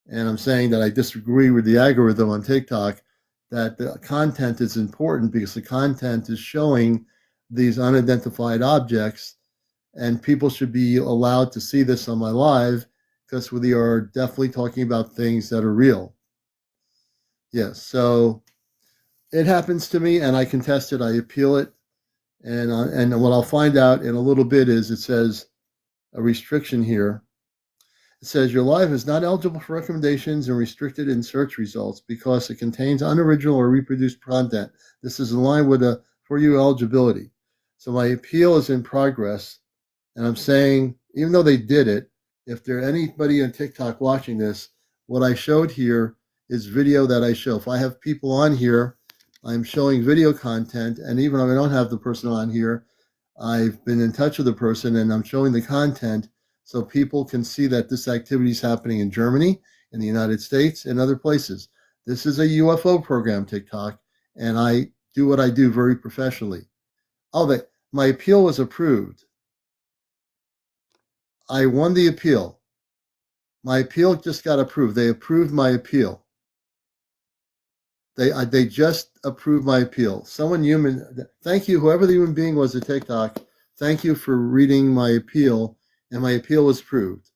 and I'm saying that I disagree with the algorithm on TikTok, that the content is important because the content is showing these unidentified objects, and people should be allowed to see this on my live because we are definitely talking about things that are real. Yes, so it happens to me, and I contest it. I appeal it, and what I'll find out in a little bit is it says a restriction here. It says your live is not eligible for recommendations and restricted in search results because it contains unoriginal or reproduced content. This is in line with a for you eligibility. So my appeal is in progress, and I'm saying, even though they did it, if there's anybody on TikTok watching this, what I showed here is video that I show. If I have people on here, I'm showing video content, and even if I don't have the person on here, I've been in touch with the person and I'm showing the content so people can see that this activity is happening in Germany, in the United States, and other places. This is a UFO program, TikTok, and I do what I do very professionally. Oh, my appeal was approved. I won the appeal. My appeal just got approved. They approved my appeal. They just approved my appeal. Someone human, thank you, whoever the human being was at TikTok, thank you for reading my appeal, and my appeal was approved.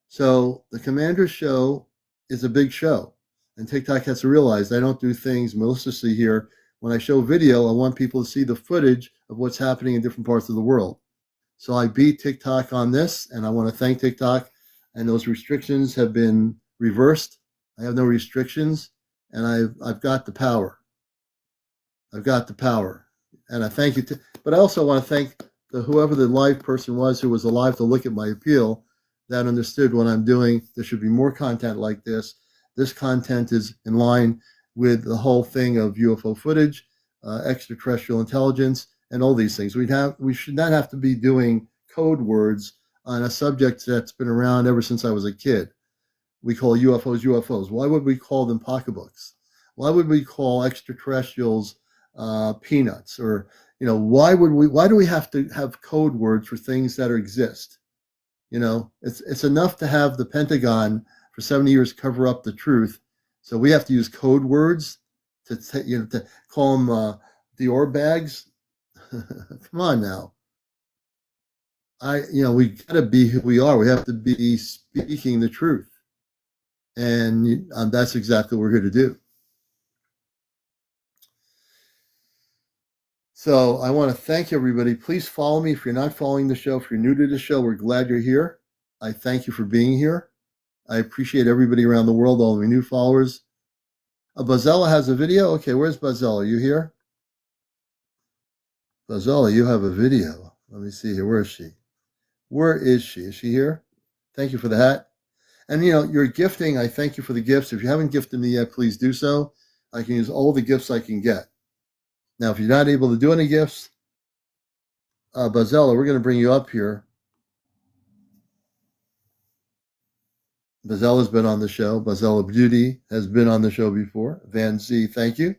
So the Commander Show is a big show, and TikTok has to realize I don't do things maliciously here. When I show video, I want people to see the footage of what's happening in different parts of the world. So I beat TikTok on this, and I want to thank TikTok. And those restrictions have been reversed. I have no restrictions, and I've got the power. I've got the power, and I thank you. But I also want to thank whoever the live person was who was alive to look at my appeal, that understood what I'm doing. There should be more content like this. This content is in line with the whole thing of UFO footage, extraterrestrial intelligence, and all these things. We should not have to be doing code words on a subject that's been around ever since I was a kid. We call UFOs UFOs. Why would we call them pocketbooks? Why would we call extraterrestrials peanuts? Or why do we have to have code words for things that exist? It's enough to have the Pentagon for 70 years cover up the truth. So we have to use code words to call them Dior bags. Come on now. We gotta be who we are. We have to be speaking the truth, and that's exactly what we're here to do. So I want to thank everybody. Please follow me if you're not following the show. If you're new to the show, we're glad you're here. I thank you for being here. I appreciate everybody around the world, all the new followers. Bazella has a video. Okay, where's Bazella? Are you here? Bazella, you have a video. Let me see here. Where is she? Where is she? Is she here? Thank you for the hat. And your gifting, I thank you for the gifts. If you haven't gifted me yet, please do so. I can use all the gifts I can get. Now, if you're not able to do any gifts, Bazella, we're going to bring you up here. Bazella's been on the show. Bazella Beauty has been on the show before. Van Z, thank you.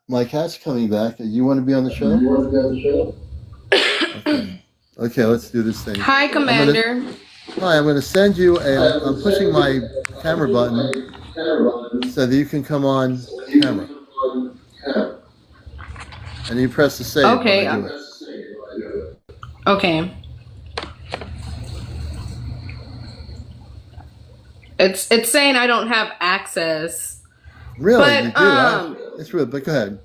My cat's coming back. You want to be on the show? Okay, let's do this thing. Hi, Commander. I'm going to send you I'm pushing my camera button so that you can come on camera. And you press the save. Okay. When I do it. Okay. It's saying I don't have access. Really? But, you do? It's real, but go ahead.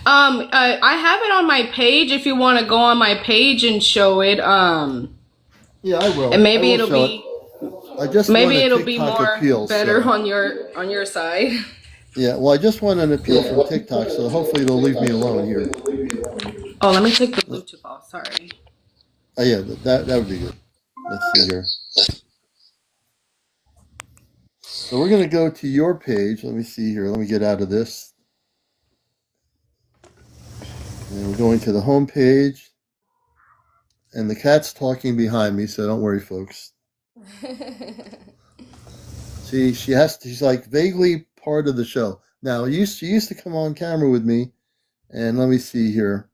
I have it on my page if you want to go on my page and show it. Yeah, I will. And maybe it'll be more better on your side. Yeah, well, I just want an appeal from TikTok, so hopefully they'll leave me alone here. Oh, let me take the Bluetooth off. Sorry. Oh, yeah, that would be good. Let's see here. So we're going to go to your page. Let me see here. Let me get out of this. And we're going to the home page. And the cat's talking behind me, so don't worry, folks. See, she's like vaguely part of the show. Now, she used to come on camera with me. And let me see here.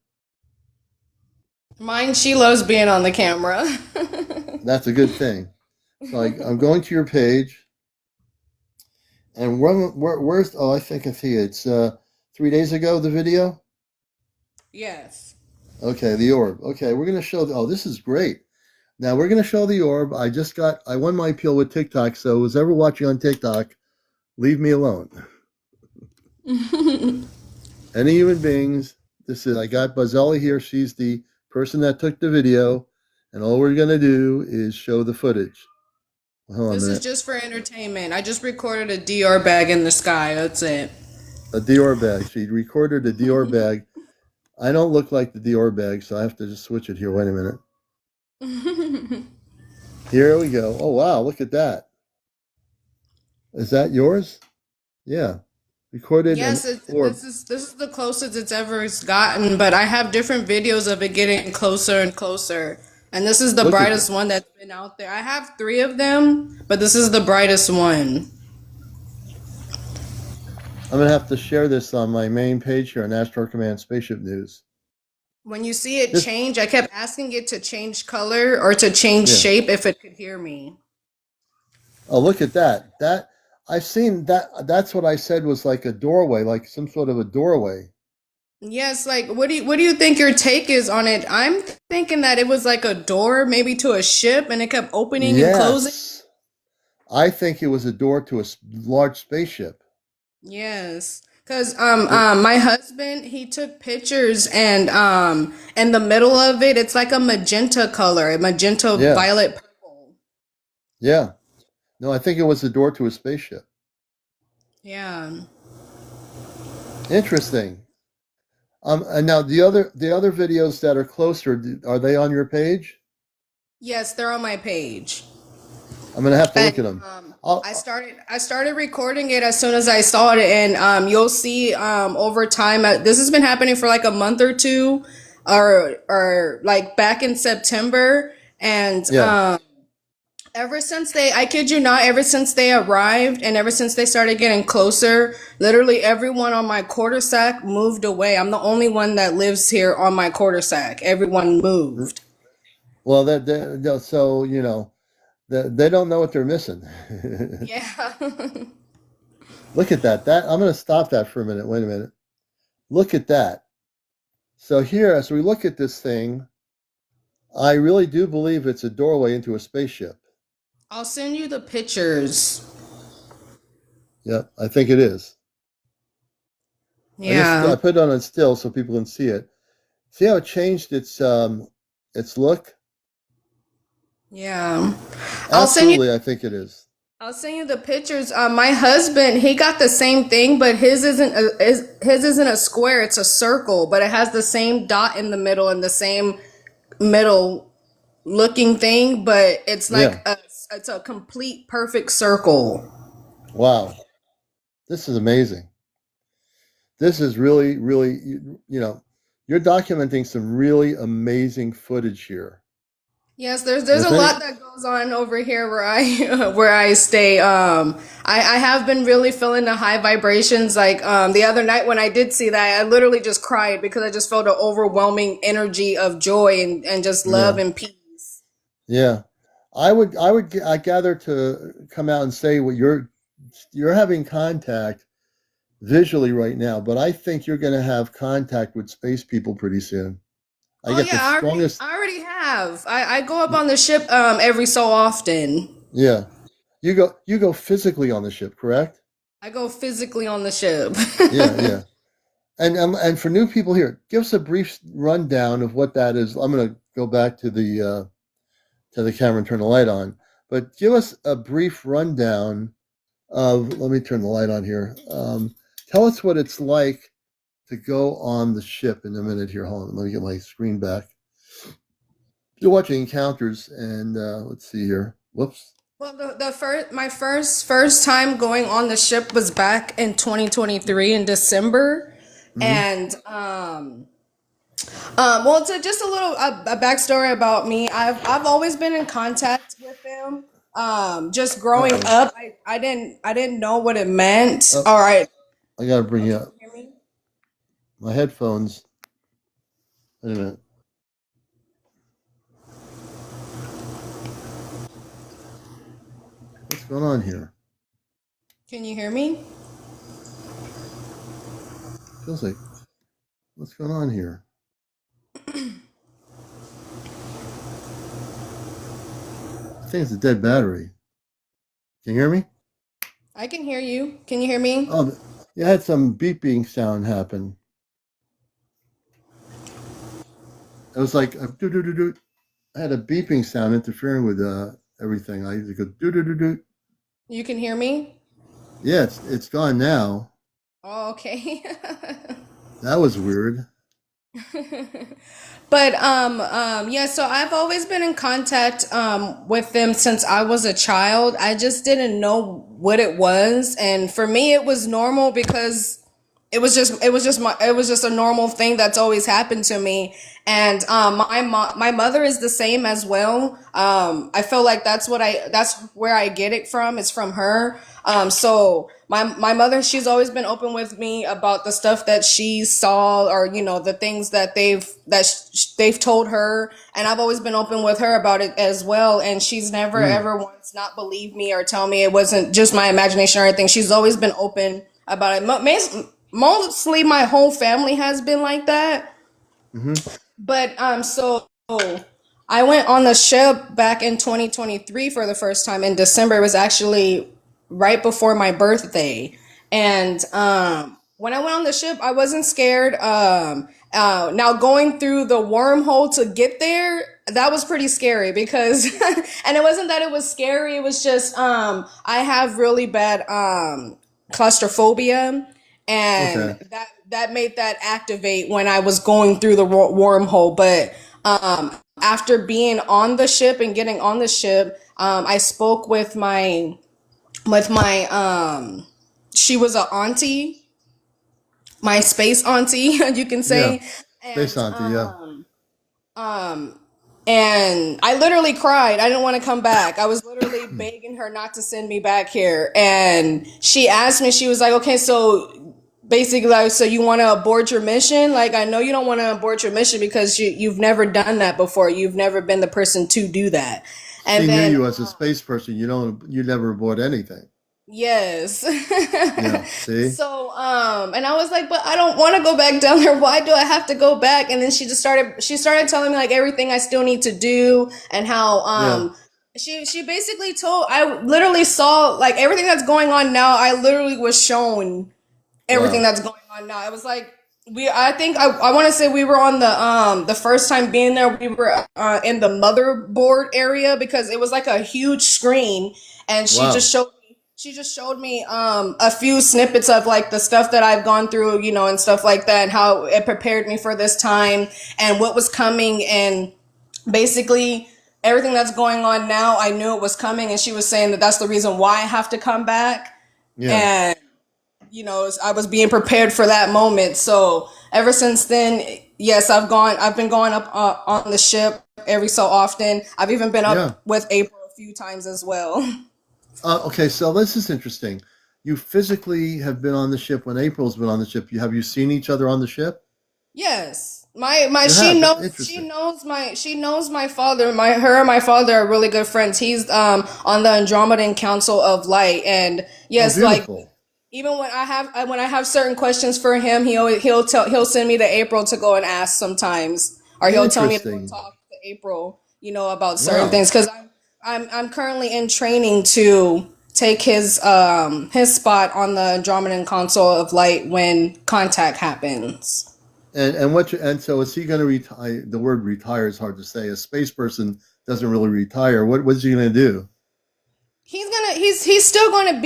She loves being on the camera. That's a good thing. So I'm going to your page. And where's, I think I see it. It's 3 days ago, the video? Yes. Okay, the orb. Okay, we're going to show, this is great. Now we're going to show the orb. I won my appeal with TikTok, so who's ever watching on TikTok, leave me alone. Any human beings, I got Bazella here. She's the person that took the video, and all we're going to do is show the footage. This is just for entertainment. I just recorded a Dior bag in the sky. That's it. A Dior bag. She recorded a Dior bag. I don't look like the Dior bag, so I have to just switch it here. Wait a minute. Here we go. Oh, wow. Look at that. Is that yours? Yeah. Recorded an Yes, orb. this is the closest it's ever gotten, but I have different videos of it getting closer and closer. And this is the Look at that. brightest one that's been out there. I have three of them, but this is the brightest one. I'm going to have to share this on my main page here on Astro Command Spaceship News. When you see it This, change, I kept asking it to change color or to change yeah. shape if it could hear me. Oh, look at that. I've seen that. That's what I said was like a doorway, like some sort of a doorway. Yes, like what do you think your take is on it? I'm thinking that it was like a door, maybe to a ship, and it kept opening and closing. Yes. I think it was a door to a large spaceship. Yes, because my husband, he took pictures, and in the middle of it, it's like a magenta color, a magenta Yeah. violet purple. Yeah. No, I think it was a door to a spaceship. Yeah. Interesting. And now the other videos that are closer, are they on your page? Yes, they're on my page. I'm gonna have to look at And them. I started recording it as soon as I saw it, and you'll see over time. This has been happening for like a month or two, or like back in September, and Yeah. ever since I kid you not, ever since they arrived and ever since they started getting closer, literally everyone on my quarter sack moved away. I'm the only one that lives here on my quarter sack. Everyone moved. Well, so you know, they don't know what they're missing. Yeah. Look at that. I'm going to stop that for a minute. Wait a minute. Look at that. So here, as we look at this thing, I really do believe it's a doorway into a spaceship. I'll send you the pictures. Yep, I think it is. Yeah. I put it on still so people can see it. See how it changed its look? Yeah. Absolutely, I think it is. I'll send you the pictures. My husband, he got the same thing, but his isn't a square, it's a circle, but it has the same dot in the middle and the same middle looking thing, but it's like it's a complete perfect circle. Wow. This is amazing. This is really, really, you know, you're documenting some really amazing footage here. Yes, there's a lot that goes on over here where I stay. I have been really feeling the high vibrations. Like the other night when I did see that, I literally just cried because I just felt an overwhelming energy of joy and just love and peace. Yeah, I gather to come out and say what you're having contact visually right now, but I think you're going to have contact with space people pretty soon. I already have. I go up on the ship every so often. Yeah, you go physically on the ship, correct? I go physically on the ship. Yeah. And for new people here, give us a brief rundown of what that is. I'm going to go back to the camera and turn the light on, but give us a brief rundown of. Let me turn the light on here. Tell us what it's like to go on the ship in a minute here. Hold on, let me get my screen back. You're watching Encounters, and let's see here. Whoops. Well, my first time going on the ship was back in 2023 in December, and well, to just a little a backstory about me. I've always been in contact with them. Just growing up, I didn't know what it meant. All right, I gotta bring you up. My headphones. Wait a minute. What's going on here? Can you hear me? Feels like. What's going on here? I think it's a dead battery. Can you hear me? I can hear you. Can you hear me? Oh, you had some beeping sound happen. It was like do do do do. I had a beeping sound interfering with everything. I used to go do do do do. You can hear me? Yeah, it's gone now. Oh, okay. That was weird. But yeah, so I've always been in contact with them since I was a child. I just didn't know what it was, and for me it was normal because it was just a normal thing that's always happened to me. And my mother is the same as well. I feel like that's where I get it from. It's from her. So my mother, she's always been open with me about the stuff that she saw, or the things that they've told her, and I've always been open with her about it as well. And she's never ever once not believed me or tell me it wasn't just my imagination or anything. She's always been open about it. Mostly my whole family has been like that. But so I went on the ship back in 2023 for the first time in December. It was actually right before my birthday. And when I went on the ship, I wasn't scared. Now going through the wormhole to get there, that was pretty scary because and it wasn't that it was scary, it was just I have really bad claustrophobia, and Okay. that made that activate when I was going through the wormhole. But after being on the ship and getting on the ship, I spoke with my she was a auntie, my space auntie, you can Yeah. say. Space And Auntie, yeah. um and I literally cried. I didn't want to come back. I was literally begging her not to send me back here. And she asked me, she was like, okay, so basically, like, so you want to abort your mission? Like, I know you don't want to abort your mission because you've never done that before. You've never been the person to do that. She And knew then, you as a space person. You never abort anything. yes. Yeah. See? So, and I was like, but I don't want to go back down there. Why do I have to go back? And then she started telling me like everything I still need to do, and how, Yeah. she basically I literally saw like everything that's going on now. I literally was shown everything Wow. that's going on now. It was like I think I want to say we were on the first time being there, we were in the motherboard area because it was like a huge screen, and Wow. she just showed me a few snippets of like the stuff that I've gone through, and stuff like that, and how it prepared me for this time and what was coming. And basically everything that's going on now, I knew it was coming, and she was saying that that's the reason why I have to come back. Yeah. And I was being prepared for that moment. So ever since then, yes, I've been going up on the ship every so often. I've even been Yeah. up with April a few times as well. Okay, so this is interesting. You physically have been on the ship when April's been on the ship. Have you seen each other on the ship? Yes. My You she have. knows Interesting. she knows my father. Her and my father are really good friends. He's on the Andromedan Council of Light. And Oh, yes, like beautiful. even when I have certain questions for him, he'll send me to April to go and ask sometimes, or he'll tell me to go Interesting. talk to April, about certain Wow. things, because I'm currently in training to take his spot on the Andromedan Council of Light when contact happens. And so is he going to retire? The word retire is hard to say. A space person doesn't really retire. What's he going to do? He's still gonna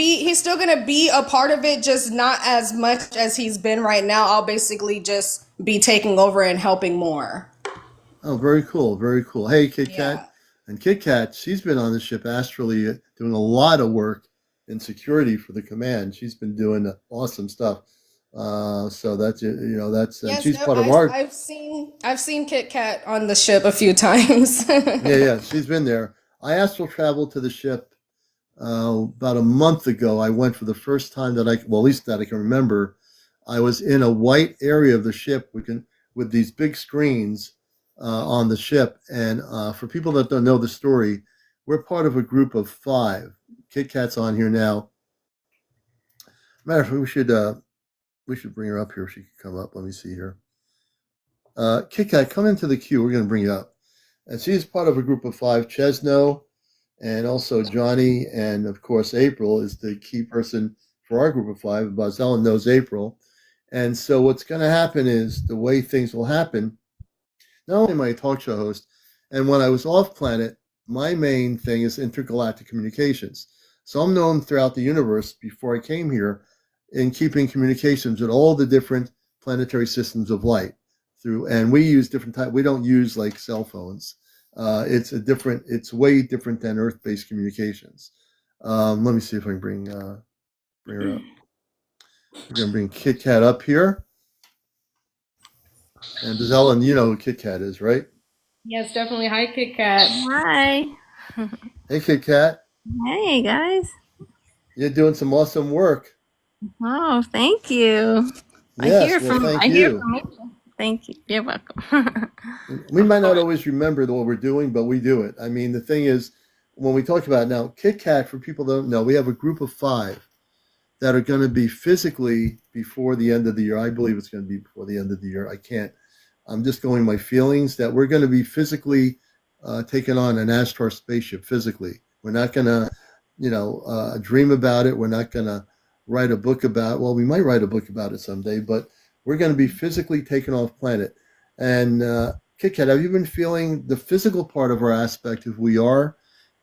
be a part of it, just not as much as he's been right now. I'll basically just be taking over and helping more. Oh, very cool. Very cool. Hey, Kit Kat. Yeah. And Kit Kat, she's been on the ship astrally doing a lot of work in security for the command. She's been doing awesome stuff. So and Yes, she's no, part of our, I've seen Kit Kat on the ship a few times. yeah, she's been there. I astral traveled to the ship about a month ago. I went for the first time at least that I can remember. I was in a white area of the ship with these big screens on the ship. And for people that don't know the story, we're part of a group of 5. Kit Kat's on here now. Matter of fact, we should bring her up here. She could come up. Let me see here. Kit Kat, come into the queue. We're going to bring you up. And she's part of a group of 5. Chesno, and also Johnny, and of course April is the key person for our group of 5. Bazel knows April. And so what's going to happen is the way things will happen, not only am I a talk show host, and when I was off planet, my main thing is intergalactic communications. So I'm known throughout the universe before I came here in keeping communications with all the different planetary systems of light. through, and we use different type. We don't use like cell phones. It's way different than Earth-based communications. Let me see if I can bring her up. We're gonna bring Kit Kat up here. And does Ellen, you know who Kit Kat is, right? Yes, definitely. Hi, Kit Kat. Hi. Hey, Kit Kat. Hey, guys. You're doing some awesome work. Oh, thank you. Yes, I hear well, from thank I hear you. from you. Thank you. You're welcome. We might not always remember what we're doing, but we do it. I mean, the thing is, when we talk about it now, Kit Kat, for people that don't know, we have a group of 5 that are going to be physically before the end of the year. I believe it's going to be before the end of the year. I'm just going my feelings that we're going to be physically taking on an Astar spaceship physically. We're not going to, dream about it. We're not going to write a book about it. Well, we might write a book about it someday, but we're going to be physically taken off planet. And Kit Kat, have you been feeling the physical part of our aspect of who we are?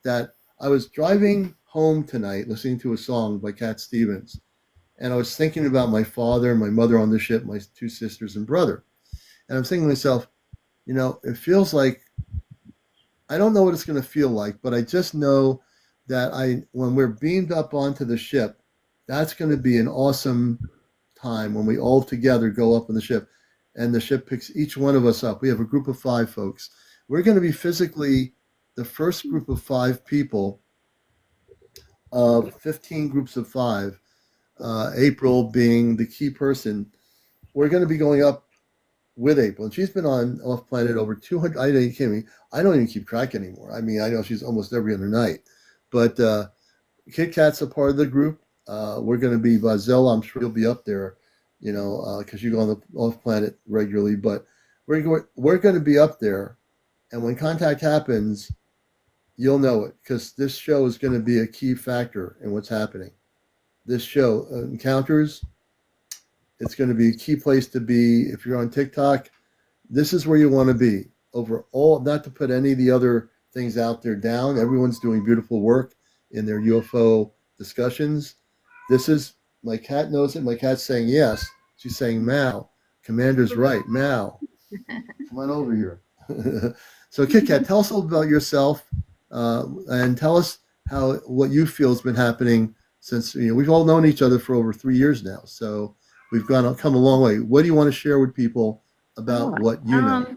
That I was driving home tonight listening to a song by Cat Stevens, and I was thinking about my father and my mother on the ship, my 2 sisters and brother. And I'm thinking to myself, it feels like, I don't know what it's going to feel like, but I just know that when we're beamed up onto the ship, that's going to be an awesome time when we all together go up on the ship, and the ship picks each one of us up. We have a group of 5 folks. We're going to be physically the first group of 5 people of 15 groups of 5, April being the key person. We're going to be going up with April, and she's been off planet over 200. I don't even keep track anymore. I mean, I know she's almost every other night, but Kit Kat's a part of the group. We're going to be Bazel. I'm sure you'll be up there, because you go on the off planet regularly. But we're going to be up there, and when contact happens, you'll know it, because this show is going to be a key factor in what's happening. This show, Encounters, it's going to be a key place to be. If you're on TikTok, this is where you want to be. Overall, not to put any of the other things out there down. Everyone's doing beautiful work in their UFO discussions. This is, my cat knows it. My cat's saying yes. She's saying, Mal, Commander's right. Mal, come on over here. So, Kit Kat, tell us a little about yourself, and tell us what you feel has been happening since, we've all known each other for over 3 years now. So we've come a long way. What do you want to share with people about what you know?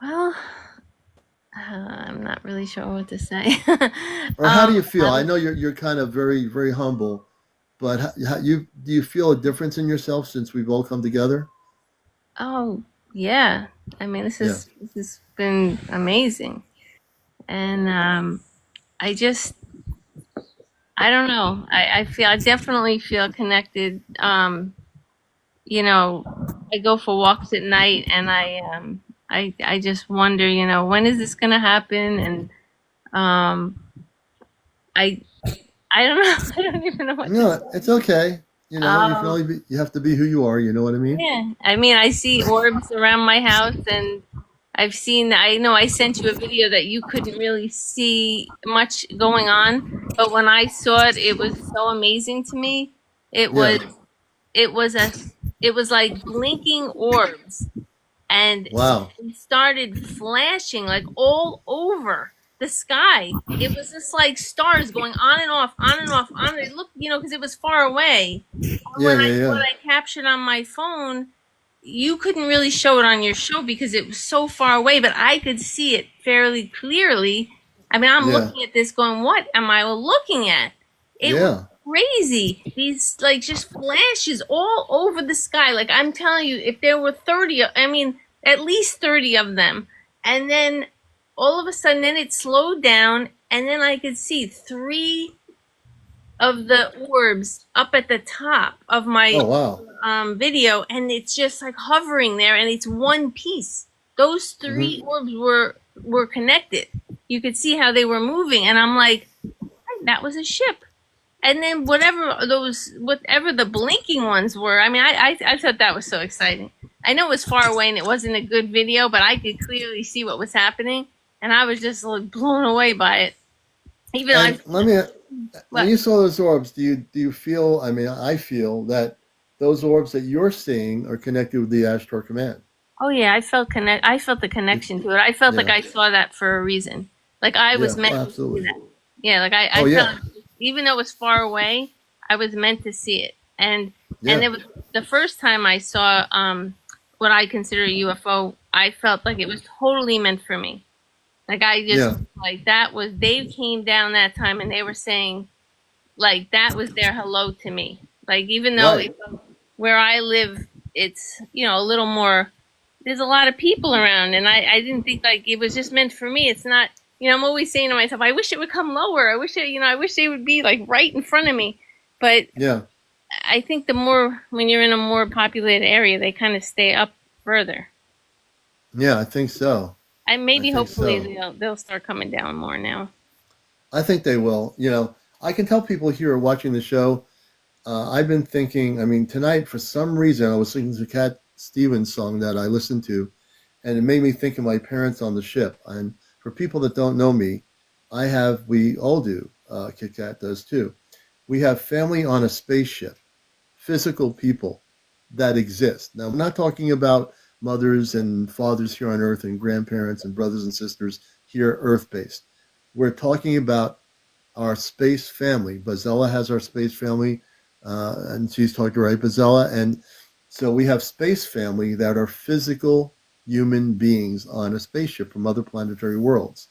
Well, I'm not really sure what to say. Or how do you feel? I know you're kind of very, very humble, but do you feel a difference in yourself since we've all come together? Oh, yeah. I mean, this has been amazing. And I don't know. I definitely feel connected. I go for walks at night, and I just wonder, when is this gonna happen? And I don't know. I don't even know what to say. It's okay. You can you have to be who you are. You know what I mean? Yeah. I mean, I see orbs around my house, and I know I sent you a video that you couldn't really see much going on, but when I saw it, it was so amazing to me. It was, it was like blinking orbs, and wow, it started flashing like all over the sky. It was just like stars going on and off, on and off, on. It looked, because it was far away. What I captured on my phone, you couldn't really show it on your show because it was so far away, but I could see it fairly clearly. I mean, I'm looking at this going, what am I looking at? It was crazy. These like just flashes all over the sky. Like I'm telling you, if there were 30, at least 30 of them. And then all of a sudden, then it slowed down, and then I could see 3 of the orbs up at the top of my video, and it's just like hovering there, and it's one piece. Those 3 orbs were connected. You could see how they were moving, and I'm like, that was a ship. And then whatever the blinking ones were, I thought that was so exciting. I know it was far away and it wasn't a good video, but I could clearly see what was happening, and I was just like blown away by it. When you saw those orbs, do you feel? I feel that those orbs that you're seeing are connected with the Astar Command. Oh yeah, I felt the connection to it. I felt like I saw that for a reason. Like I was meant to see that. Yeah, like I felt even though it was far away, I was meant to see it. And it was the first time I saw what I consider a UFO. I felt like it was totally meant for me. Like I just like that was they came down that time and they were saying like that was their hello to me. Like even though where I live, it's a little more. There's a lot of people around, and I didn't think like it was just meant for me. It's not. I'm always saying to myself, I wish it would come lower. I wish I wish they would be like right in front of me. But I think the more when you're in a more populated area, they kind of stay up further. Yeah, I think so. Hopefully they'll start coming down more now. I think they will. I can tell people here watching the show. I've been thinking. I mean, tonight for some reason I was listening to Cat Stevens song that I listened to, and it made me think of my parents on the ship. And for people that don't know me, we all do. Kit Kat does too. We have family on a spaceship, physical people that exist. Now, we're not talking about mothers and fathers here on Earth and grandparents and brothers and sisters here Earth-based. We're talking about our space family. Bazella has our space family, and she's talked to Bazella. And so we have space family that are physical human beings on a spaceship from other planetary worlds.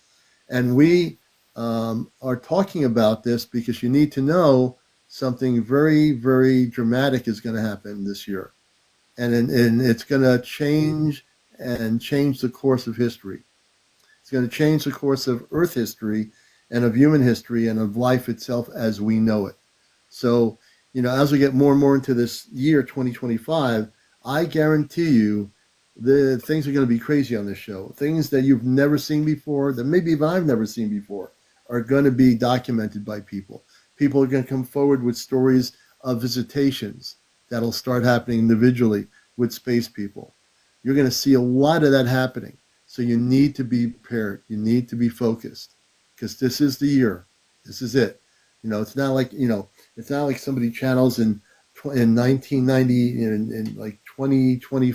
And we are talking about this because you need to know something very, very dramatic is going to happen this year. And it's going to change the course of history. It's going to change the course of Earth history and of human history and of life itself as we know it. So, as we get more and more into this year, 2025, I guarantee you the things are going to be crazy on this show. Things that you've never seen before, that maybe even I've never seen before, are going to be documented by people. People are going to come forward with stories of visitations that'll start happening individually with space people. You're going to see a lot of that happening. So you need to be prepared. You need to be focused because this is the year. This is it. It's not like, it's not like somebody channels in 1990 in like 2020,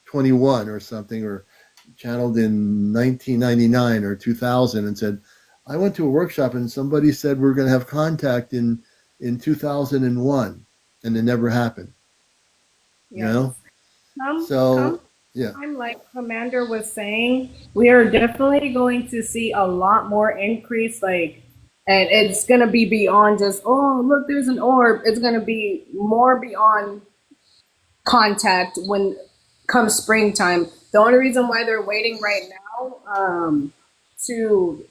21 or something, or channeled in 1999 or 2000 and said, I went to a workshop and somebody said we're going to have contact in 2001, and it never happened. Yes. Yeah. I'm like Commander was saying, we are definitely going to see a lot more increase, and it's going to be beyond just, oh, look, there's an orb. It's going to be more beyond contact when comes springtime. The only reason why they're waiting right now to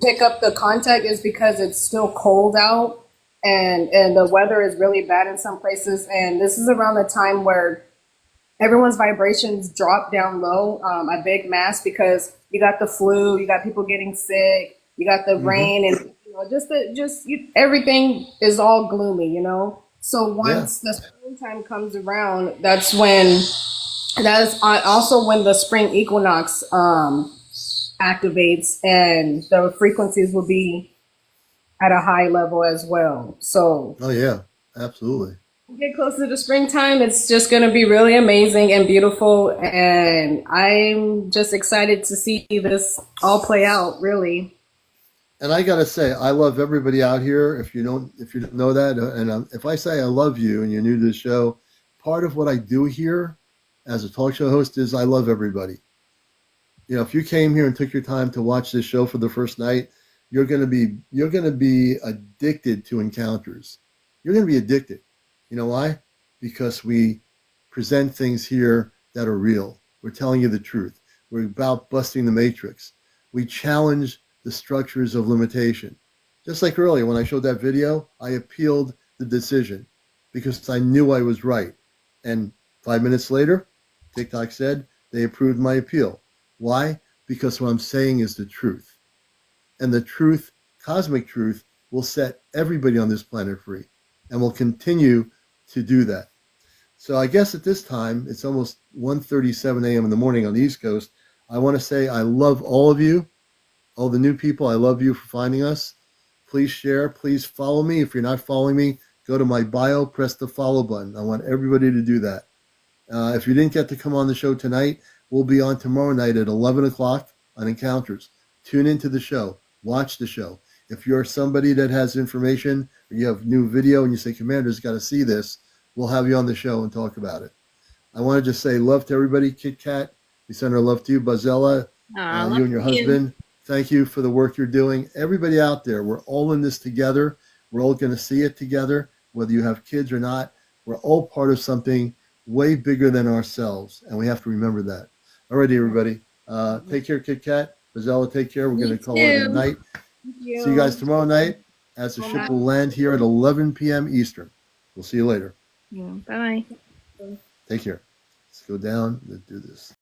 pick up the contact is because it's still cold out and the weather is really bad in some places. And this is around the time where everyone's vibrations drop down low, a big mass, because you got the flu, you got people getting sick, you got the rain, and everything is all gloomy, So once the springtime comes around, that is also when the spring equinox activates, and the frequencies will be at a high level as well. So absolutely. Get closer to springtime, it's just going to be really amazing and beautiful, and I'm just excited to see this all play out, really. And I got to say, I love everybody out here. If you don't know that, and if I say I love you and you're new to the show, part of what I do here as a talk show host is I love everybody. If you came here and took your time to watch this show for the first night, you're going to be addicted to encounters. You're going to be addicted. You know why? Because we present things here that are real. We're telling you the truth. We're about busting the matrix. We challenge the structures of limitation. Just like earlier when I showed that video, I appealed the decision because I knew I was right. And 5 minutes later, TikTok said they approved my appeal. Why? Because what I'm saying is the truth. And the truth, cosmic truth, will set everybody on this planet free and will continue to do that. So I guess at this time, it's almost 1:37 a.m. in the morning on the East Coast. I want to say I love all of you, all the new people. I love you for finding us. Please share. Please follow me. If you're not following me, go to my bio, press the follow button. I want everybody to do that. If you didn't get to come on the show tonight, we'll be on tomorrow night at 11 o'clock on Encounters. Tune into the show. Watch the show. If you're somebody that has information or you have new video and you say, Commander's got to see this, we'll have you on the show and talk about it. I want to just say love to everybody. Kit Kat, we send our love to you. Buzzella, you and your husband, thank you for the work you're doing. Everybody out there, we're all in this together. We're all going to see it together, whether you have kids or not. We're all part of something way bigger than ourselves, and we have to remember that. All righty, everybody. Take care, Kit Kat. Buzzella, take care. We're going to call it a night. See you guys tomorrow night as the ship will land here at 11 p.m. Eastern. We'll see you later. Yeah. Bye. Take care. Let's go down. Let's do this.